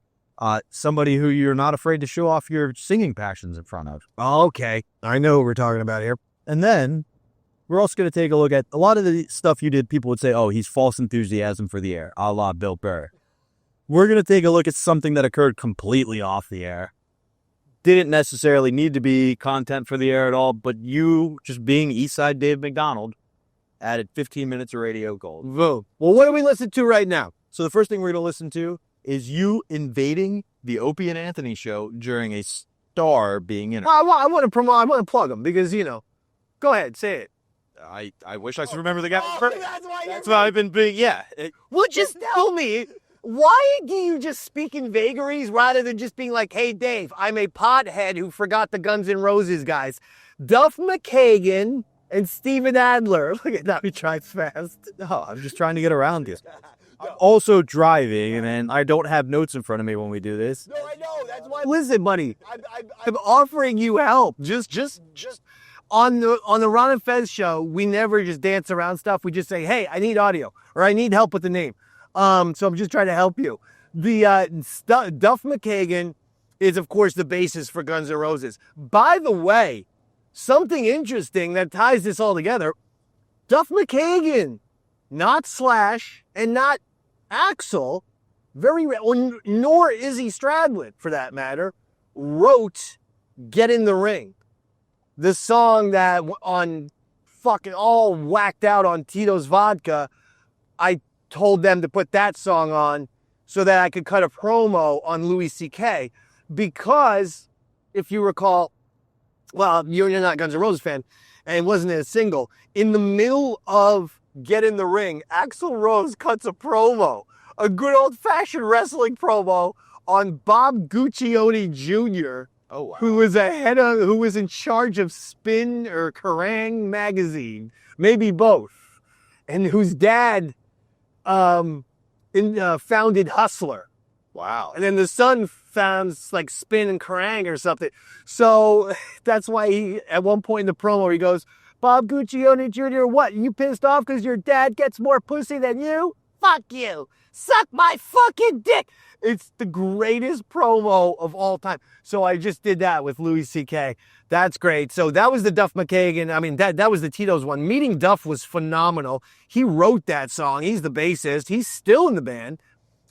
somebody who you're not afraid to show off your singing passions in front of. Oh, okay. I know what we're talking about here. And then we're also going to take a look at a lot of the stuff you did. People would say, oh, he's false enthusiasm for the air, a la Bill Burr. We're going to take a look at something that occurred completely off the air. Didn't necessarily need to be content for the air at all, but you just being Eastside Dave McDonald added 15 minutes of radio gold. Well, what do we listen to right now? So the first thing we're going to listen to is you invading the Opie and Anthony show during a star being in it. I want to promote. I want to plug them because, go ahead, say it. I wish I could remember the guy. That's why I've been being, yeah. Well, just tell me, why do you just speak in vagaries rather than just being like, hey, Dave, I'm a pothead who forgot the Guns N' Roses guys. Duff McKagan and Steven Adler. Look at that, he tries fast. No, I'm just trying to get around you. I'm also driving, and I don't have notes in front of me when we do this. No, I know. That's why. Listen, buddy, I'm offering you help. Just on the Ron and Fez show, we never just dance around stuff. We just say, hey, I need audio, or I need help with the name. So I'm just trying to help you. The Duff McKagan is, of course, the basis for Guns N' Roses. By the way, something interesting that ties this all together, Duff McKagan, not Slash and not Axl, nor Izzy Stradlin, for that matter, wrote Get in the Ring. The song that on fucking all whacked out on Tito's vodka, I told them to put that song on so that I could cut a promo on Louis C.K. Because, if you recall, well, you're not a Guns N' Roses fan, and it wasn't a single. In the middle of Get in the Ring, Axl Rose cuts a promo, a good old-fashioned wrestling promo on Bob Guccione Jr., who was who was in charge of Spin or Kerrang magazine, maybe both, and whose dad founded Hustler. Wow. And then the son founds like Spin and Kerrang or something. So that's why he, at one point in the promo, he goes, Bob Guccione Jr., what? You pissed off because your dad gets more pussy than you? Fuck you. Suck my fucking dick. It's the greatest promo of all time. So I just did that with Louis C.K. That's great. So that was the Duff McKagan. I mean, that was the Tito's one. Meeting Duff was phenomenal. He wrote that song. He's the bassist. He's still in the band.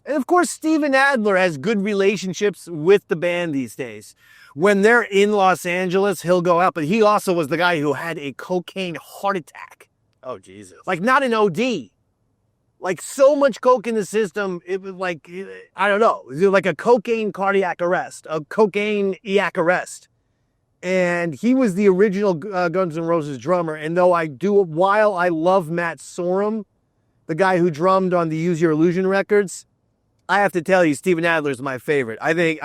And of course, Steven Adler has good relationships with the band these days. When they're in Los Angeles, he'll go out. But he also was the guy who had a cocaine heart attack. Oh, Jesus. Like, not an OD. Like, so much coke in the system, it was like, I don't know, it was like a cocaine cardiac arrest, a cocaine yak arrest. And he was the original Guns N' Roses drummer. And though while I love Matt Sorum, the guy who drummed on the Use Your Illusion records, I have to tell you, Steven Adler's my favorite. I think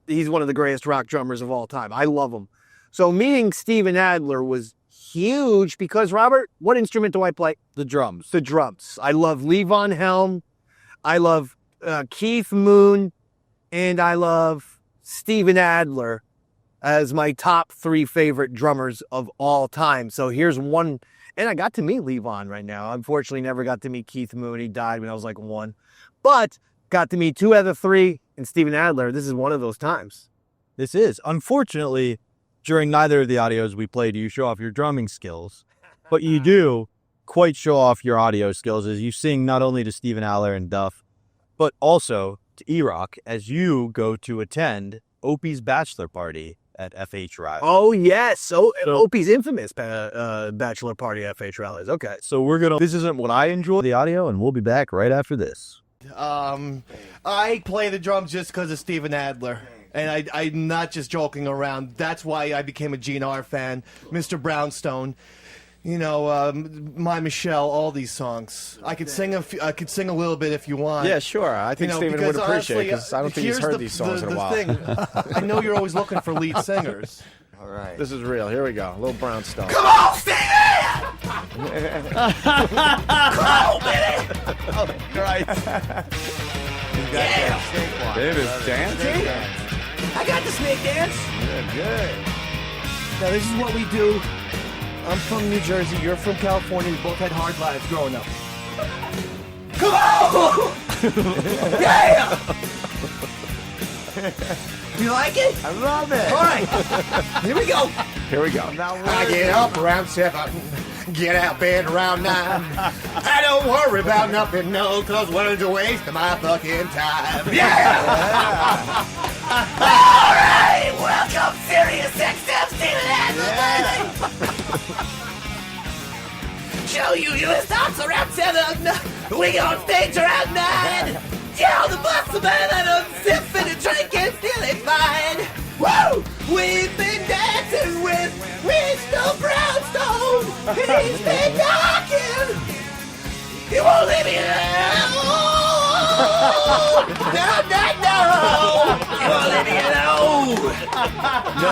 he's one of the greatest rock drummers of all time. I love him. So meeting Steven Adler was huge because, Robert, what instrument do I play? The drums. The drums. I love Lee Von Helm. I love Keith Moon. And I love Steven Adler as my top 3 favorite drummers of all time. So here's one. And I got to meet Lee Von right now. Unfortunately, never got to meet Keith Moon. He died when I was like 1. But got to meet 2 out of 3. And Steven Adler, this is one of those times. This is. Unfortunately, during neither of the audios we played, you show off your drumming skills, but you do quite show off your audio skills as you sing not only to Steven Adler and Duff, but also to E-Rock as you go to attend Opie's bachelor party at FH Rallies. Oh, yes. So Opie's infamous bachelor party at FH Rallies. Okay. So this isn't what I enjoy, the audio, and we'll be back right after this. I play the drums just because of Steven Adler. And I'm not just joking around. That's why I became a GNR fan. Mr. Brownstone, you know, My Michelle, all these songs. I could sing a little bit if you want. Yeah, sure. I think Steven would appreciate it because I don't think he's heard these songs in a while. Thing, I know you're always looking for lead singers. All right. This is real. Here we go. A little Brownstone. Come on, Steven! Come on, baby! Oh, Christ. Yeah! Dave is dancing? I got the snake dance. Good. Now, this is what we do. I'm from New Jersey. You're from California. We both had hard lives growing up. Come on! Yeah! You like it? I love it. All right. Here we go. Here we go. I get up around 7. Get out of bed around 9. I don't worry about nothing, no, cause words a waste of my fucking time. Yeah! Alright! Welcome, Sirius XM Steven Adler, baby! Show you your thoughts around 7. We on stage around 9. Yeah, the bus man and I'm sipping and drinking, feeling fine. Woo! We've been dancing with Mr. Brownstone, and he's been knocking. He won't leave me alone. No. He won't leave me alone. No.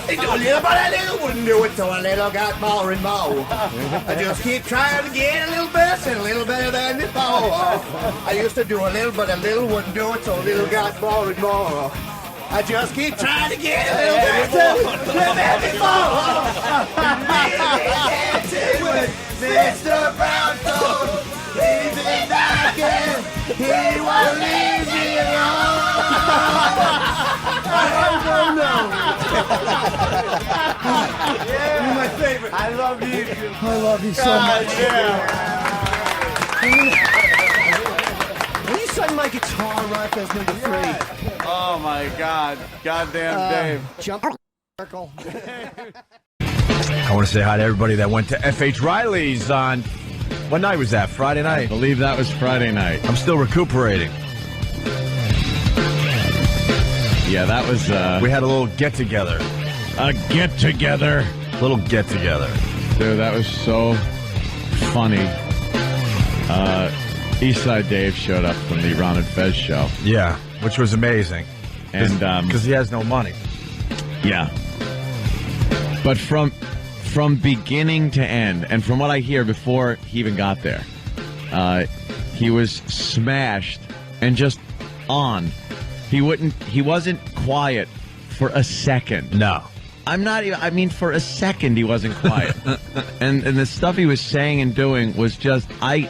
He do a little, but a little wouldn't do it, so a little got more and more. I just keep trying to get a little better and a little better than before. I used to do a little, but a little wouldn't do it, so a little got more and more. I just keep trying to get a little better than before. Dancing with Mr. Brownstone. He's been knocking. He won't leave me alone. Yeah. You're my favorite. I love you. I love you so much. Yeah. Will you sign my guitar, Rock as number 3? Oh, my God. Goddamn Dave. Jump circle. I want to say hi to everybody that went to F.H. Riley's on, what night was that? Friday night? I believe that was Friday night. I'm still recuperating. Yeah, that was... we had a little get-together. A get-together. Little get-together. Dude, that was so funny. Eastside Dave showed up from the Ron and Fez show. Yeah, which was amazing. And because he has no money. Yeah. But from beginning to end, and from what I hear before he even got there, he was smashed and just on. He wasn't quiet for a second. No. For a second he wasn't quiet. and the stuff he was saying and doing was just, my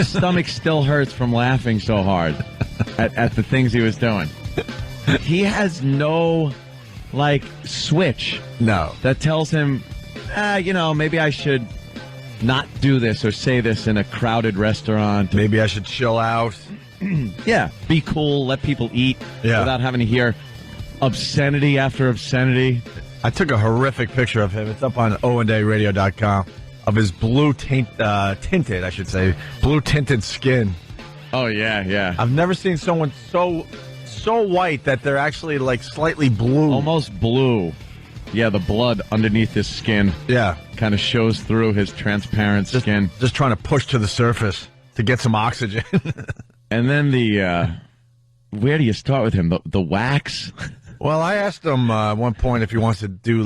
stomach still hurts from laughing so hard at the things he was doing. He has no, switch. No. That tells him, maybe I should not do this or say this in a crowded restaurant. Maybe I should chill out. Yeah. Be cool, let people eat without having to hear obscenity after obscenity. I took a horrific picture of him. It's up on owandayradio.com of his blue tinted skin. Oh, yeah. I've never seen someone so white that they're actually slightly blue. Almost blue. Yeah, the blood underneath his skin. Yeah. Kind of shows through his transparent skin. Just trying to push to the surface to get some oxygen. And then where do you start with him? The wax? Well, I asked him at one point if he wants to do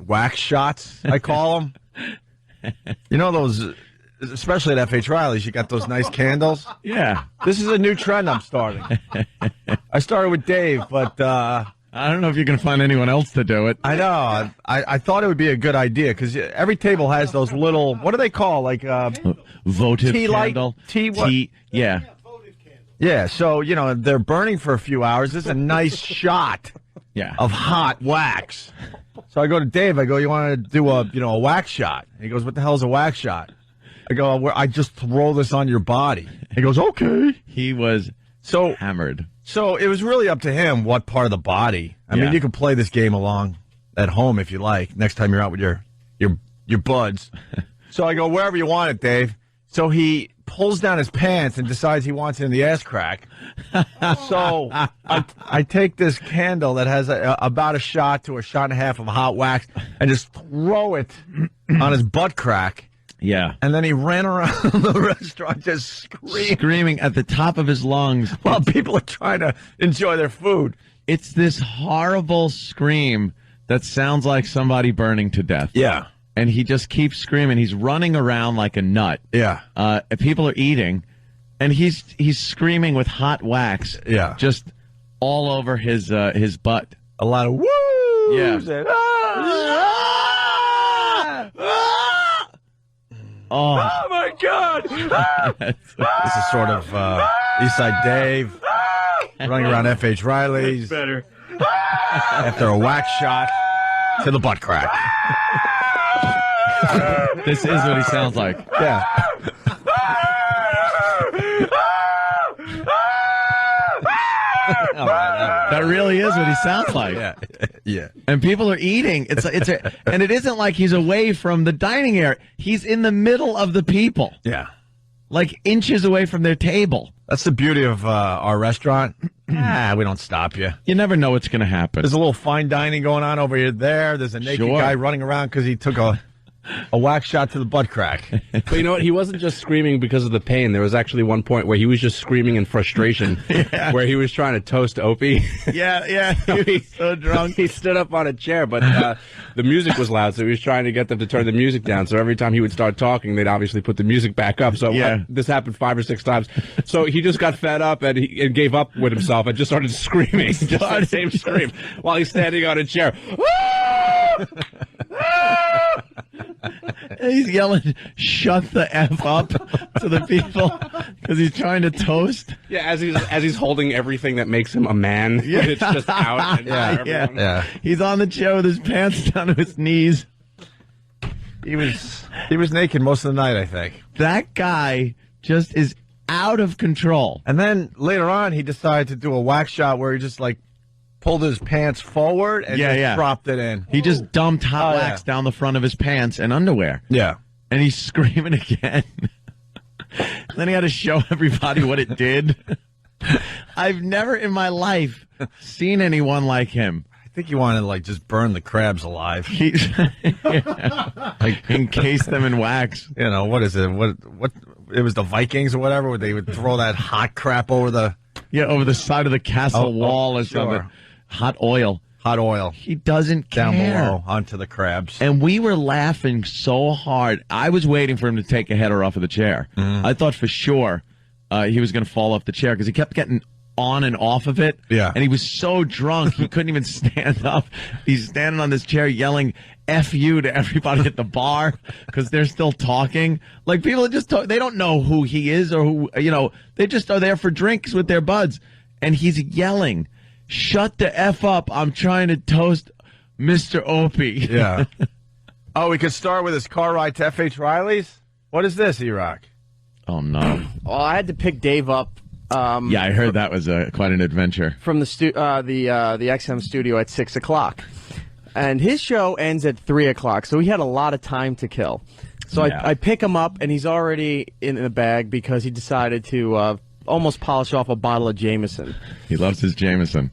wax shots, I call them. You know those, especially at F.H. Riley's, you got those nice candles? Yeah. This is a new trend I'm starting. I started with Dave, but I don't know if you can find anyone else to do it. I know. I thought it would be a good idea because every table has those little, what do they call? Votive tea candle. Light, tea what? Yeah. Yeah, so, they're burning for a few hours. This is a nice shot of hot wax. So I go to Dave. I go, you want to do a wax shot? He goes, what the hell is a wax shot? I go, I just throw this on your body. He goes, okay. He was hammered. So it was really up to him what part of the body. I mean, you can play this game along at home if you like. Next time you're out with your buds. So I go, wherever you want it, Dave. So he pulls down his pants and decides he wants it in the ass crack. So I take this candle that has about a shot to a shot and a half of hot wax and just throw it on his butt crack. Yeah. And then he ran around the restaurant just screaming at the top of his lungs while people are trying to enjoy their food. It's this horrible scream that sounds like somebody burning to death. Yeah. And he just keeps screaming. He's running around like a nut. Yeah. People are eating, and he's screaming with hot wax. Yeah. Just all over his butt. A lot of woo. Yeah. Oh my God! This is sort of Eastside Dave running around F.H. Riley's. Better. After a wax shot to the butt crack. This is what he sounds like. Yeah. All right. That really is what he sounds like. Yeah. And people are eating. And it isn't like he's away from the dining area. He's in the middle of the people. Yeah. Like inches away from their table. That's the beauty of our restaurant. We don't stop you. You never know what's going to happen. There's a little fine dining going on over here. There's a naked guy running around because he took a wax shot to the butt crack. But you know what? He wasn't just screaming because of the pain. There was actually one point where he was just screaming in frustration, where he was trying to toast Opie. Yeah. He was so drunk. He stood up on a chair, but the music was loud, so he was trying to get them to turn the music down. So every time he would start talking, they'd obviously put the music back up. So this happened 5 or 6 times. So he just got fed up and he gave up with himself and just started screaming. Just the same scream while he's standing on a chair. He's yelling, "Shut the F up" to the people because he's trying to toast. Yeah, as he's holding everything that makes him a man. Yeah. It's just out. Yeah. He's on the chair with his pants down to his knees. He was naked most of the night, I think. That guy just is out of control. And then later on, he decided to do a wax shot where he just pulled his pants forward and just dropped it in. He just dumped hot wax down the front of his pants and underwear. Yeah. And he's screaming again. Then he had to show everybody what it did. I've never in my life seen anyone like him. I think he wanted to like just burn the crabs alive. Like encase them in wax. You know, what is it? What it was the Vikings or whatever, where they would throw that hot crap over the over the side of the castle wall or something. Hot oil. Hot oil. He doesn't care. Down below onto the crabs. And we were laughing so hard. I was waiting for him to take a header off of the chair. I thought for sure he was going to fall off the chair because he kept getting on and off of it. Yeah. And he was so drunk he couldn't even stand up. He's standing on this chair yelling F you to everybody at the bar because they're still talking. Like people just talk, they don't know who he is or who, you know, they just are there for drinks with their buds. And he's yelling, shut the F up. I'm trying to toast Mr. Opie. Yeah. Oh, we could start with his car ride to F.H. Riley's? What is this, E-Rock? Oh, no. Well, I had to pick Dave up. Yeah, I heard that was quite an adventure. From the XM studio at 6 o'clock. And his show ends at 3 o'clock, so he had a lot of time to kill. So I pick him up, and he's already in the bag because he decided to almost polish off a bottle of Jameson. He loves his Jameson.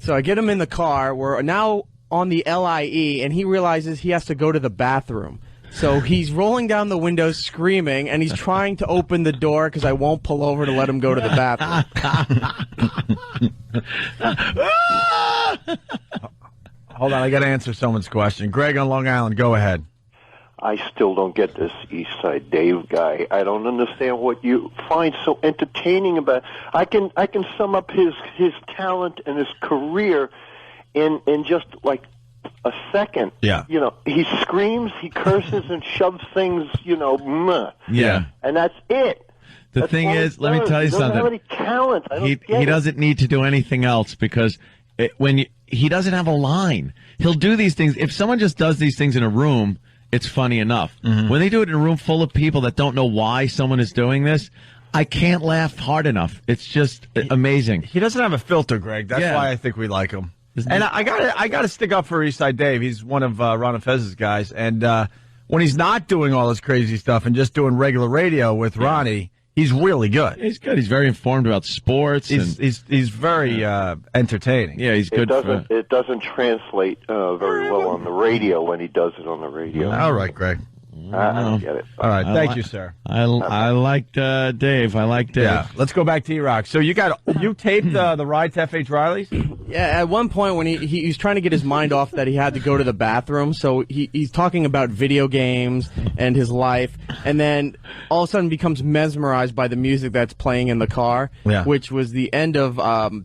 So I get him in the car. We're now on the LIE, and he realizes he has to go to the bathroom. So he's rolling down the window screaming, and he's trying to open the door because I won't pull over to let him go to the bathroom. Hold on, I got to answer someone's question. Greg on Long Island, go ahead. I still don't get this East Side Dave guy. I don't understand what you find so entertaining about. I can sum up his talent and his career in just like a second. Yeah. You know, he screams, he curses, and shoves things. You know, meh. Yeah. And that's it. The thing is, let me tell you something. He doesn't have any talent. I don't He get it. doesn't need to do anything else because he doesn't have a line. He'll do these things. If someone just does these things in a room, it's funny enough. When they do it in a room full of people that don't know why someone is doing this, I can't laugh hard enough. It's just amazing. He doesn't have a filter, Greg. That's why I think we like him. And I gotta stick up for Eastside Dave. He's one of Ron and Fez's guys. And when he's not doing all this crazy stuff and just doing regular radio with Ronnie, he's really good. He's good. He's very informed about sports. He's very entertaining. Yeah, he's good. It doesn't translate very well on the radio when he does it on the radio. All right, Greg. I don't get it. All right, thank you, sir. I liked Dave. I like Dave. Yeah, let's go back to E-Rock. So you taped the ride to F.H. Riley's? Yeah, at one point when he was trying to get his mind off that he had to go to the bathroom, so he's talking about video games and his life, and then all of a sudden becomes mesmerized by the music that's playing in the car, which was the end of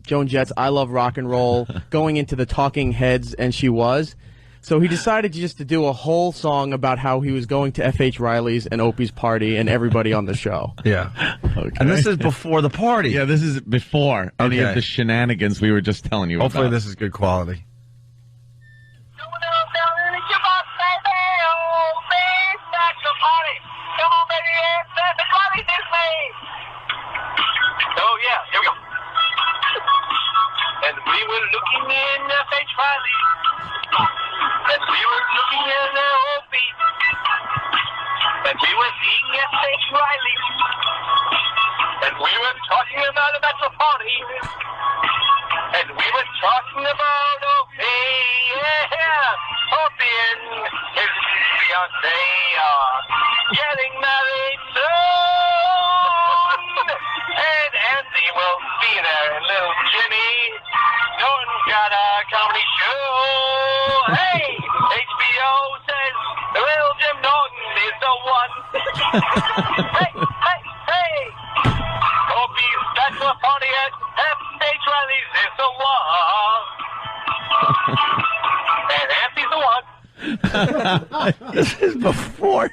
Joan Jett's I Love Rock and Roll, going into the Talking Heads, and She Was. So he decided just to do a whole song about how he was going to F.H. Riley's and Opie's party and everybody on the show. Yeah. Okay. And this is before the party. Yeah, this is before any of the shenanigans we were just telling you Hopefully about. this is good quality. Oh, yeah, here we go. And we were looking in F.H. Riley. And we were looking in Opie. And we were seeing F.H. Riley. And we were talking about a bachelor party. And we were talking about Opie. Yeah, Opie and his fiancée are getting married soon. And Andy will be there, and little Jimmy Norton's got a comedy show. Hey, HBO says little Jim Norton is the one. hey. Opie's bachelor party at F.H. Riley's is the one. And Andy's the one. This is before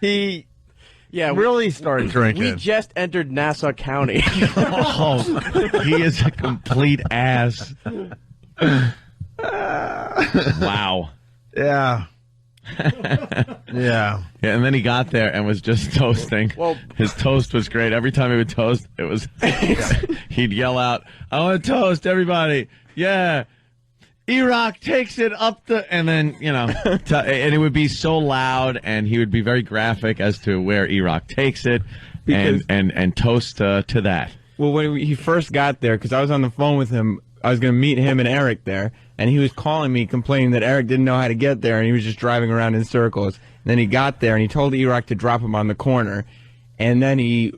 he really started drinking. We just entered Nassau County. Oh, he is a complete ass. Wow. Yeah. Yeah. And then he got there and was just toasting. Well, his toast was great. Every time he would toast, it was he'd yell out, "I want to toast everybody. Yeah. E-Rock takes it up and then, and it would be so loud, and he would be very graphic as to where E-Rock takes it, and toast to that. Well, when he first got there, because I was on the phone with him, I was going to meet him and Eric there, and he was calling me complaining that Eric didn't know how to get there, and he was just driving around in circles. And then he got there, and he told E-Rock to drop him on the corner. And then he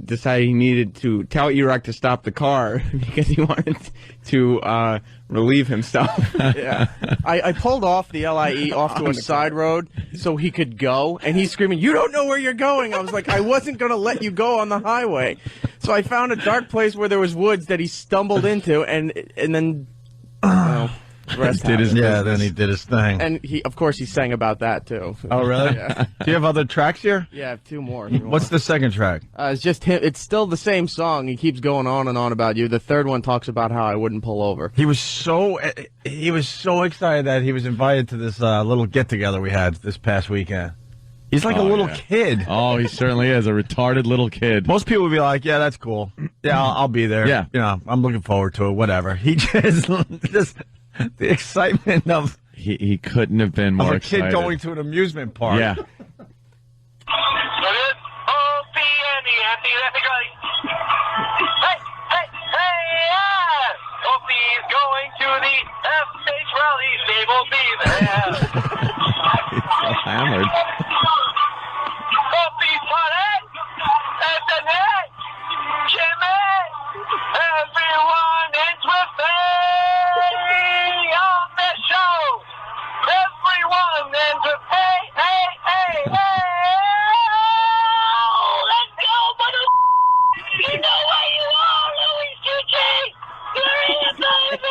decided he needed to tell E-Rock to stop the car because he wanted to relieve himself. Yeah. I pulled off the LIE off to a side road so he could go, and he's screaming, "You don't know where you're going!" I was like, I wasn't going to let you go on the highway. So I found a dark place where there was woods that he stumbled into, and then... Then he did his thing. And of course, he sang about that too. Oh, really? Yeah. Do you have other tracks here? Yeah, I have two more. What's the second track? It's just him. It's still the same song. He keeps going on and on about you. The third one talks about how I wouldn't pull over. He was so excited that he was invited to this little get together we had this past weekend. He's like a little kid. Oh, he certainly is a retarded little kid. Most people would be like, "Yeah, that's cool. Yeah, I'll be there. Yeah, I'm looking forward to it. Whatever." He just the excitement of he couldn't have been more of a kid excited. going to an amusement park. Yeah. Opie and the anti-epic rally. Hey, yeah! Opie is going to the FH rally. Dave will be there. He's so hammered. Opie's party at the net. Jimmy, everyone ends with me on the show. Everyone ends with hey. Let's go, mother. You know where you are, Louis Tucci. You're here, baby.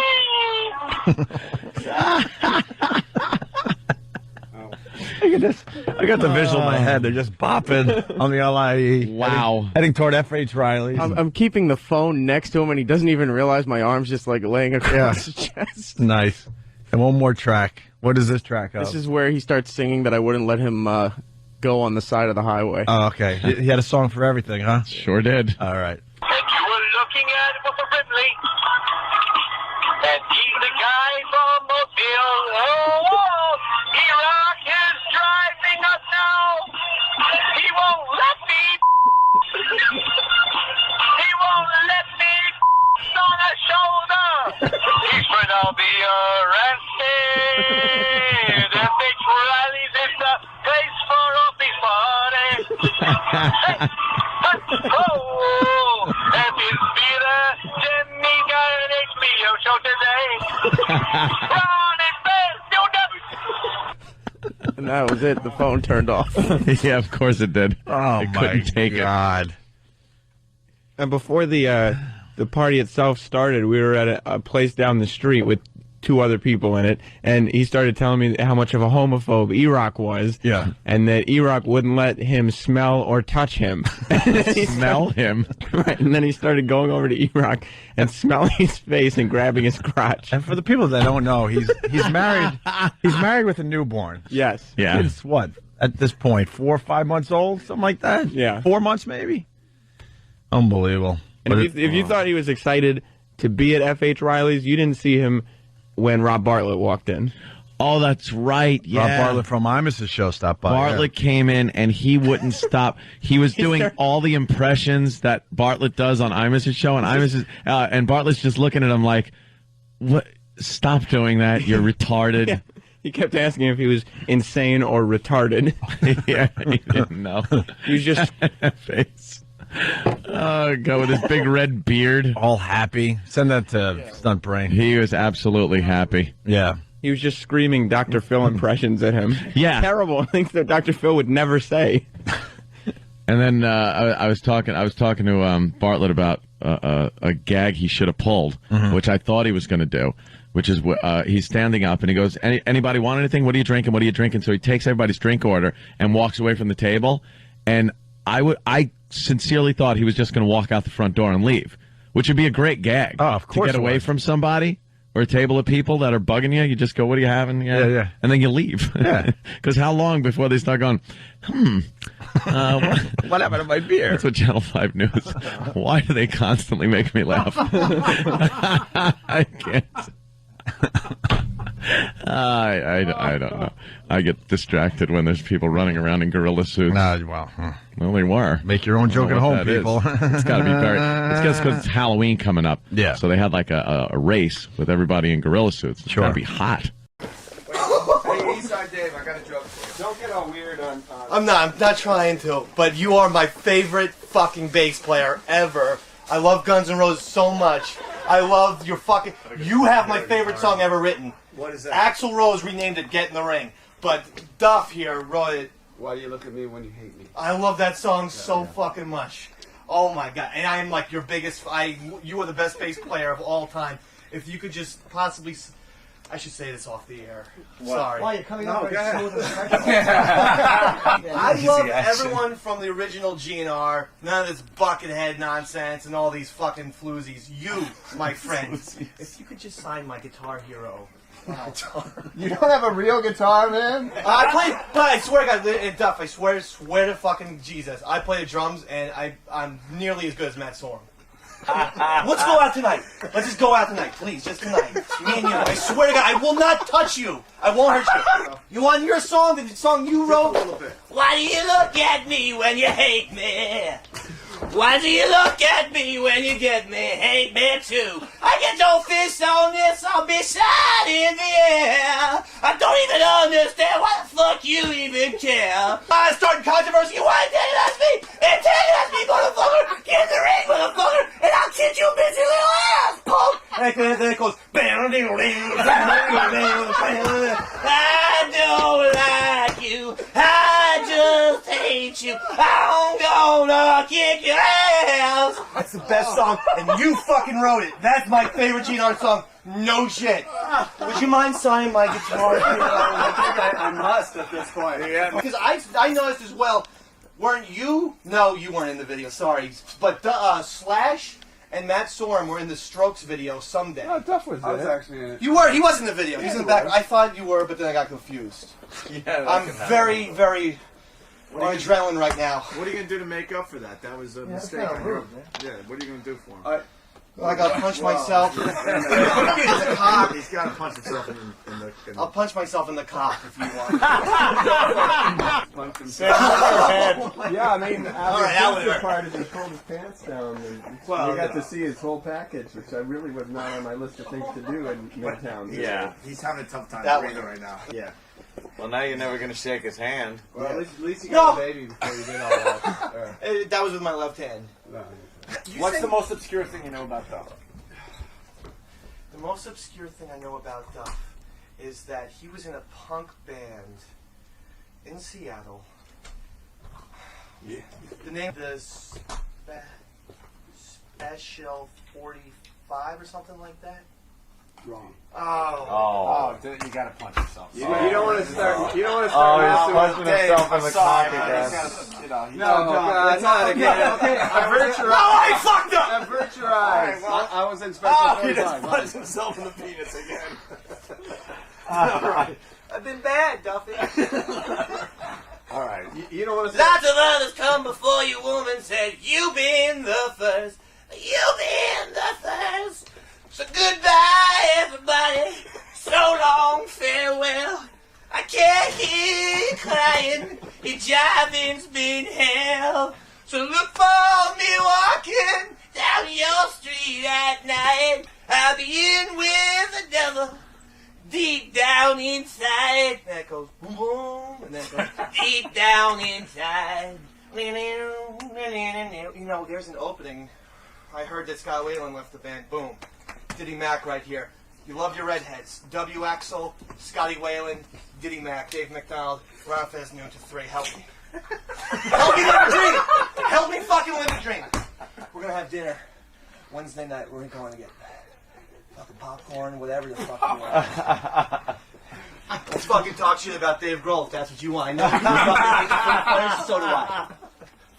I got the visual in my head. They're just bopping on the LIE. Wow. Heading toward FH Riley's. I'm keeping the phone next to him, and he doesn't even realize my arm's just like laying across his chest. Nice. And one more track. What is this track of? This is where he starts singing that I wouldn't let him go on the side of the highway. Oh, okay. He had a song for everything, huh? Sure did. All right. And you were looking at Booker Brimley. And he's the guy from Mobile. Oh, E-Rock is driving us now. He won't let me. He won't let me on a shoulder. He's afraid I'll be arrested. FH Riley's is the place for Opie's party. Oh, and his Peter Jimmy got an HBO show today. Ron and Ben, And that was it. The phone turned off. Yeah, of course it did. Oh, it my couldn't take God. And before the party itself started, we were at a place down the street with two other people in it, and he started telling me how much of a homophobe E-Rock was. Yeah. And that E-Rock wouldn't let him smell or touch him. Smell him? Right, and then he started going over to E-Rock and smelling his face and grabbing his crotch. And for the people that don't know, he's married. He's married with a newborn. Yes. Yeah. It's what, at this point, 4 or 5 months old? Something like that? Yeah. 4 months, maybe? Unbelievable. And if you thought he was excited to be at FH Riley's, you didn't see him when Rob Bartlett walked in. Oh, that's right. Yeah. Rob Bartlett from Imus's show stopped by. Bartlett came in and he wouldn't stop. He was doing all the impressions that Bartlett does on Imus's show, and and Bartlett's just looking at him like, "What? Stop doing that! You're retarded." Yeah. He kept asking if he was insane or retarded. Yeah, he didn't know. He was just face. Oh, go with his big red beard. All happy. Send that to Stunt Brain. He was absolutely happy. Yeah. He was just screaming Dr. Phil impressions at him. Yeah. Terrible things that Dr. Phil would never say. And then I was talking to Bartlett about a gag he should have pulled, which I thought he was going to do, which is he's standing up and he goes, anybody want anything? What are you drinking? What are you drinking? So he takes everybody's drink order and walks away from the table. And I sincerely thought he was just going to walk out the front door and leave, which would be a great gag. Oh, of course. To get away from somebody or a table of people that are bugging you. You just go, what are you having? Yeah. And then you leave. Yeah. Because how long before they start going, what happened to my beer? That's what Channel 5 News. Why do they constantly make me laugh? I can't. I don't know. I get distracted when there's people running around in gorilla suits. Well, they were. Make your own joke at home, people. It's got to be very. It's just because it's Halloween coming up. Yeah. So they had like a race with everybody in gorilla suits. It's got to be hot. Hey, Eastside Dave, I got a joke for you. Don't get all weird on. I'm not trying to, but you are my favorite fucking bass player ever. I love Guns N' Roses so much. I love your fucking. You have my favorite song ever written. What is that? Axl Rose renamed it "Get in the Ring," but Duff here wrote it. Why do you look at me when you hate me? I love that song so fucking much. Oh my god! And I am like your biggest. You are the best bass player of all time. If you could just possibly. I should say this off the air. What? Sorry. Why, you're coming up very smooth and I love everyone from the original GNR. None of this buckethead nonsense and all these fucking floozies. You, my friend, if you could just sign my Guitar Hero. You don't have a real guitar, man? I play, but I swear to God, Duff, I swear to fucking Jesus, I play the drums and I'm nearly as good as Matt Sorum. Let's go out tonight. Let's just go out tonight, please. Just tonight. Me and you. I swear to God, I will not touch you. I won't hurt you. You want your song? The song you wrote? Why do you look at me when you hate me? Why do you look at me when you get me? Hate me too. I get no fist on this. I'll be shot in the air. I don't even understand why the fuck you even care. I started controversy. You want to antagonize me? Antagonize me, motherfucker. Get in the ring, motherfucker, and I'll kick you bitch your little ass, punk. And then it goes. I don't like you. I just hate you. I'm gonna kick your ass. That's the best song, and you fucking wrote it. That's my favorite GNR song. No shit. Would you mind signing my guitar? I think I must at this point. Yeah. Because I noticed as well. Weren't you? No, you weren't in the video. Sorry, but Slash and Matt Sorum were in the Strokes video someday. No, Duff was in it. I was actually in it. You were. He was in the video. Yeah, He's in the he back. was. I thought you were, but then I got confused. Yeah, I'm very, very on adrenaline right now. What are you gonna do to make up for that? That was a mistake. kinda rude, Yeah. What are you gonna do for him? I gotta punch myself. He's gotta punch himself in the. I'll punch myself in the cock if you want. Punch himself. Yeah, I mean, All right, the part is he pulled his pants down, and you got to see his whole package, which I really was not on my list of things to do in Midtown. Yeah. He's having a tough time breathing right now. Yeah. Well, now you're never going to shake his hand. Well, at least you got a baby before you did all that. That was with my left hand. What's the most obscure thing you know about Duff? The most obscure thing I know about Duff is that he was in a punk band in Seattle. Yeah. The name is Special 45 or something like that. Wrong. Oh. You gotta punch yourself. You don't want to start. You don't want to start. He's punching himself in the cock again. No, not again. Okay, avert your eyes. I fucked up. Avert your eyes. I was in special. He just punched himself in the penis again. All right. I've been bad, Duffy. All right. You don't want to. Lots of others come before you, woman, said you've been the first. You've been the first. So goodbye, everybody. So long, farewell. I can't hear you crying. Your jiving's been hell. So look for me walking down your street at night. I'll be in with the devil deep down inside. And that goes boom boom, and then it goes deep down inside. You know, there's an opening. I heard that Scott Whalen left the band. Boom. Diddy Mac right here. You love your redheads. W. Axel, Scotty Whalen, Diddy Mac, Dave McDonald, Ron Fez, noon to 3. Help me. Help me live a dream. Help me fucking live a dream. We're gonna have dinner Wednesday night. We're going to get fucking popcorn, whatever the fuck you want. Let's fucking talk shit about Dave Grohl if that's what you want. I know you fucking so do I.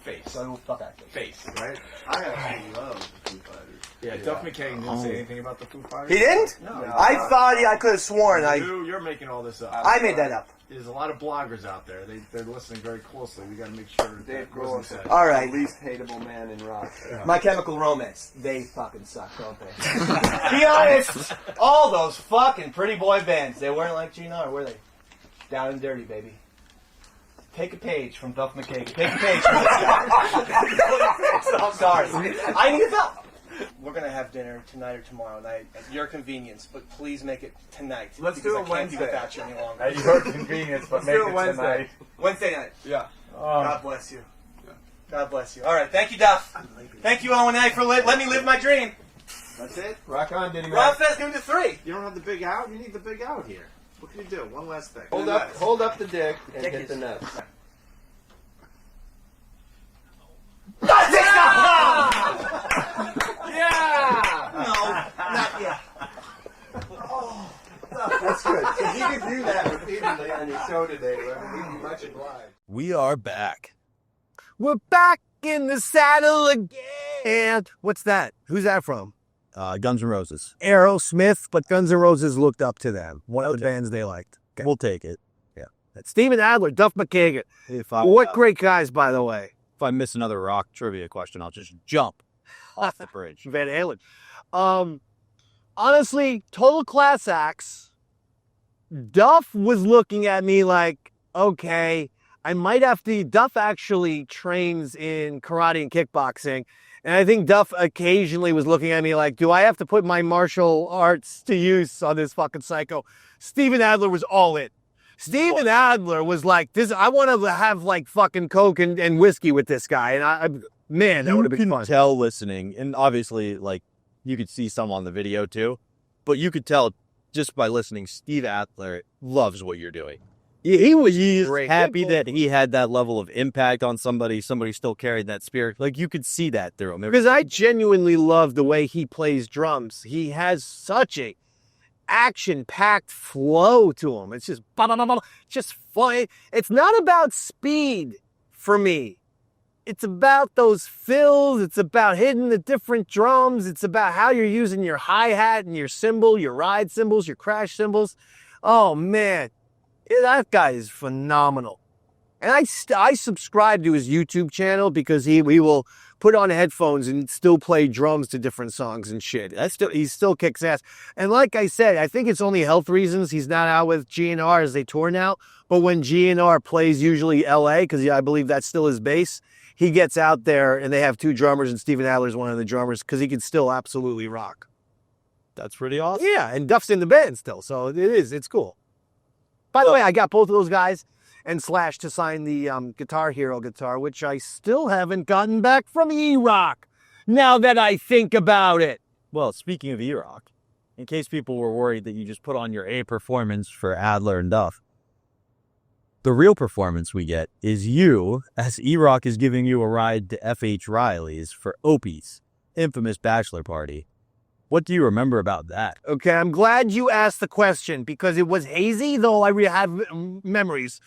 Face. So fuck that. Face, right? I actually love Foo Fighters. Yeah, Duff McKagan didn't say anything about the Foo Fighters. He didn't? No. I thought I could have sworn. You're making all this up. I made that up. there's a lot of bloggers out there. They're listening very closely. We got to make sure Dave that wasn't Grohl, said. All right. the least hateable man in rock. My Chemical Romance, they fucking suck, don't they? Be honest, all those fucking pretty boy bands, they weren't like GNR, were they? Down and dirty, baby. Take a page from Duff McKagan. Take a page from this guy. Sorry. I need help. We're going to have dinner tonight or tomorrow night at your convenience, but please make it tonight. Let's because do it I can't Wednesday. be without you any longer. At your convenience, but make it Wednesday. tonight. Wednesday night. Yeah. God bless you. God bless you. All right. Thank you, Duff. Thank you, O&A, for letting me live my dream. That's it. Rock on, Diddy Ron Man. Fest noon to 3. You don't have the big out? You need the big out here. What can you do? One last thing. Hold up the dick and Dick hit is- the nuts. Yeah! No, not yet. That's good. If you could do that repeatedly on your show today, we'd be much obliged. We are back. We're back in the saddle again. What's that? Who's that from? Guns N' Roses. Aerosmith, but Guns N' Roses looked up to them. One of the bands they liked. Okay. We'll take it. Yeah. That's Steven Adler, Duff McKagan. What great guys, by the way. If I miss another rock trivia question, I'll just jump off the bridge. Van Halen. Honestly, total class acts. Duff was looking at me like, okay, I might have to. Duff actually trains in karate and kickboxing. And I think Duff occasionally was looking at me like, do I have to put my martial arts to use on this fucking psycho? Steven Adler was all in. Steven Adler was like, this. I want to have like fucking Coke and whiskey with this guy. And man, that would have been You fun. can tell listening, and obviously, like, you could see some on the video too, but you could tell just by listening, Steve Adler loves what you're doing. He was happy that he had that level of impact on somebody. Somebody still carried that spirit. Like, you could see that through him. Because I genuinely love the way he plays drums. He has such a action-packed flow to him. It's just just fun. It's not about speed for me. It's about those fills. It's about hitting the different drums. It's about how you're using your hi-hat and your cymbal, your ride cymbals, your crash cymbals. Oh, man. Yeah, that guy is phenomenal. And I subscribe to his YouTube channel because he will put on headphones and still play drums to different songs and shit. He still kicks ass. And like I said, I think it's only health reasons he's not out with GNR as they tour now. But when GNR plays usually LA, because I believe that's still his base, he gets out there and they have two drummers and Steven Adler's one of the drummers because he can still absolutely rock. That's pretty awesome. Yeah, and Duff's in the band still, so it's cool. By the way, I got both of those guys and Slash to sign the Guitar Hero guitar, which I still haven't gotten back from E-Rock, now that I think about it. Well, speaking of E-Rock, in case people were worried that you just put on your A performance for Adler and Duff, the real performance we get is you, as E-Rock is giving you a ride to F.H. Riley's for Opie's infamous bachelor party. What do you remember about that? Okay, I'm glad you asked the question because it was hazy, though I have memories.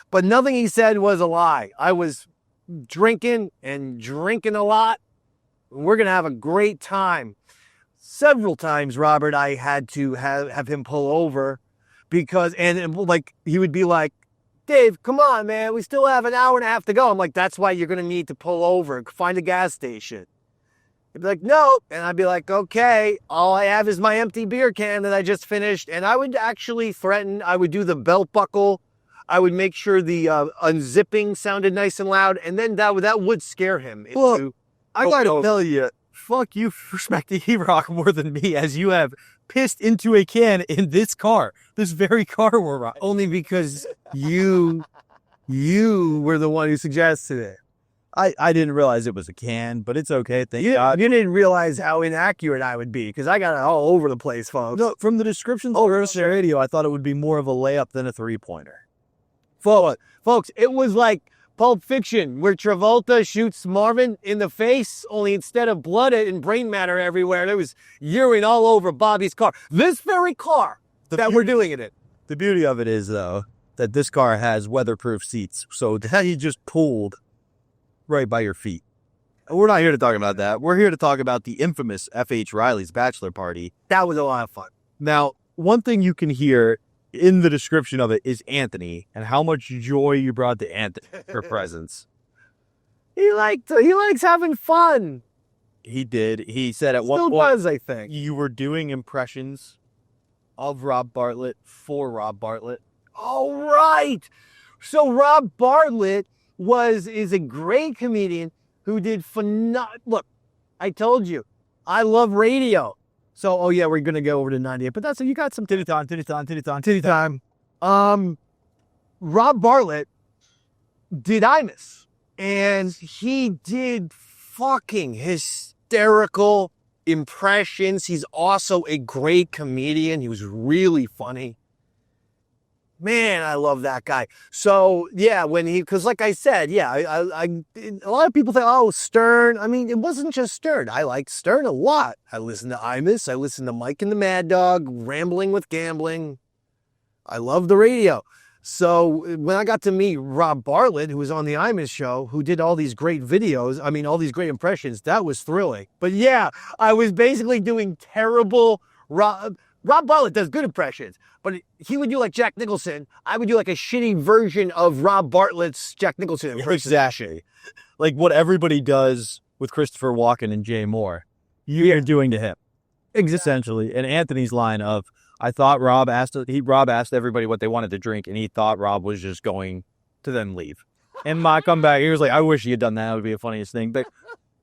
But nothing he said was a lie. I was drinking a lot. We're going to have a great time. Several times, Robert, I had to have him pull over because, and like, he would be like, Dave, come on, man. We still have an hour and a half to go. I'm like, that's why you're going to need to pull over. Find a gas station. He'd be like, no. And I'd be like, okay, all I have is my empty beer can that I just finished. And I would actually threaten, I would do the belt buckle. I would make sure the unzipping sounded nice and loud. And then that would scare him. Well, I got to tell you, fuck you for respecting E-Rock more than me, as you have pissed into a can in this car, this very car we're riding. Only because you were the one who suggested it. I didn't realize it was a can, but it's okay. Thank God. You didn't realize how inaccurate I would be because I got it all over the place, folks. No, from the descriptions on the radio, I thought it would be more of a layup than a three-pointer. Folks, it was like Pulp Fiction, where Travolta shoots Marvin in the face, only instead of blood and brain matter everywhere, there was urine all over Bobby's car. This very car that we're doing it in. The beauty of it is, though, that this car has weatherproof seats, so that you just pulled right by your feet. And we're not here to talk about that. We're here to talk about the infamous F.H. Riley's bachelor party. That was a lot of fun. Now, one thing you can hear in the description of it is Anthony and how much joy you brought to Anthony, her presence. He likes having fun. He did. He said at one Still point, does, I think. You were doing impressions of Rob Bartlett for Rob Bartlett. All right. So Rob Bartlett is a great comedian who did Look, I told you, I love radio. So, oh yeah, we're gonna go over to 98, but you got some titty time. Rob Bartlett did Imus, and he did fucking hysterical impressions. He's also a great comedian. He was really funny. Man, I love that guy. So yeah, because like I said, yeah, a lot of people think, oh, Stern. I mean, it wasn't just Stern. I liked Stern a lot. I listened to Imus. I listened to Mike and the Mad Dog, Rambling with Gambling. I love the radio. So when I got to meet Rob Bartlett, who was on the Imus show, who did all these great videos, I mean, all these great impressions, that was thrilling. But yeah, I was basically doing terrible Rob Bartlett does good impressions, but he would do like Jack Nicholson. I would do like a shitty version of Rob Bartlett's Jack Nicholson impression. Exactly. Like what everybody does with Christopher Walken and Jay Moore, you're doing to him. Essentially. And Anthony's line of, I thought Rob asked everybody what they wanted to drink, and he thought Rob was just going to then leave. And my comeback, he was like, I wish he had done that. It would be the funniest thing. But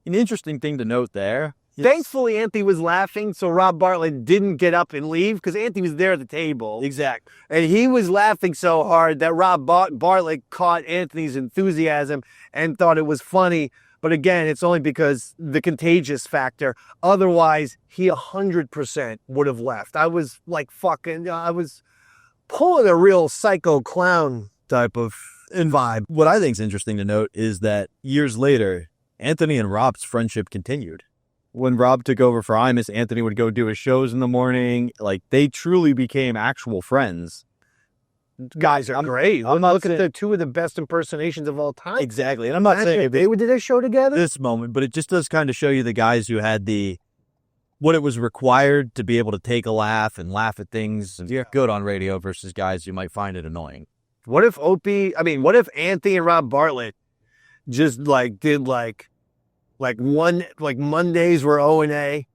an interesting thing to note there. Thankfully, Anthony was laughing, so Rob Bartlett didn't get up and leave because Anthony was there at the table. Exactly. And he was laughing so hard that Rob Bartlett caught Anthony's enthusiasm and thought it was funny. But again, it's only because the contagious factor. Otherwise, he 100% would have left. I was like I was pulling a real psycho clown type of vibe. What I think is interesting to note is that years later, Anthony and Rob's friendship continued. When Rob took over for Imus, Anthony would go do his shows in the morning. Like, they truly became actual friends. Guys are great. Look at the two of the best impersonations of all time. Exactly. And I'm not saying they did a show together this moment, but it just does kind of show you the guys who had what it was required to be able to take a laugh and laugh at things and good on radio versus guys who might find it annoying. What if Anthony and Rob Bartlett just did Mondays were O&A,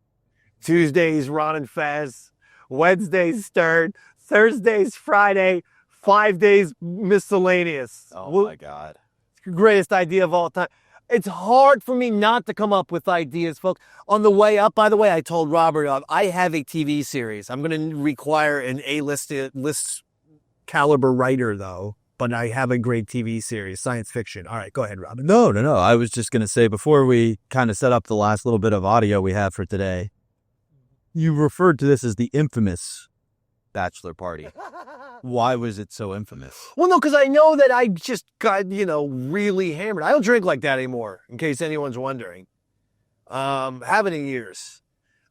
Tuesdays Ron and Fez, Wednesdays Stern, Thursdays Friday, 5 days miscellaneous. Oh my God. Greatest idea of all time. It's hard for me not to come up with ideas, folks. On the way up, by the way, I told Robert, I have a TV series. I'm going to require an A-list caliber writer, though. But I have a great TV series, science fiction. All right, go ahead, Robin. No. I was just going to say, before we kind of set up the last little bit of audio we have for today, you referred to this as the infamous bachelor party. Why was it so infamous? Well, no, because I know that I just got, really hammered. I don't drink like that anymore, in case anyone's wondering. Haven't in years.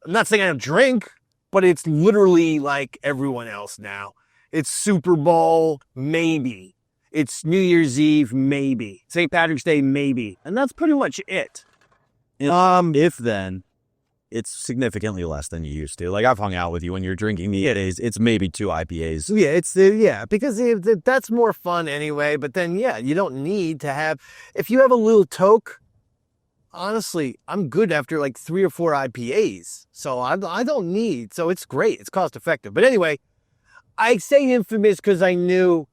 I'm not saying I don't drink, but it's literally like everyone else now. It's Super Bowl, maybe. It's New Year's Eve, maybe. St. Patrick's Day, maybe. And that's pretty much it. If then, it's significantly less than you used to. Like, I've hung out with you when you're drinking these days. It's maybe 2 IPAs. Yeah, because that's more fun anyway. But then, you don't need to have... If you have a little toke, honestly, I'm good after like 3 or 4 IPAs. So I don't need... So it's great. It's cost effective. But anyway, I say infamous because I knew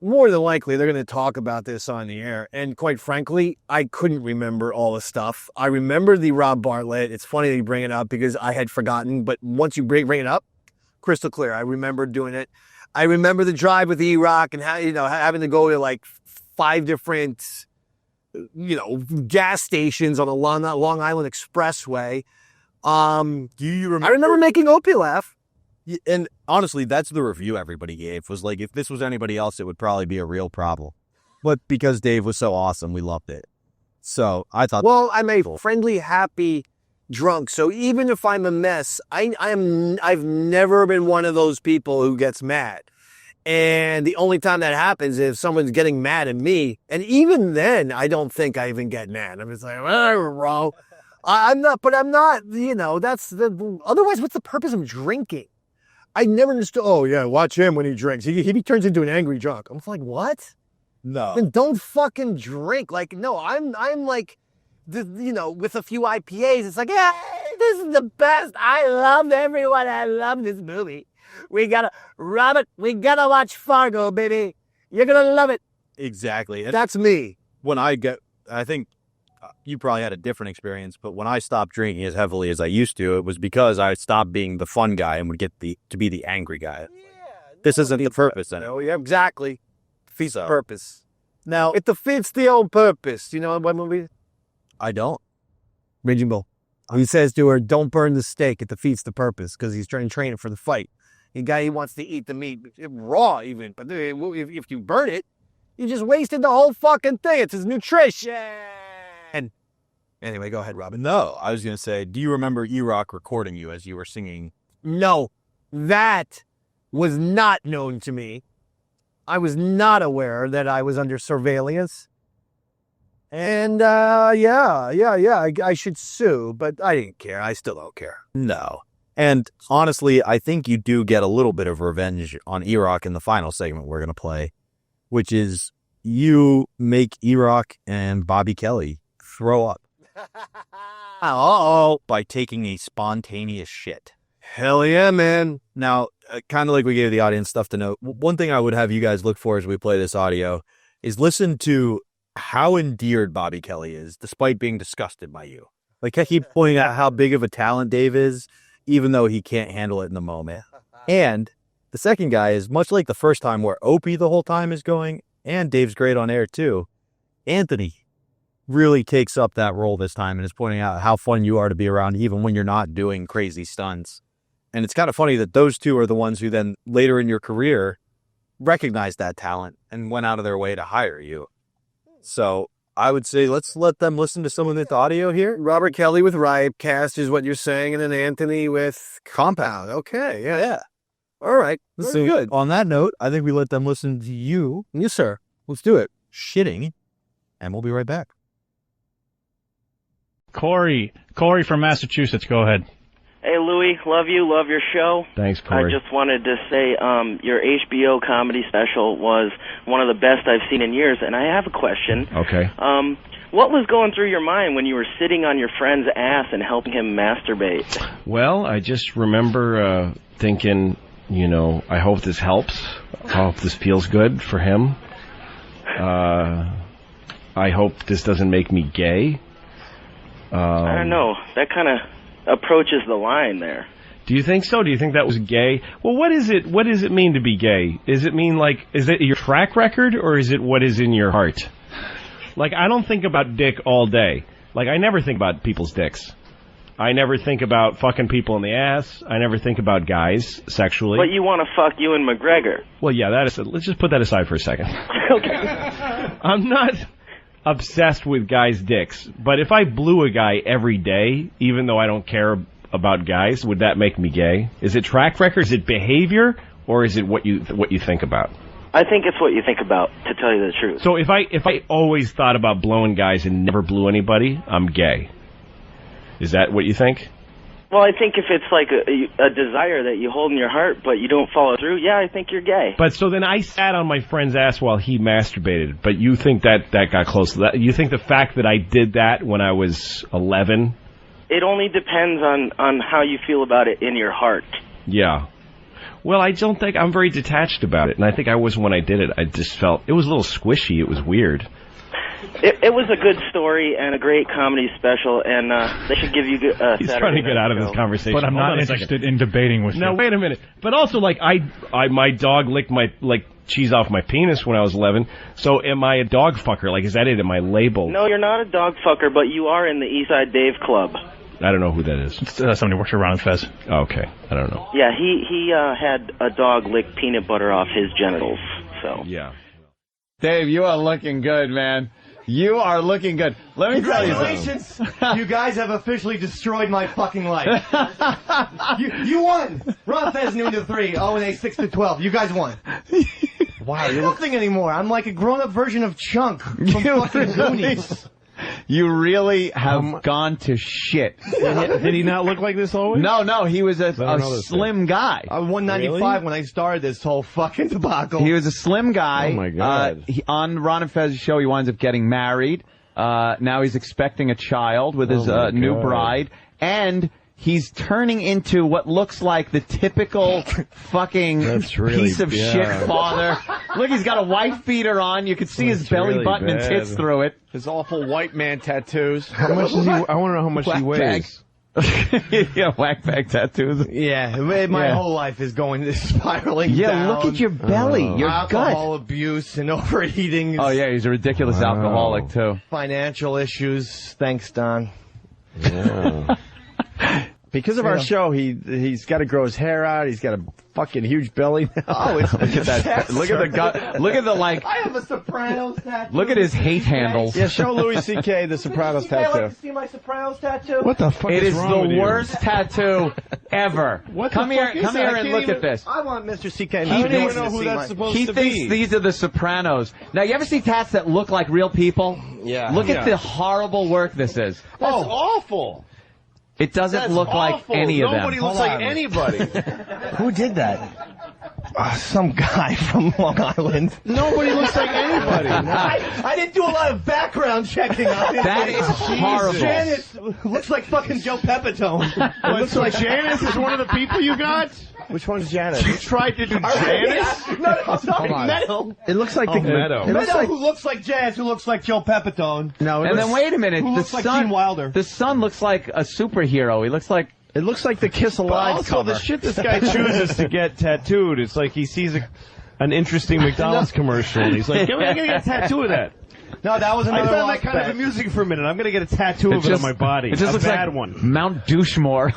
more than likely they're going to talk about this on the air. And quite frankly, I couldn't remember all the stuff. I remember the Rob Bartlett. It's funny that you bring it up because I had forgotten. But once you bring it up, crystal clear. I remember doing it. I remember the drive with E-Rock and how, having to go to like 5 different, gas stations on the Long Island Expressway. Do you remember? I remember making Opie laugh. And honestly, that's the review everybody gave. Was like, if this was anybody else, it would probably be a real problem. But because Dave was so awesome, we loved it. So I thought... Well, I'm a friendly, happy drunk. So even if I'm a mess, I've never been one of those people who gets mad. And the only time that happens is if someone's getting mad at me. And even then, I don't think I even get mad. I'm just like, bro. I'm not, that's otherwise, what's the purpose of drinking? I never understood. Oh yeah, watch him when he drinks. He turns into an angry drunk. I'm like, what? No. Then don't fucking drink. Like, no, I'm like, with a few IPAs, it's like, yeah, this is the best. I love everyone. I love this movie. Robert, we gotta watch Fargo, baby. You're gonna love it. Exactly. And That's me. I think you probably had a different experience, but when I stopped drinking as heavily as I used to, it was because I stopped being the fun guy and would get to be the angry guy. This isn't the purpose then. Oh, yeah, exactly. Defeats the purpose. Now, it defeats the own purpose. You know what movie? I don't. Raging Bull. He says to her, don't burn the steak. It defeats the purpose because he's trying to train it for the fight. The guy, he wants to eat the meat raw even. But if you burn it, you just wasted the whole fucking thing. It's his nutrition. Anyway, go ahead, Robin. No, I was going to say, do you remember E-Rock recording you as you were singing? No, that was not known to me. I was not aware that I was under surveillance. And, I should sue, but I didn't care. I still don't care. No. And honestly, I think you do get a little bit of revenge on E-Rock in the final segment we're going to play, which is you make E-Rock and Bobby Kelly throw up. By taking a spontaneous shit. Hell yeah, man. Now, kind of like we gave the audience stuff to know, one thing I would have you guys look for as we play this audio is listen to how endeared Bobby Kelly is, despite being disgusted by you. Like, I keep pointing out how big of a talent Dave is, even though he can't handle it in the moment. And the second guy is much like the first time where Opie the whole time is going, and Dave's great on air too. Anthony really takes up that role this time and is pointing out how fun you are to be around, even when you're not doing crazy stunts. And it's kind of funny that those two are the ones who then later in your career recognized that talent and went out of their way to hire you. So I would say let's let them listen to some of the audio here. Robert Kelly with Riotcast is what you're saying, and then Anthony with Compound. Okay, yeah. All right. This is good. On that note, I think we let them listen to you. Yes, sir. Let's do it. Shitting, and we'll be right back. Corey from Massachusetts, go ahead. Hey, Louie, love you, love your show. Thanks, Corey. I just wanted to say your HBO comedy special was one of the best I've seen in years, and I have a question. Okay. What was going through your mind when you were sitting on your friend's ass and helping him masturbate? Well, I just remember thinking, I hope this helps. I hope this feels good for him. I hope this doesn't make me gay. I don't know. That kind of approaches the line there. Do you think so? Do you think that was gay? Well, what does it mean to be gay? Is it your track record, or is it what is in your heart? Like, I don't think about dick all day. Like, I never think about people's dicks. I never think about fucking people in the ass. I never think about guys sexually. But you want to fuck Ewan McGregor. Well, yeah, let's just put that aside for a second. Okay. I'm not obsessed with guys' dicks, but if I blew a guy every day, even though I don't care about guys, would that make me gay? Is it track record? Is it behavior? Or is it what you think about? I think it's what you think about, to tell you the truth. So if I always thought about blowing guys and never blew anybody, I'm gay. Is that what you think? Well, I think if it's like a desire that you hold in your heart, but you don't follow through, yeah, I think you're gay. But so then I sat on my friend's ass while he masturbated, but you think that got close to that? You think the fact that I did that when I was 11? It only depends on how you feel about it in your heart. Yeah. Well, I don't think I'm very detached about it, and I think I was when I did it. I just felt it was a little squishy. It was weird. It was a good story and a great comedy special, and they should give you He's trying to get out of this conversation. But I'm not interested in debating with you. Now, wait a minute. But also, like, my dog licked my, cheese off my penis when I was 11, so am I a dog fucker? Like, is that it? Am I labeled? No, you're not a dog fucker, but you are in the Eastside Dave Club. I don't know who that is. It's somebody who works for Ron Fez. Okay, I don't know. Yeah, he had a dog lick peanut butter off his genitals, so. Yeah. Dave, you are looking good, man. You are looking good. Let me tell you something. Congratulations! You guys have officially destroyed my fucking life. You won! Ron Fez noon to 3, O&A 6 to 12. You guys won. Wow, you're nothing anymore. I'm like a grown-up version of Chunk from fucking Goonies. You really have gone to shit. Did he not look like this always? No, he was a slim guy. I was 195 when I started this whole fucking debacle. He was a slim guy. Oh, my God. On Ron and Fez's show, he winds up getting married. Now he's expecting a child with his new bride. And he's turning into what looks like the typical fucking piece of shit father. Look, he's got a wife beater on. You can see his belly button and tits through it. His awful white man tattoos. How much is he? I want to know how much he weighs. Yeah, whack bag tattoos. Yeah, my whole life is spiraling down. Yeah, look at your belly, your alcohol gut. abuse and overeating. Oh, yeah, he's a ridiculous alcoholic, too. Financial issues. Thanks, Don. Yeah. Because of our show, he's got to grow his hair out. He's got a fucking huge belly now. Oh, it's look at that. Look at the gut. Look at the like. I have a Sopranos tattoo. Look at his hate handles. Yeah, show Louis C.K. the Sopranos I'd like tattoo. to see my Sopranos tattoo. What the fuck It is is wrong the with you? worst tattoo ever. Come here and look at this. I want Mr. C.K. I don't even know who that's supposed He to thinks be. these are the Sopranos. Now, you ever see tats that look like real people? Yeah. Look at the horrible work this is. That's awful. It doesn't look like any of them. Nobody looks like anybody. Who did that? Some guy from Long Island. Nobody looks like anybody. I didn't do a lot of background checking on it. That is horrible. Janice looks like fucking Joe Pepitone. It looks like Janice is one of the people you got? Which one's Janet? You tried to do Janice? No, sorry, Meadow. It looks like Meadow. It looks Meadow, like who looks like Janice, who looks like Joe Pepitone. no. And then wait a minute. Who The looks like son, Gene Wilder. the son looks like a superhero. He looks like It looks like the Kiss Alive Also, cover. the shit this guy chooses to get tattooed, it's like he sees an interesting McDonald's commercial, and he's like, I'm going to get a tattoo of that. No, that was I another found that lost kind bet. of amusing for a minute. I'm going to get a tattoo of it on my body. It just a looks bad like one. Mount Douchemore.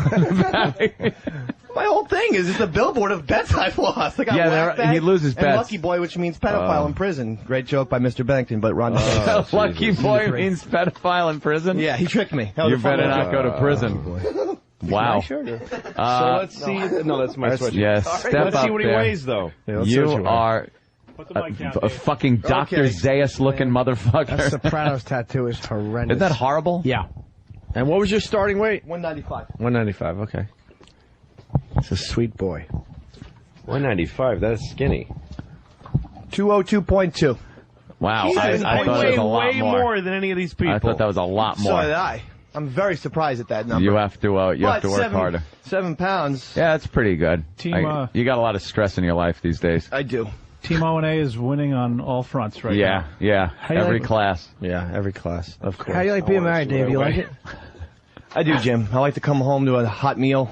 My whole thing is it's a billboard of bets I've lost. I got Yeah, Whack Bag he loses and bets. Lucky Boy, which means pedophile in prison. Great joke by Mr. Bennington, but Ron. Lucky boy means pedophile in prison? Yeah, he tricked me. That was You a fun better one. not go to prison. Wow. Sure do. So let's see. No, that's my sweatshirt. Yes, step Let's see up what he there. weighs, though. You are a fucking Dr. Zayas-looking motherfucker. That Sopranos tattoo is horrendous. Isn't that horrible? Yeah. And what was your starting weight? 195. 195, okay. It's a sweet boy. 195, that's skinny. 202.2. Wow, Jesus, I thought it was a lot way more. more than any of these people. I thought that was a lot more. So did I. I'm very surprised at that number. You have to work harder. 7 pounds. Yeah, that's pretty good. Team, You got a lot of stress in your life these days. I do. Team O&A is winning on all fronts right now. Yeah, you every like- class. Yeah, every class, of course. How do you like being married, Dave? Do you like it? I do, Jim. I like to come home to a hot meal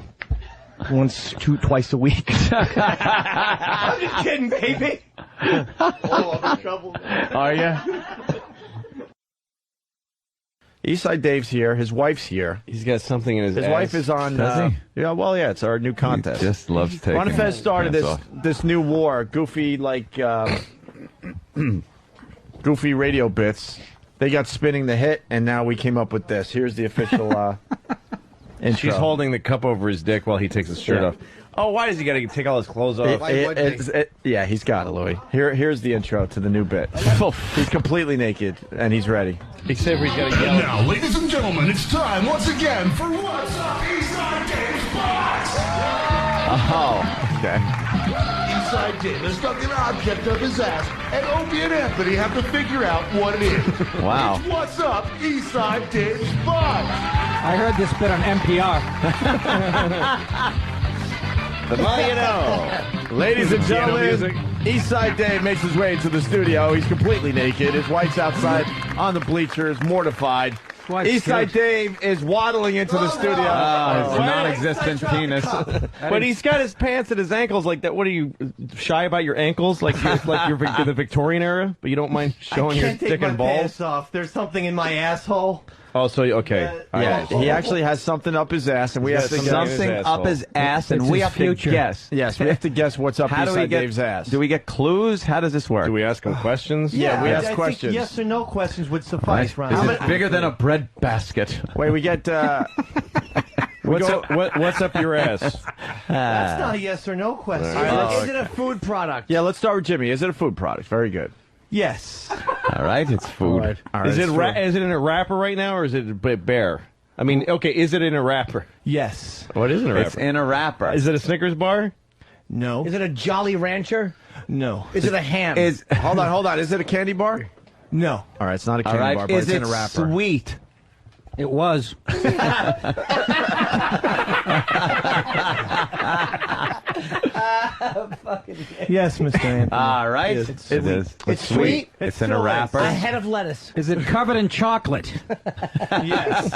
twice a week. I'm just kidding, baby. Oh, I'm in trouble. Are you? Eastside Dave's here. His wife's here. He's got something in his His ass. wife is on. Does he? Yeah, well, yeah, it's our new contest. He just loves taking Ron and Fez started his pants this new war. Goofy, goofy radio bits. They got spinning the hit, and now we came up with this. Here's the official intro. She's holding the cup over his dick while he takes his shirt off. Oh, why does he got to take all his clothes off? Yeah, he's got it, Louis. Here's the intro to the new bit. He's completely naked, and he's ready. Except for he's got to And yell. now, ladies and gentlemen, it's time once again for What's Up Eastside Dave's Box! Oh, okay. Eastside Dave has stuck an object up his ass, and Opie and Anthony have to figure out what it is. Wow. It's What's Up Eastside Dave's Box! I heard this bit on NPR. The more you know. Ladies and Piano gentlemen, Eastside Dave makes his way into the studio. He's completely naked. His wife's outside on the bleachers, mortified. Eastside Dave is waddling into the studio. His non-existent penis. But he's got his pants at his ankles like that. What are you, shy about your ankles? Like you're the Victorian era, but you don't mind showing your I can't dick take my and balls? pants off. There's something in my asshole. Oh, so, okay. Yeah, he actually has something up his ass, and we have to Something up his ass, and we have to guess. Yes, we have to guess what's up How do we inside get Dave's ass. Do we get clues? How does this work? Do we ask him questions? Yeah, we ask I questions. think yes or no questions would suffice, Ron. Is it bigger than a bread basket? Wait, we get. What's up your ass? That's not a yes or no question. All right, Is it a food product? Yeah, let's start with Jimmy. Is it a food product? Very good. Yes. All right, it's food. Is it in a wrapper right now, or is it bare? I mean, okay, is it in a wrapper? Yes. What is in a wrapper? It's in a wrapper. Is it a Snickers bar? No. Is it a Jolly Rancher? No. Is it a ham? Hold on. Is it a candy bar? No. All right, it's not a All candy right, bar, but is it's in it a wrapper. sweet? It was. Yes, Mr. Anthony. All right. Yes, It is. It's sweet. It's in a wrapper. A head of lettuce. Is it covered in chocolate? Yes.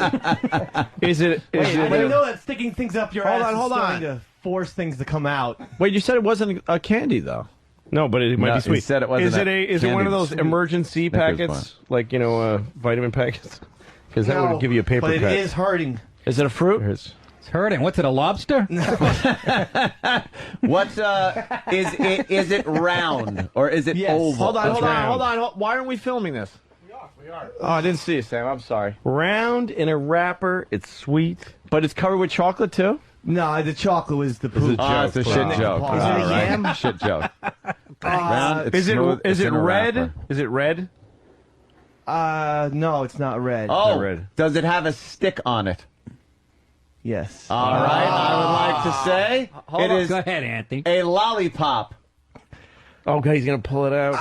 Is it? Wait, you know that sticking things up your ass Hold is on. starting to force things to come out. Wait, you said it wasn't a candy, though. No, but it might No, be sweet. he said it wasn't Is it Is it one of those candy. emergency Snickers packets, like vitamin packets? Because that would give you a paper but it cut. is hurting. Is it a fruit? It's hurting. What's it, a lobster? What's is it round or is it oval? Hold on. Why aren't we filming this? We are. Oh, I didn't see it, Sam. I'm sorry. Round in a wrapper. It's sweet. But it's covered with chocolate, too? No, the chocolate was the poop. It's a shit joke. Is it a yam? Shit joke. Round, it's Is it smooth, is it's it in a red? wrapper. Is it red? No, it's not red. Oh, red. does it have a stick on it? Yes. All right, I would like to say it is Go ahead, Anthony. a lollipop. Oh, God, he's gonna pull it out.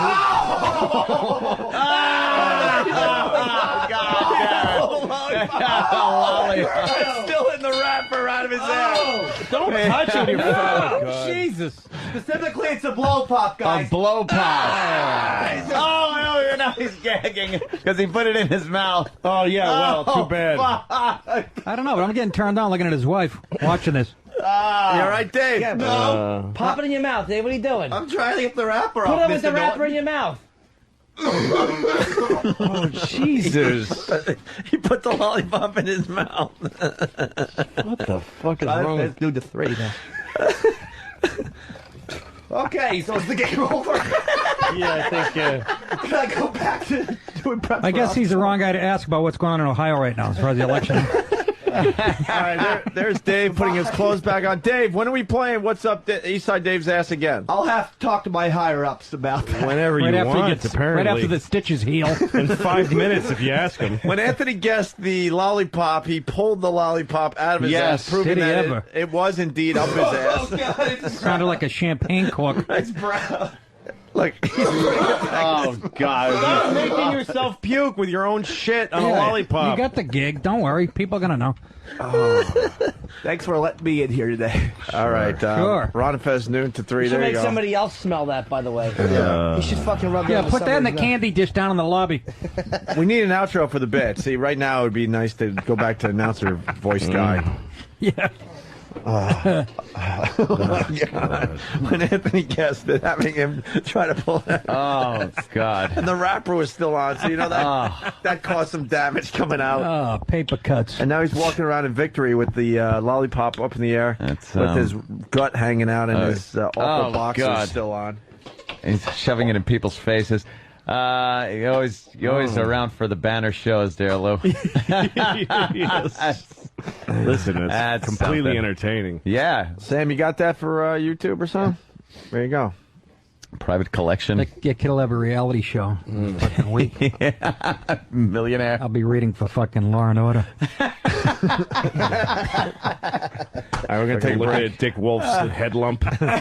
Lollipop. Still in the wrapper out of his ass. Don't touch it with your phone. Jesus. Specifically, it's a blow pop, guys. A blow pop. Oh, now he's gagging because he put it in his mouth. Oh, yeah, well, too bad. Fuck. I don't know, but I'm getting turned on looking at his wife, watching this. You all right, Dave? Yeah, Uh, Pop it in your mouth, Dave. What are you doing? I'm trying to get the wrapper Put off. it with the Mr. wrapper Norton. in your mouth. Oh, Jesus. He put the lollipop in his mouth. What the fuck is wrong? Let's do the 3 now. Okay, so is the game over? Yeah, I think. Can I go back to doing prep? I guess he's the wrong guy to ask about what's going on in Ohio right now as far as the election. All right, there's Dave putting his clothes back on. Dave, when are we playing What's Up Eastside Dave's Ass again? I'll have to talk to my higher-ups about that. Whenever Right you after, want, apparently. right after the stitches heal. In 5 minutes, if you ask him. When Anthony guessed the lollipop, he pulled the lollipop out of his ass, proving did he that ever? it was indeed up his ass. Oh, God, it's Sounded like a champagne cork. It's brown. Like, Oh, God. Stop making yourself puke with your own shit on a lollipop. You got the gig. Don't worry. People are going to know. Thanks for letting me in here today. all right, Sure. Ron Fez, noon to 3. You should There you make go. somebody else smell that, by the way. You should fucking rub Yeah, that put that in the somebody's mouth. candy dish down in the lobby. We need an outro for the bit. See, right now it would be nice to go back to announcer voice guy. Yeah. Oh my God. When Anthony guessed it, having him try to pull that. Oh, God. And the wrapper was still on, so you know that caused some damage coming out. Oh, paper cuts. And now he's walking around in victory with the lollipop up in the air, That's, with his gut hanging out and his awful oh, boxers God. still on. He's shoving it in people's faces. You always around for the banner shows there, Lou. Yes. Listen, it's That's completely something. entertaining. Yeah. Sam, you got that for YouTube or something? There you go. Private collection. That kid will have a reality show. Fucking week. Yeah. Millionaire. I'll be reading for fucking Law and Order. All right, we're going to take a Look break. at Dick Wolf's head lump. Fucking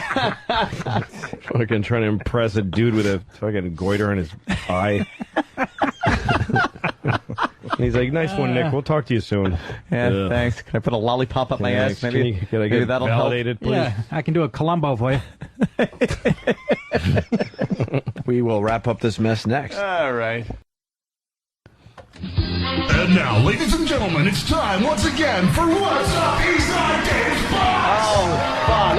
trying to impress a dude with a fucking goiter in his eye. And he's like, nice one, Nick. We'll talk to you soon. Yeah, thanks. Can I put a lollipop up my ass? Maybe, Can I maybe get that'll validated, please? Yeah, I can do a Columbo for you. We will wrap up this mess next. help. All right. And now, ladies and gentlemen, it's time once again for What's Up Eastside Dave's Box! Oh, fuck.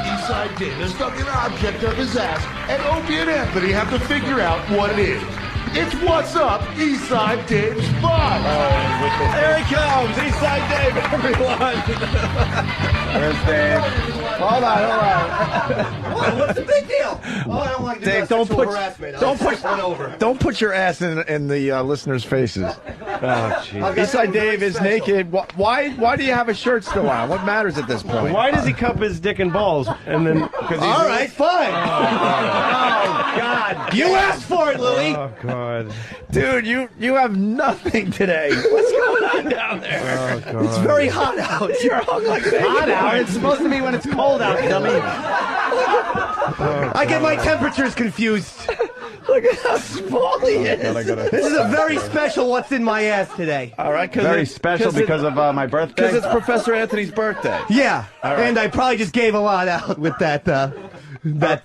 Eastside Dave has stuck an object up his ass, and Opie and Anthony have to figure out what it is. It's What's Up Eastside Dave's Box! There he comes, Eastside Dave, everyone. Where's Dave? Hold on. What's the big deal? Oh, I don't like Dave, sexual harassment. I'll don't take one over. put your ass in the listeners' faces. jeez. Eastside Dave is naked. Why do you have a shirt still on? What matters at this point? Why does he cup his dick and balls and then? All right, fine. Oh God! You asked for it, Louie. Oh God, dude, you have nothing today. What's going on down there? Oh God. It's very hot out. You're hung like Hot out. It's supposed to be when it's cold out, dummy. I get my temperatures confused. Look at how small he is. This is a very special what's in my ass today. All right, Very special because of my birthday. Because it's Professor Anthony's birthday. Yeah, right. and I probably just gave a lot out with that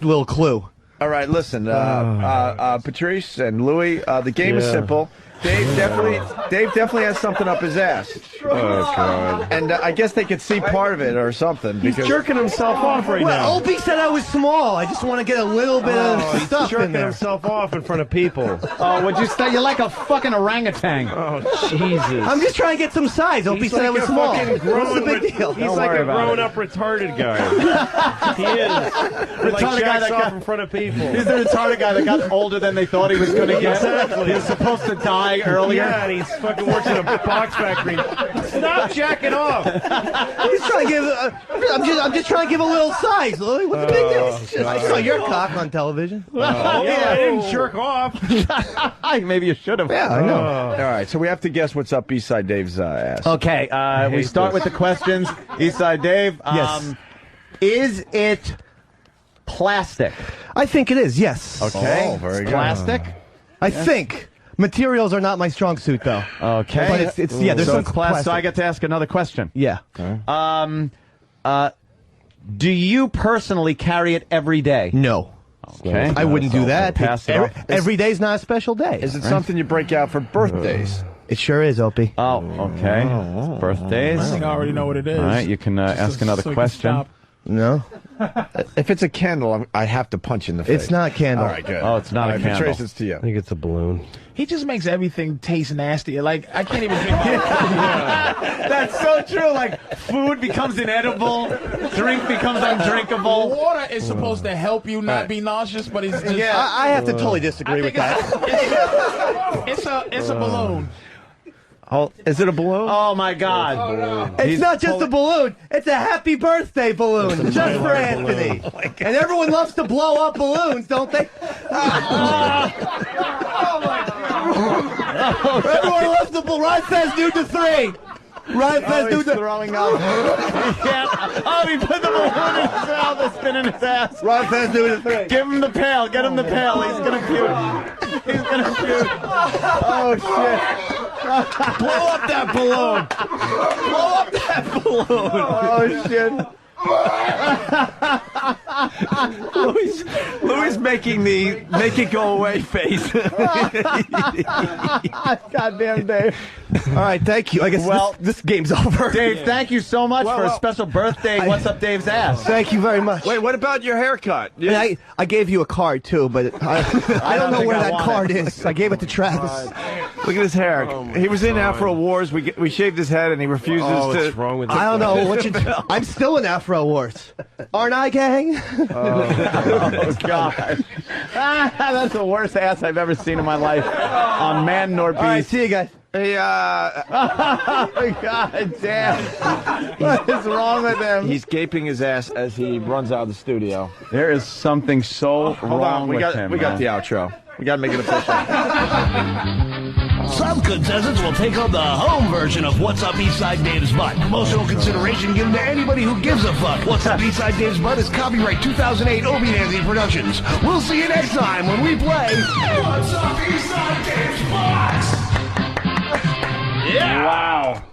little clue. All right, listen, Patrice and Louie, the game is simple. Dave definitely has something up his ass. Oh God. And I guess they could see part of it or something. He's jerking himself off right now. Opie said I was small. I just want to get a little bit of He's stuff in jerking there. himself off in front of people. Oh, would you stay? You're like a fucking orangutan. Oh Jesus. I'm just trying to get some size. Opie said I was small. Fucking What's the big deal? He's like a grown-up retarded guy. He is. Like Retarded guy jacks that off got- in front of people. He's the retarded guy that got older than they thought he was going to get. Exactly. He was supposed to die earlier. Yeah, and he's fucking works in a box factory. Stop jacking off. I'm just trying to give. I'm just trying to give a little size, Louie. What's the big deal? I saw your cock on television. Yeah, I didn't jerk off. Maybe you should have. Yeah, I know. All right, so we have to guess what's up Eastside Dave's ass. Okay, we hate start this. with the questions. Eastside Dave. Yes. Is it plastic? I think it is. Yes. Okay. Oh, very good. Plastic? I think. Materials are not my strong suit, though. Okay. But it's yeah. There's so some it's plastic. So plastic. I get to ask another question. Yeah. Do you personally carry it every day? No. Okay. I wouldn't do that. Pass it off. Every day's not a special day. Is it something you break out for birthdays? It sure is, Opie. Oh, okay. Birthdays. I think I already know what it is. All right, you can ask another So we can question. stop. No. If it's a candle, I have to punch in the face. It's not candle. All right, good. Oh, it's not a candle. Patrice, it's to you. I think it's a balloon. He just makes everything taste nasty. Like, I can't even drink That's so true. Like, food becomes inedible, drink becomes undrinkable. Water is supposed to help you not be nauseous, but it's just... Yeah, I have to totally disagree with that. It's a balloon. Oh, is it a balloon? Oh, my God. It's not just a balloon. It's a happy birthday balloon, just for Anthony. And everyone loves to blow up balloons, don't they? Everyone loves to blow. Ryan says do the 3. Ryan says do the. Throwing up. Oh, he put the balloon in his mouth. It's been in his ass. Ryan says do the 3. Give him the pail. Get him the pail. He's gonna puke. He's gonna puke. Oh shit! Blow up that balloon. Blow up that balloon. Oh, shit. Louis making the make it go away face. Goddamn Dave. All right, thank you. I guess this game's over. Dave, thank you so much for a special birthday. What's up, Dave's ass? Thank you very much. Wait, what about your haircut? And I gave you a card too, but I don't know think where I that want card it. is. I gave it to Travis. Look at his hair. He was in Afro Wars. We shaved his head, and he refuses to. What's wrong with I don't know what you. I'm still in Afro Wars, aren't I, gang? Oh God, that's the worst ass I've ever seen in my life on Man Nor Beast. All right, see you guys. Hey, God damn! What is wrong with him? He's gaping his ass as he runs out of the studio. There is something so Hold wrong on, with we got him. the man. outro. We got to make it official. Some contestants will take on the home version of What's Up Eastside Dave's Butt. Promotional consideration given to anybody who gives a fuck. What's Up Eastside Dave's Butt is copyright 2008 Opie and Anthony Productions. We'll see you next time when we play What's Up Eastside Dave's Butt. Yeah. Wow,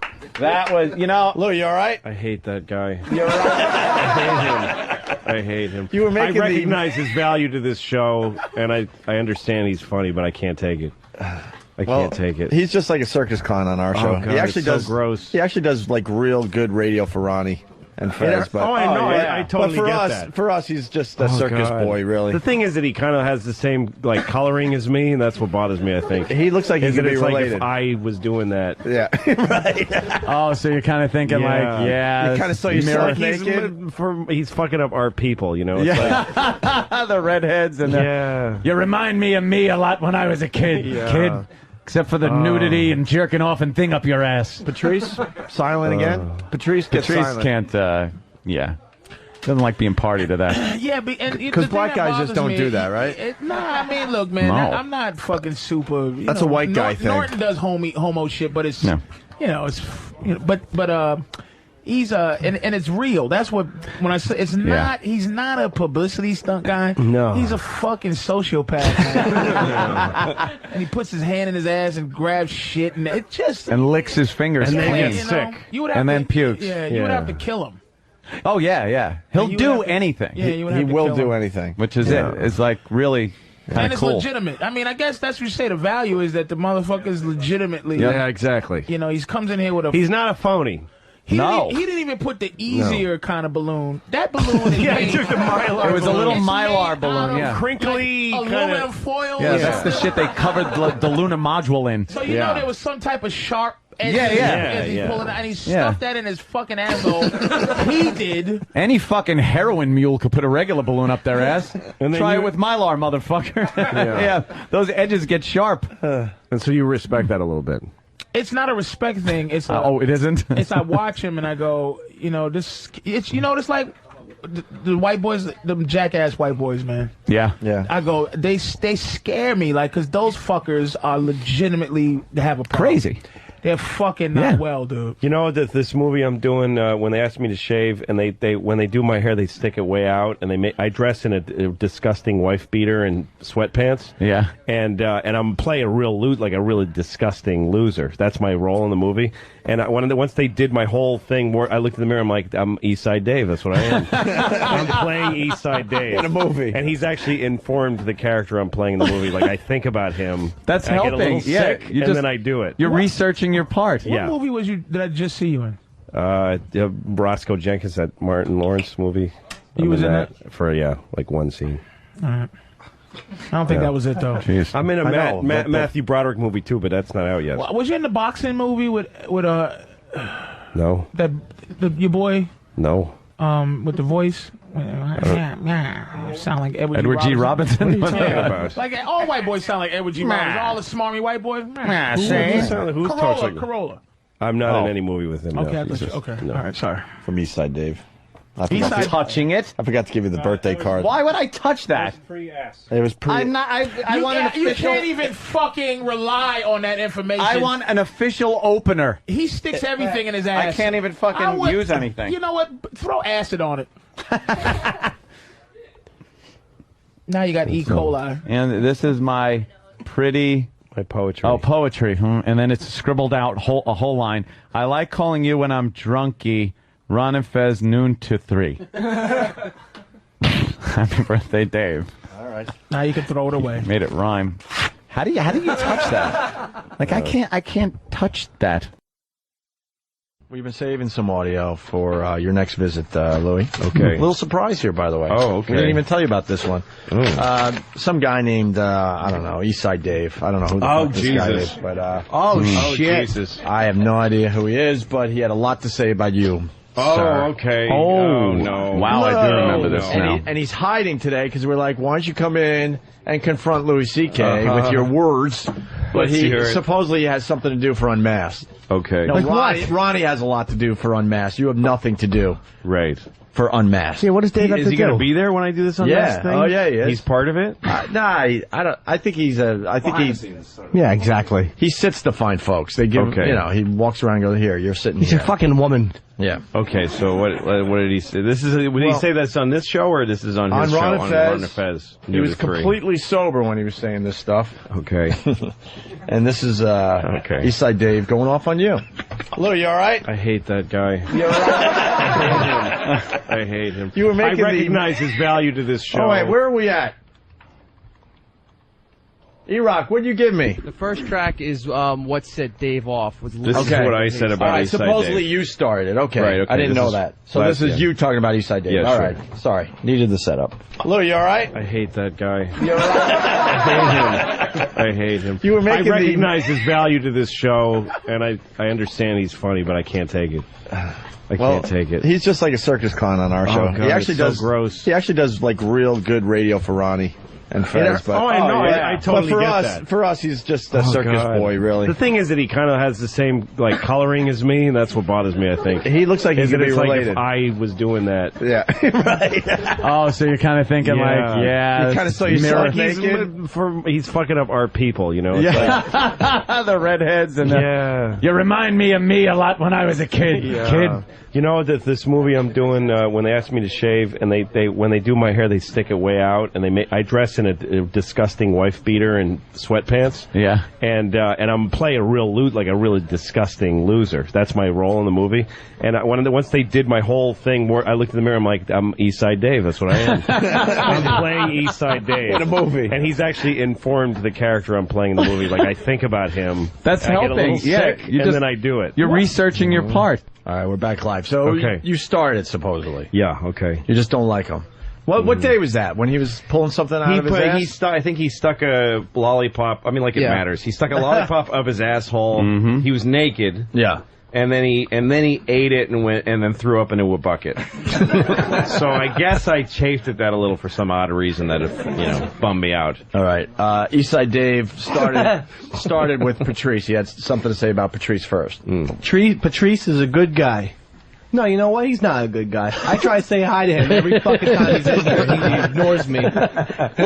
that was Lou, you all right? I hate that guy. You're right. I hate him. You were making I recognize his value to this show, and I understand he's funny, but I can't take it. I can't take it. He's just like a circus clown on our show. God, he actually it's so does gross. He actually does like real good radio for Ronnie and Fez. But I know. I totally but for get us, that. For us, he's just a circus God. boy, really. The thing is that he kind of has the same like coloring as me, and that's what bothers me. I think he looks like he Is could that be it's like related. if I was doing that. Yeah, right. Oh, so you're kind of thinking Yeah. You kind of saw yourself naked. He's fucking up our people, you know. It's the redheads and yeah. You remind me of me a lot when I was a kid. Yeah. Kid, Except for the nudity and jerking off and thing up your ass. Patrice, silent again. Patrice gets silent. can't. Yeah, doesn't like being party to that. Yeah, because black guys just don't do that, right? Nah, I mean, look, man, No. I'm not fucking super. That's a white guy thing. Norton does homo shit, but it's but he's and it's real. That's what when I say it's not. He's not a publicity stunt guy. No, he's a fucking sociopath. Man. And he puts his hand in his ass and grabs shit, and it just And licks his fingers and clean. then gets sick, and then pukes. Yeah, you would have to kill him. Oh yeah. He'll You would do have to- anything. yeah, you would have he to will kill do him. anything, which is it. It's like really And kind of it's cool. legitimate. I mean, I guess that's what you say. The value is that the motherfucker's legitimately. Yeah, exactly. You know, he comes in here with a. He's not a phony. He didn't even put the easier kind of balloon. That balloon is Yeah, made. he took the Mylar It was a little It's Mylar made balloon, out of, yeah. Crinkly like, kind aluminum of. foil. Yeah, that's the shit they covered the Luna module in. So you know there was some type of sharp edge. Yeah, yeah. as he's Yeah. pulling it, and he Yeah. stuffed that in his fucking asshole. He did. Any fucking heroin mule could put a regular balloon up their ass. And then Try you- it with Mylar, motherfucker. Yeah, those edges get sharp. And so you respect that a little bit. It's not a respect thing. It's Oh, it isn't? It's I watch him and I go, you know, this. It's it's like the white boys, the jackass white boys, man. Yeah. I go, they scare me, like, because those fuckers are legitimately have a problem. Crazy. They're fucking not well, dude. You know that this movie I'm doing when they ask me to shave and they when they do my hair they stick it way out and I dress in a disgusting wife beater and sweatpants. Yeah. And I'm playing a a really disgusting loser. That's my role in the movie. And once they did my whole thing, I looked in the mirror. I'm like, I'm Eastside Dave. That's what I am. I'm playing Eastside Dave in a movie. And he's actually informed the character I'm playing in the movie. Like I think about him. That's I helping. get a little sick, you and then I do it. You're researching your part. What movie did I just see you in? Roscoe Jenkins, that Martin Lawrence movie. He I'm was in for like one scene. All right. I don't think that was it, though. Jeez. I'm in a Matthew Broderick movie too, but that's not out yet. Was you in the boxing movie with No. Your boy No. with the voice? Sound like Edward G. Robinson? What are you talking about? about? Like all white boys sound like Edward G. Robinson. All the smarmy white boys. Who talks like Corolla. I'm not in any movie with him. Okay, no. I thought you- okay. No. All right, sorry. From Eastside Dave. I Eastside- forgot touching it. I forgot to give you the birthday card. Why would I touch that? It was pretty. I'm not. I want an You official. can't even fucking rely on that information. I want an official opener. He sticks everything in his ass. I can't even fucking I want- use anything. You know what? Throw acid on it. Now you got E. coli. And this is my pretty. My poetry. Oh, poetry. And then it's scribbled out a whole line. I like calling you when I'm drunky. Ron and Fez, noon to 3. Happy birthday, Dave. All right. Now you can throw it away. Made it rhyme. How do you touch that? Like I can't touch that. We've been saving some audio for your next visit, Louis. Okay. A little surprise here, by the way. Oh, okay. We didn't even tell you about this one. Some guy named, I don't know, Eastside Dave. I don't know who the fuck this guy Jesus. is. But, shit. Jesus. I have no idea who he is, but he had a lot to say about you. Oh, sir. okay. Oh, no. Wow, I do remember this And, now. and he's hiding today because we're like, why don't you come in and confront Louis C.K. with your words? But Let's hear it. supposedly has something to do for Unmasked. Okay. No, Ronnie has a lot to do for Unmasked. You have nothing to do Right. for Unmasked. Yeah, what does Dave have Is to he do? going to be there when I do this Unmasked thing? Oh, yeah, he is. He's part of it? Nah, I don't. I think he's a. I think Yeah, exactly. he sits to find folks. They give Okay. him, he walks around and goes, here, you're sitting He's here. a fucking woman. Yeah. Okay, so what did he say? Did he say that's on this show or this is on his On show? Ron and On Fez. Ron and Fez. He was Noon to 3. completely sober when he was saying this stuff. Okay. And this is Okay. Eastside Dave going off on you. Lou, you all right? I hate that guy. You all right? I hate him. You were making I recognize his value to this show. Oh, wait, where are we at? E-Rock, what'd you give me? The first track is what set Dave off. Was This is what I said about All right, Eastside supposedly Dave. you started. Okay. Right, okay, I didn't this know is that. So last- this is yeah. you talking about Eastside Dave. Yeah, All sure. right. Sorry. Needed the setup. Lou, you all right? I hate that guy. You all right? I hate him. You were making I recognize his value to this show, and I understand he's funny, but I can't take it. I can't take it. He's just like a circus clown on our show. God, he actually it's so does gross. He actually does like real good radio for Ronnie. and Fez. But, I know. I totally but for get us, that. For us, he's just a circus boy, really. The thing is that he kind of has the same like coloring as me, and that's what bothers me. I think he looks like he could be related. Like if I was doing that. Yeah, right. Oh, so you're kind of thinking you kind of saw yourself naked. He's fucking up our people, you know. It's The redheads and You remind me of me a lot when I was a kid. Kid. You know that this movie I'm doing when they ask me to shave and they when they do my hair they stick it way out and I dress in a disgusting wife beater and sweatpants. Yeah. And I'm playing a really disgusting loser. That's my role in the movie. And once they did my whole thing, I looked in the mirror. I'm like, I'm Eastside Dave. That's what I am. I'm playing Eastside Dave in a movie. And he's actually informed the character I'm playing in the movie. Like I think about him. That's I helping. Get a little sick, You and then I do it. You're researching your part. All right, we're back live. So you started supposedly. Yeah. Okay. You just don't like him. What day was that? When he was pulling something out of his ass? I think he stuck a lollipop. I mean, like it matters. He stuck a lollipop up his asshole. Mm-hmm. He was naked. Yeah. And then he ate it and then threw up into a bucket. So I guess I chafed at that a little for some odd reason that bummed me out. All right. Eastside Dave started with Patrice. He had something to say about Patrice first. Patrice is a good guy. No, you know what? He's not a good guy. I try to say hi to him every fucking time he's in here. He ignores me.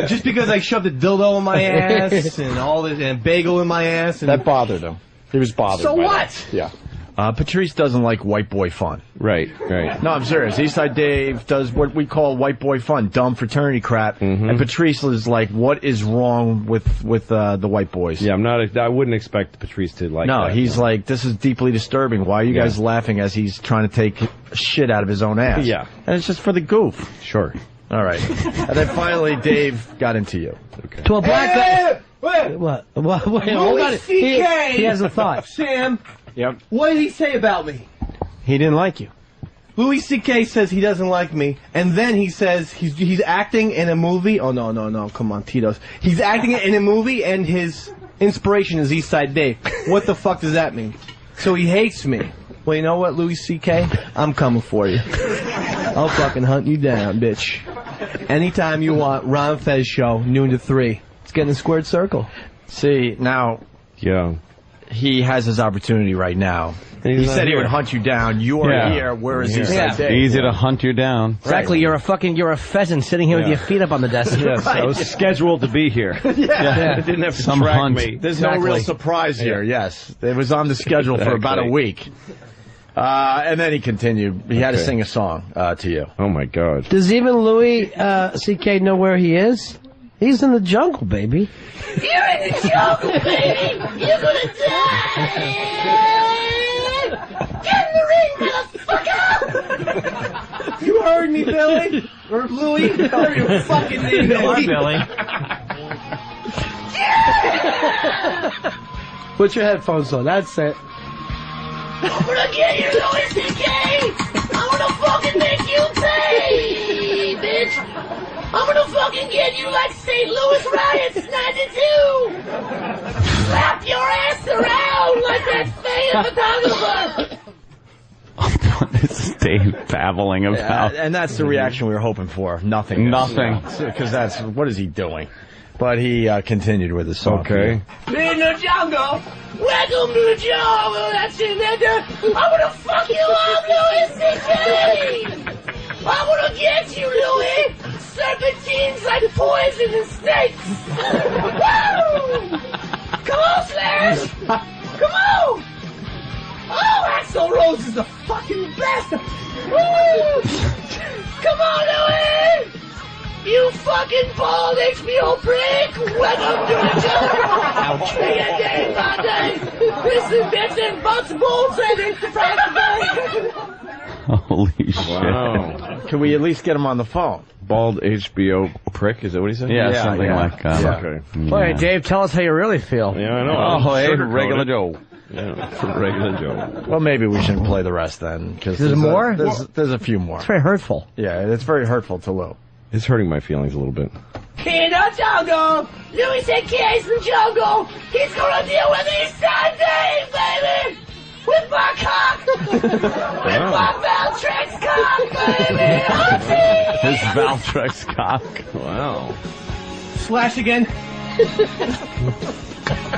Just because I shoved a dildo in my ass and all this and bagel in my ass. And that bothered him. He was bothered. So by what? That. Yeah. Patrice doesn't like white boy fun. Right. No, I'm serious. Eastside Dave does what we call white boy fun, dumb fraternity crap. Mm-hmm. And Patrice is like, what is wrong with the white boys? Yeah, I wouldn't expect Patrice to like that. No, he's like, this is deeply disturbing. Why are you guys laughing as he's trying to take shit out of his own ass? Yeah. And it's just for the goof. Sure. All right. And then finally, Dave got into you. Okay. To a black guy. Wait, Wait, hold on. He has a thought. Sam. Yep. What did he say about me? He didn't like you. Louis C.K. says he doesn't like me, and then he says he's acting in a movie. Oh, no, come on, Tito's. He's acting in a movie, and his inspiration is Eastside Dave. What the fuck does that mean? So he hates me. Well, you know what, Louis C.K.? I'm coming for you. I'll fucking hunt you down, bitch. Anytime you want, Ron Fez Show, noon to 3. It's getting a squared circle. See, now... Yeah. He has his opportunity right now. He said he would hunt you down. You are here. Where is Eastside Dave? Easy to hunt you down. Exactly. You're a pheasant sitting here with your feet up on the desk. Yes, I was scheduled to be here. Yeah. It didn't have to track me. There's no real surprise here. Yes, it was on the schedule for about a week. And then he continued. He had to sing a song to you. Oh my God! Does even Louis C.K. know where he is? He's in the jungle, baby. You're in the jungle, baby! You're gonna die! Get in the ring, motherfucker! You heard me, Billy? Or Louis? Whatever your fucking name is. Billy. Put your headphones on. That's it. I'm gonna get you, Louis C.K. I'm gonna fucking make you pay, bitch! I'm gonna fucking get you like St. Louis riots '92! Slap your ass around like that Faye photographer! This is Dave babbling about. And that's the reaction we were hoping for. Nothing. Because what is he doing? But he continued with his song. Okay. In the jungle! Welcome to the jungle! That's it, nigga! I'm gonna fuck you up, Louis C.K. I'm gonna get you, Louis! Serpentines like poison and snakes! Woo! Come on, Slash! Come on! Oh, Axl Rose is the fucking best! Woo! Come on, Louis! You fucking bald HBO prick! Welcome to the jungle! Be a day by day! Listen, bits and butts, bolts, and it's the price of Holy shit. Wow. Can we at least get him on the phone? Bald HBO prick? Is that what he said? Yeah, something like that. Okay. Wait, Dave, tell us how you really feel. Yeah, I know. Oh, hey, regular Joe. Yeah, for regular Joe. Well, maybe we shouldn't play the rest then. Cause There's more? There's a few more. It's very hurtful. Yeah, it's very hurtful to Lou. It's hurting my feelings a little bit. In the jungle! Louis C.K.'s in the jungle! He's gonna deal with Eastside Dave, baby! With my cock! With my Valtrex cock, baby! His Valtrex cock. Wow. Slash again.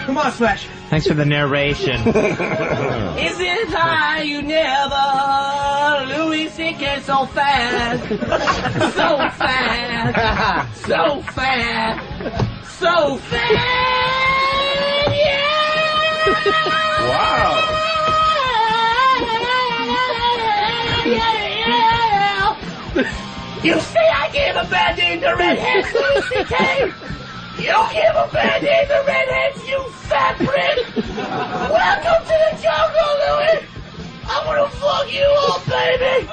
Come on, Slash. Thanks for the narration. Is it high you never? Louis C.K. so fast. So fast. So fast. So fast. Yeah. Wow. Yeah. You say I gave a bad name to redheads, Louis C.K.? You give a bad name to redheads, you fat prick! Welcome to the jungle, Louis! I'm gonna fuck you up, baby!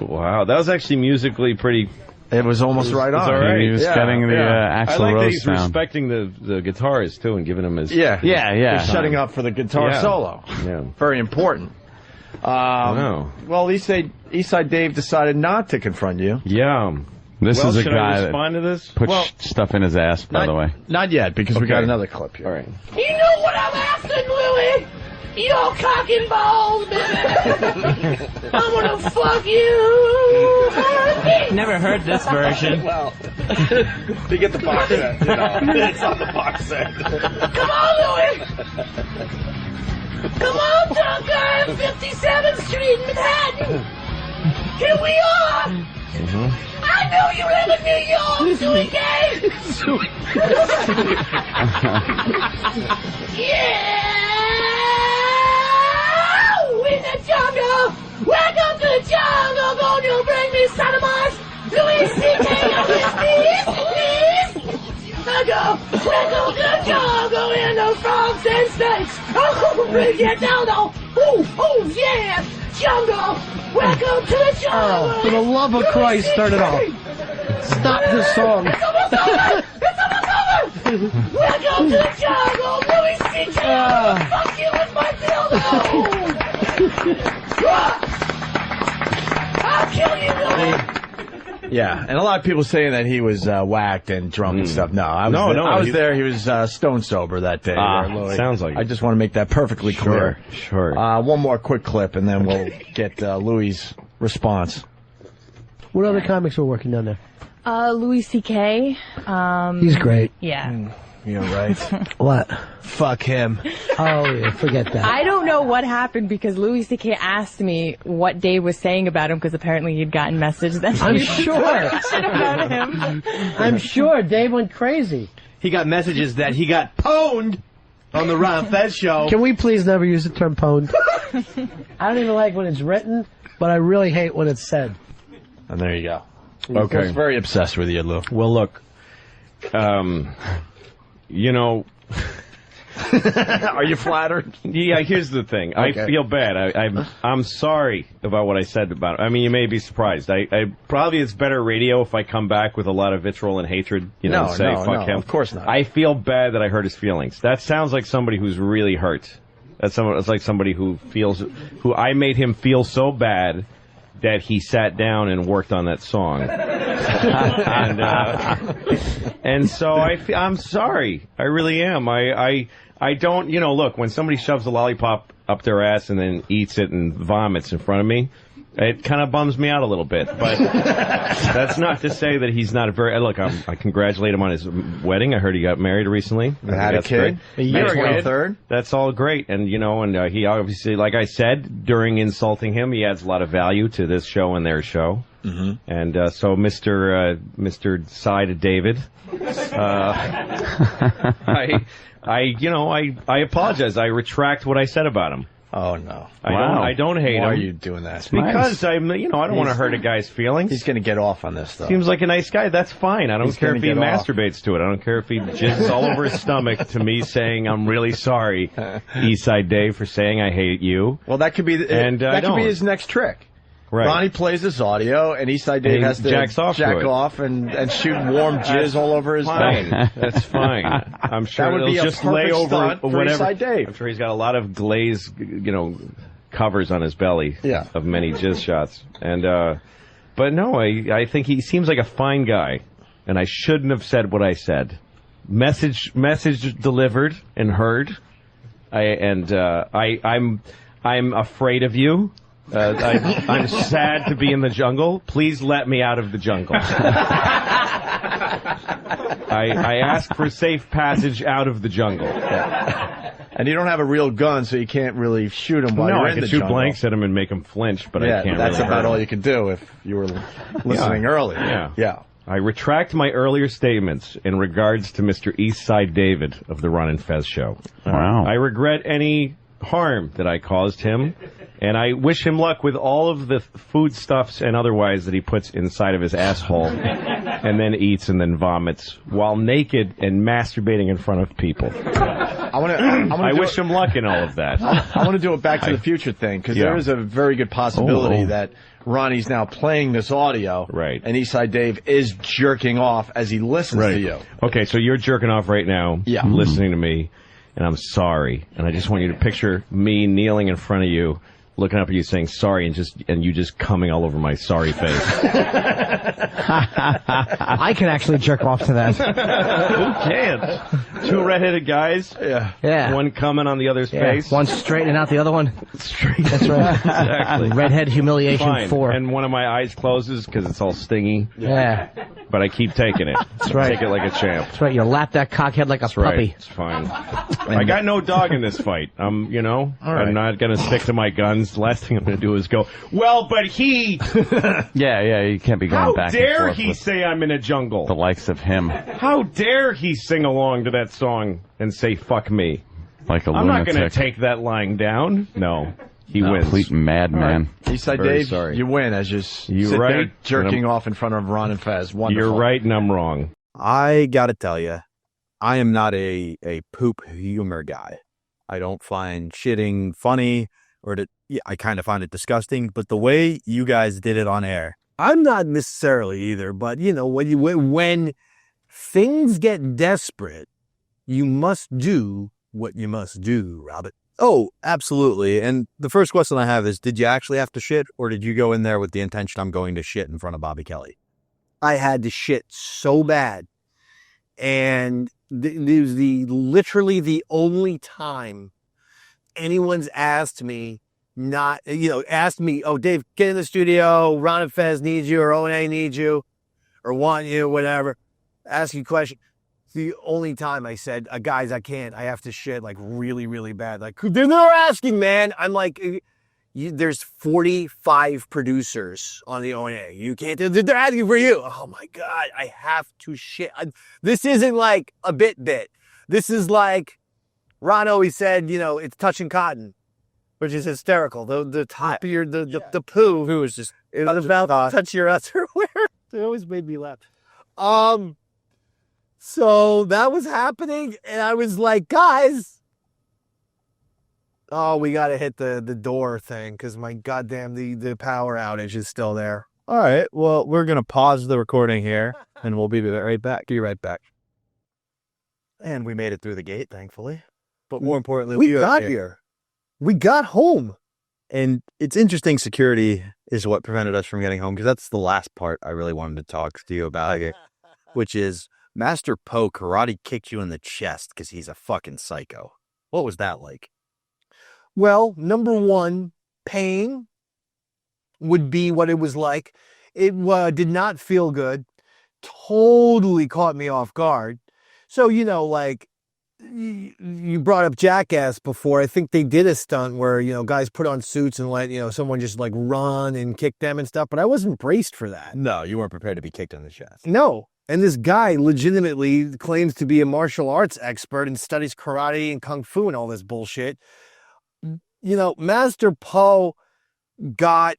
Wow, that was actually musically pretty... It was almost right on. All right. He was getting the actual I like that roast he's sound. respecting the guitarist, too, and giving him his... Yeah. Yeah. He's shutting up for the guitar solo. Yeah. Very important. Wow. Well, Eastside Dave decided not to confront you. Yeah. This is a should guy I that respond to this? puts stuff in his ass, by the way. Not yet, because we got another clip here. All right. You know what I'm after, Louis? Your cock and balls, baby! I'm gonna fuck you! Never heard this version. Well, you get the box set, you know. It's on the box set. Come on, Louis! Come on, drunk guy, 57th Street, Manhattan! Here we are! I know you live in New York, Suey Gay! Yeah! In the jungle! Welcome to the jungle! Gonna bring me sodomites! Louis C.K. on his knees! Welcome to the jungle in the frogs and snakes! Oh, bring it down, though! Ooh, yeah! Jungle! Welcome to the jungle! Oh, for the love of Christ, start it off. Stop this song. It's almost over! It's almost over! Welcome to the jungle! Louis C.K. Fuck you with my dildo! I'll kill you, Louis! Yeah, and a lot of people saying that he was whacked and drunk and stuff. No, I was there. He was stone sober that day. Louis. Sounds like it. I just want to make that perfectly clear. Sure. One more quick clip, and then we'll get Louis' response. What other comics were working down there? Louis C.K. He's great. Yeah. You're right. What? Fuck him. Oh, yeah, forget that. I don't know what happened because Louis C.K. asked me what Dave was saying about him because apparently he'd gotten messages that I'm he sure. shit about him. I'm sure Dave went crazy. He got messages that he got pwned on the Ron Fez show. Can we please never use the term pwned? I don't even like when it's written, but I really hate when it's said. And there you go. Okay. He's very obsessed with you, Lou. Well, look, you know... Are you flattered? Yeah, here's the thing. Okay. I feel bad. I'm sorry about what I said about it. I mean, you may be surprised. I probably it's better radio if I come back with a lot of vitriol and hatred, you know, and say fuck him. Of course not. I feel bad that I hurt his feelings. That sounds like somebody who's really hurt. That's like somebody who I made him feel so bad that he sat down and worked on that song. and so I'm sorry. I really am. I don't, you know, look, when somebody shoves a lollipop up their ass and then eats it and vomits in front of me, it kind of bums me out a little bit. But that's not to say that he's not a very... Look, I congratulate him on his wedding. I heard he got married recently. Had a kid. A year ago. Third. That's all great. And, you know, and he obviously, like I said, during insulting him, he adds a lot of value to this show and their show. Mm-hmm. And so Mr. Side David, I apologize. I retract what I said about him. Oh no! I don't hate him. Why are you doing that? It's because I don't want to hurt a guy's feelings. He's going to get off on this, though. Seems like a nice guy. That's fine. I don't care if he masturbates to it. I don't care if he jizzes all over his stomach to me saying I'm really sorry, Eastside Dave, for saying I hate you. Well, that could be that could be his next trick. Right. Ronnie plays this audio, and Eastside Dave has to jack off and shoot warm jizz all over his back. That's fine. I'm sure that would it'll be just lay over whatever. Eastside Dave. I'm sure he's got a lot of glaze, covers on his belly of many jizz shots. And but no, I think he seems like a fine guy, and I shouldn't have said what I said. Message delivered and heard. I'm afraid of you. I'm sad to be in the jungle. Please let me out of the jungle. I ask for safe passage out of the jungle. And you don't have a real gun, so you can't really shoot him while No, you're I in can the shoot jungle. blanks at him and make him flinch, but Yeah, I can't that's really about hurt all him. you could do if you were listening earlier. Yeah. I retract my earlier statements in regards to Mr. Eastside David of the Ron and Fez show. Wow. I regret any harm that I caused him, and I wish him luck with all of the foodstuffs and otherwise that he puts inside of his asshole and then eats and then vomits while naked and masturbating in front of people. I wish him luck in all of that. I want to do a Back to the Future thing, because there is a very good possibility that Ronnie's now playing this audio, right? And Eastside Dave is jerking off as he listens to you. Okay, so you're jerking off right now, listening to me, and I'm sorry. And I just want you to picture me kneeling in front of you, looking up at you saying sorry, and you just coming all over my sorry face. I can actually jerk off to that. Who can't? Two redheaded guys. Yeah. One coming on the other's face. One straightening out the other one. Straight. That's right. Exactly. Redhead humiliation Fine. 4. And one of my eyes closes because it's all stingy. Yeah. But I keep taking it. That's right. Take it like a champ. That's right. You lap that cockhead like a puppy. Right. It's fine. I got no dog in this fight. I'm not going to stick to my guns. The last thing I'm going to do is go, well, but he... Yeah, you can't be going How back and dare forth he with say I'm in a jungle? the likes of him. How dare he sing along to that song and say fuck me? Like a I'm not lunatic. going to take that lying down. No. He wins. Complete madman. Eastside Very Dave, sorry. you win as you You're sit right. there jerking off in front of Ron and Fez. Wonderful. You're right and I'm wrong. I gotta tell you, I am not a poop humor guy. I don't find shitting funny, I kind of find it disgusting. But the way you guys did it on air, I'm not necessarily either, but when things get desperate, you must do what you must do, Robert. oh, absolutely. And the first question I have is, did you actually have to shit, or did you go in there with the intention I'm going to shit in front of Bobby Kelly? I had to shit so bad, and it was literally the only time anyone's asked me, oh, Dave, get in the studio, Ron and Fez need you, or O&A need you, or want you, whatever, ask you a question. It's the only time I said, guys, I can't, I have to shit, like, really, really bad. Like, they're asking, man. I'm like, there's 45 producers on the O&A. You can't, they're asking for you. Oh my God, I have to shit. This isn't like a bit. This is like, Ron always said, it's touching cotton, which is hysterical. The top of the poo is just about to touch your underwear. It always made me laugh. So that was happening, and I was like, guys, we got to hit the door thing, because my goddamn, the power outage is still there. All right. Well, we're going to pause the recording here, and we'll be right back. Be right back. And we made it through the gate, thankfully. But more importantly, we got here. We got home. And it's interesting, security is what prevented us from getting home, because that's the last part I really wanted to talk to you about, which is Master Po karate kicked you in the chest because he's a fucking psycho. What was that like? Well, number one, pain would be what it was like. It did not feel good. Totally caught me off guard. So, like, you brought up Jackass before. I think they did a stunt where, guys put on suits and let, someone just like run and kick them and stuff. But I wasn't braced for that. No, you weren't prepared to be kicked in the chest. No. And this guy legitimately claims to be a martial arts expert and studies karate and kung fu and all this bullshit. Master Po got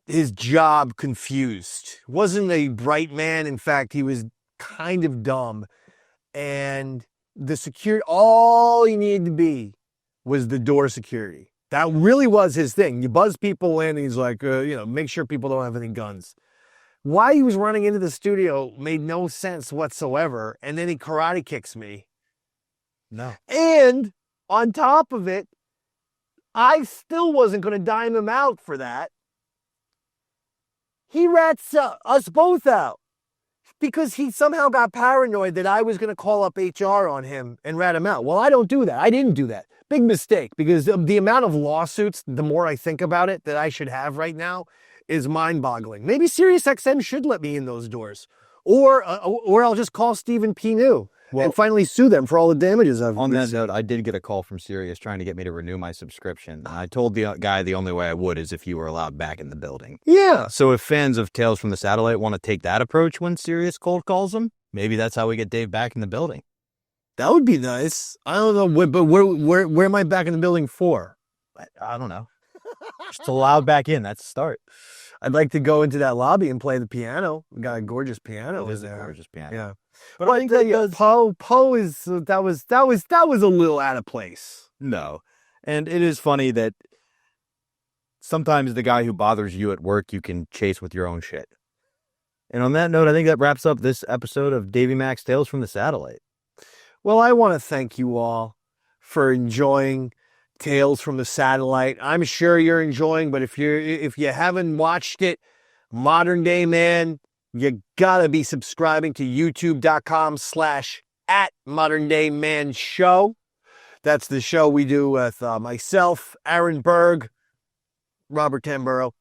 his job confused. Wasn't a bright man. In fact, he was kind of dumb. And the security, all he needed to be was the door security. That really was his thing. You buzz people in, and he's like, make sure people don't have any guns. Why he was running into the studio made no sense whatsoever. And then he karate kicks me. No. And on top of it, I still wasn't going to dime him out for that. He rats us both out. Because he somehow got paranoid that I was going to call up HR on him and rat him out. Well, I don't do that. I didn't do that. Big mistake, because the amount of lawsuits, the more I think about it, that I should have right now is mind-boggling. Maybe SiriusXM should let me in those doors. Or I'll just call Stephen P. New and finally sue them for all the damages I've On that received. note, I did get a call from Sirius trying to get me to renew my subscription. I told the guy the only way I would is if you were allowed back in the building. Yeah. So if fans of Tales from the Satellite want to take that approach when Sirius cold calls them, maybe that's how we get Dave back in the building. That would be nice. I don't know, but where am I back in the building for? I don't know. Just allowed back in. That's the start. I'd like to go into that lobby and play the piano. We got a gorgeous piano in there. Gorgeous piano. Yeah. But I think that does... Poe is that was a little out of place. No. And it is funny that sometimes the guy who bothers you at work you can chase with your own shit. And on that note, I think that wraps up this episode of Davey Max Tales from the Satellite. Well, I want to thank you all for enjoying Tales from the Satellite. I'm sure you're enjoying, but if you haven't watched it, Modern Day Man, you gotta be subscribing to youtube.com/@ModernDayManShow. That's the show we do with myself, Aaron Berg, Robert Tamburo.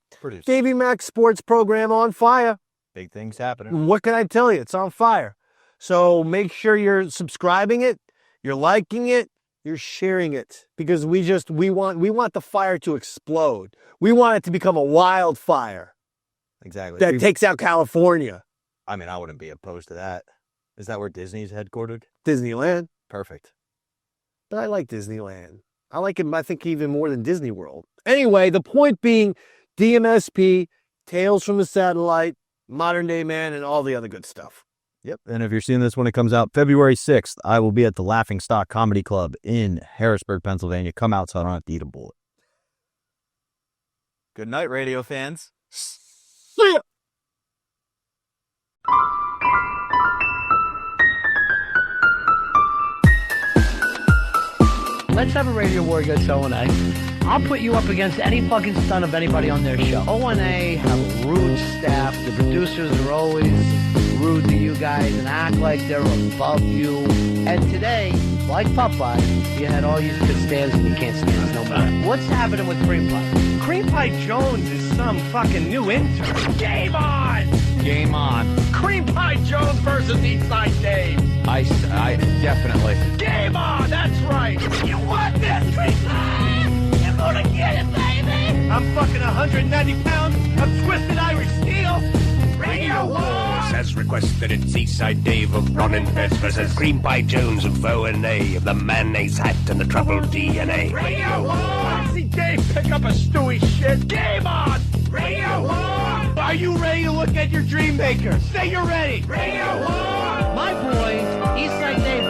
Davey Max Sports Program on fire. Big things happening. What can I tell you? It's on fire. So make sure you're subscribing it, you're liking it, you're sharing it, because we want the fire to explode. We want it to become a wildfire. Exactly. That takes out California. I mean, I wouldn't be opposed to that. Is that where Disney's headquartered? Disneyland. Perfect. But I like Disneyland. I like it, I think, even more than Disney World. Anyway, the point being, DMSP, Tales from the Satellite, Modern Day Man, and all the other good stuff. Yep. And if you're seeing this when it comes out, February 6th, I will be at the Laughing Stock Comedy Club in Harrisburg, Pennsylvania. Come out so I don't have to eat a bullet. Good night, radio fans. See ya. Let's have a radio war against O&A. I'll put you up against any fucking stunt of anybody on their show. O&A have a rude staff. The producers are always rude to you guys and act like they're above you. And today, like Popeye, you had all you could stand and you can't stand no more. What's happening with Cream Pie? Cream Pie Jones is some fucking new intern. Game on! Game on. Cream Pie Jones versus Eastside Dave. I definitely. Game on! That's right. You want this, Cream Pie? You're gonna get it, baby. I'm fucking 190 pounds of twisted Irish steel. Radio Wars has requested it's Eastside Dave of Ronin Fest versus Cream Pie Jones of O&A of the mayonnaise hat and the troubled DNA. Radio Wars! See Dave pick up a Stewie shit. Game on! Radio Wars! Are you ready to look at your dream maker? Say you're ready. Radio Wars! My boy, Eastside Dave,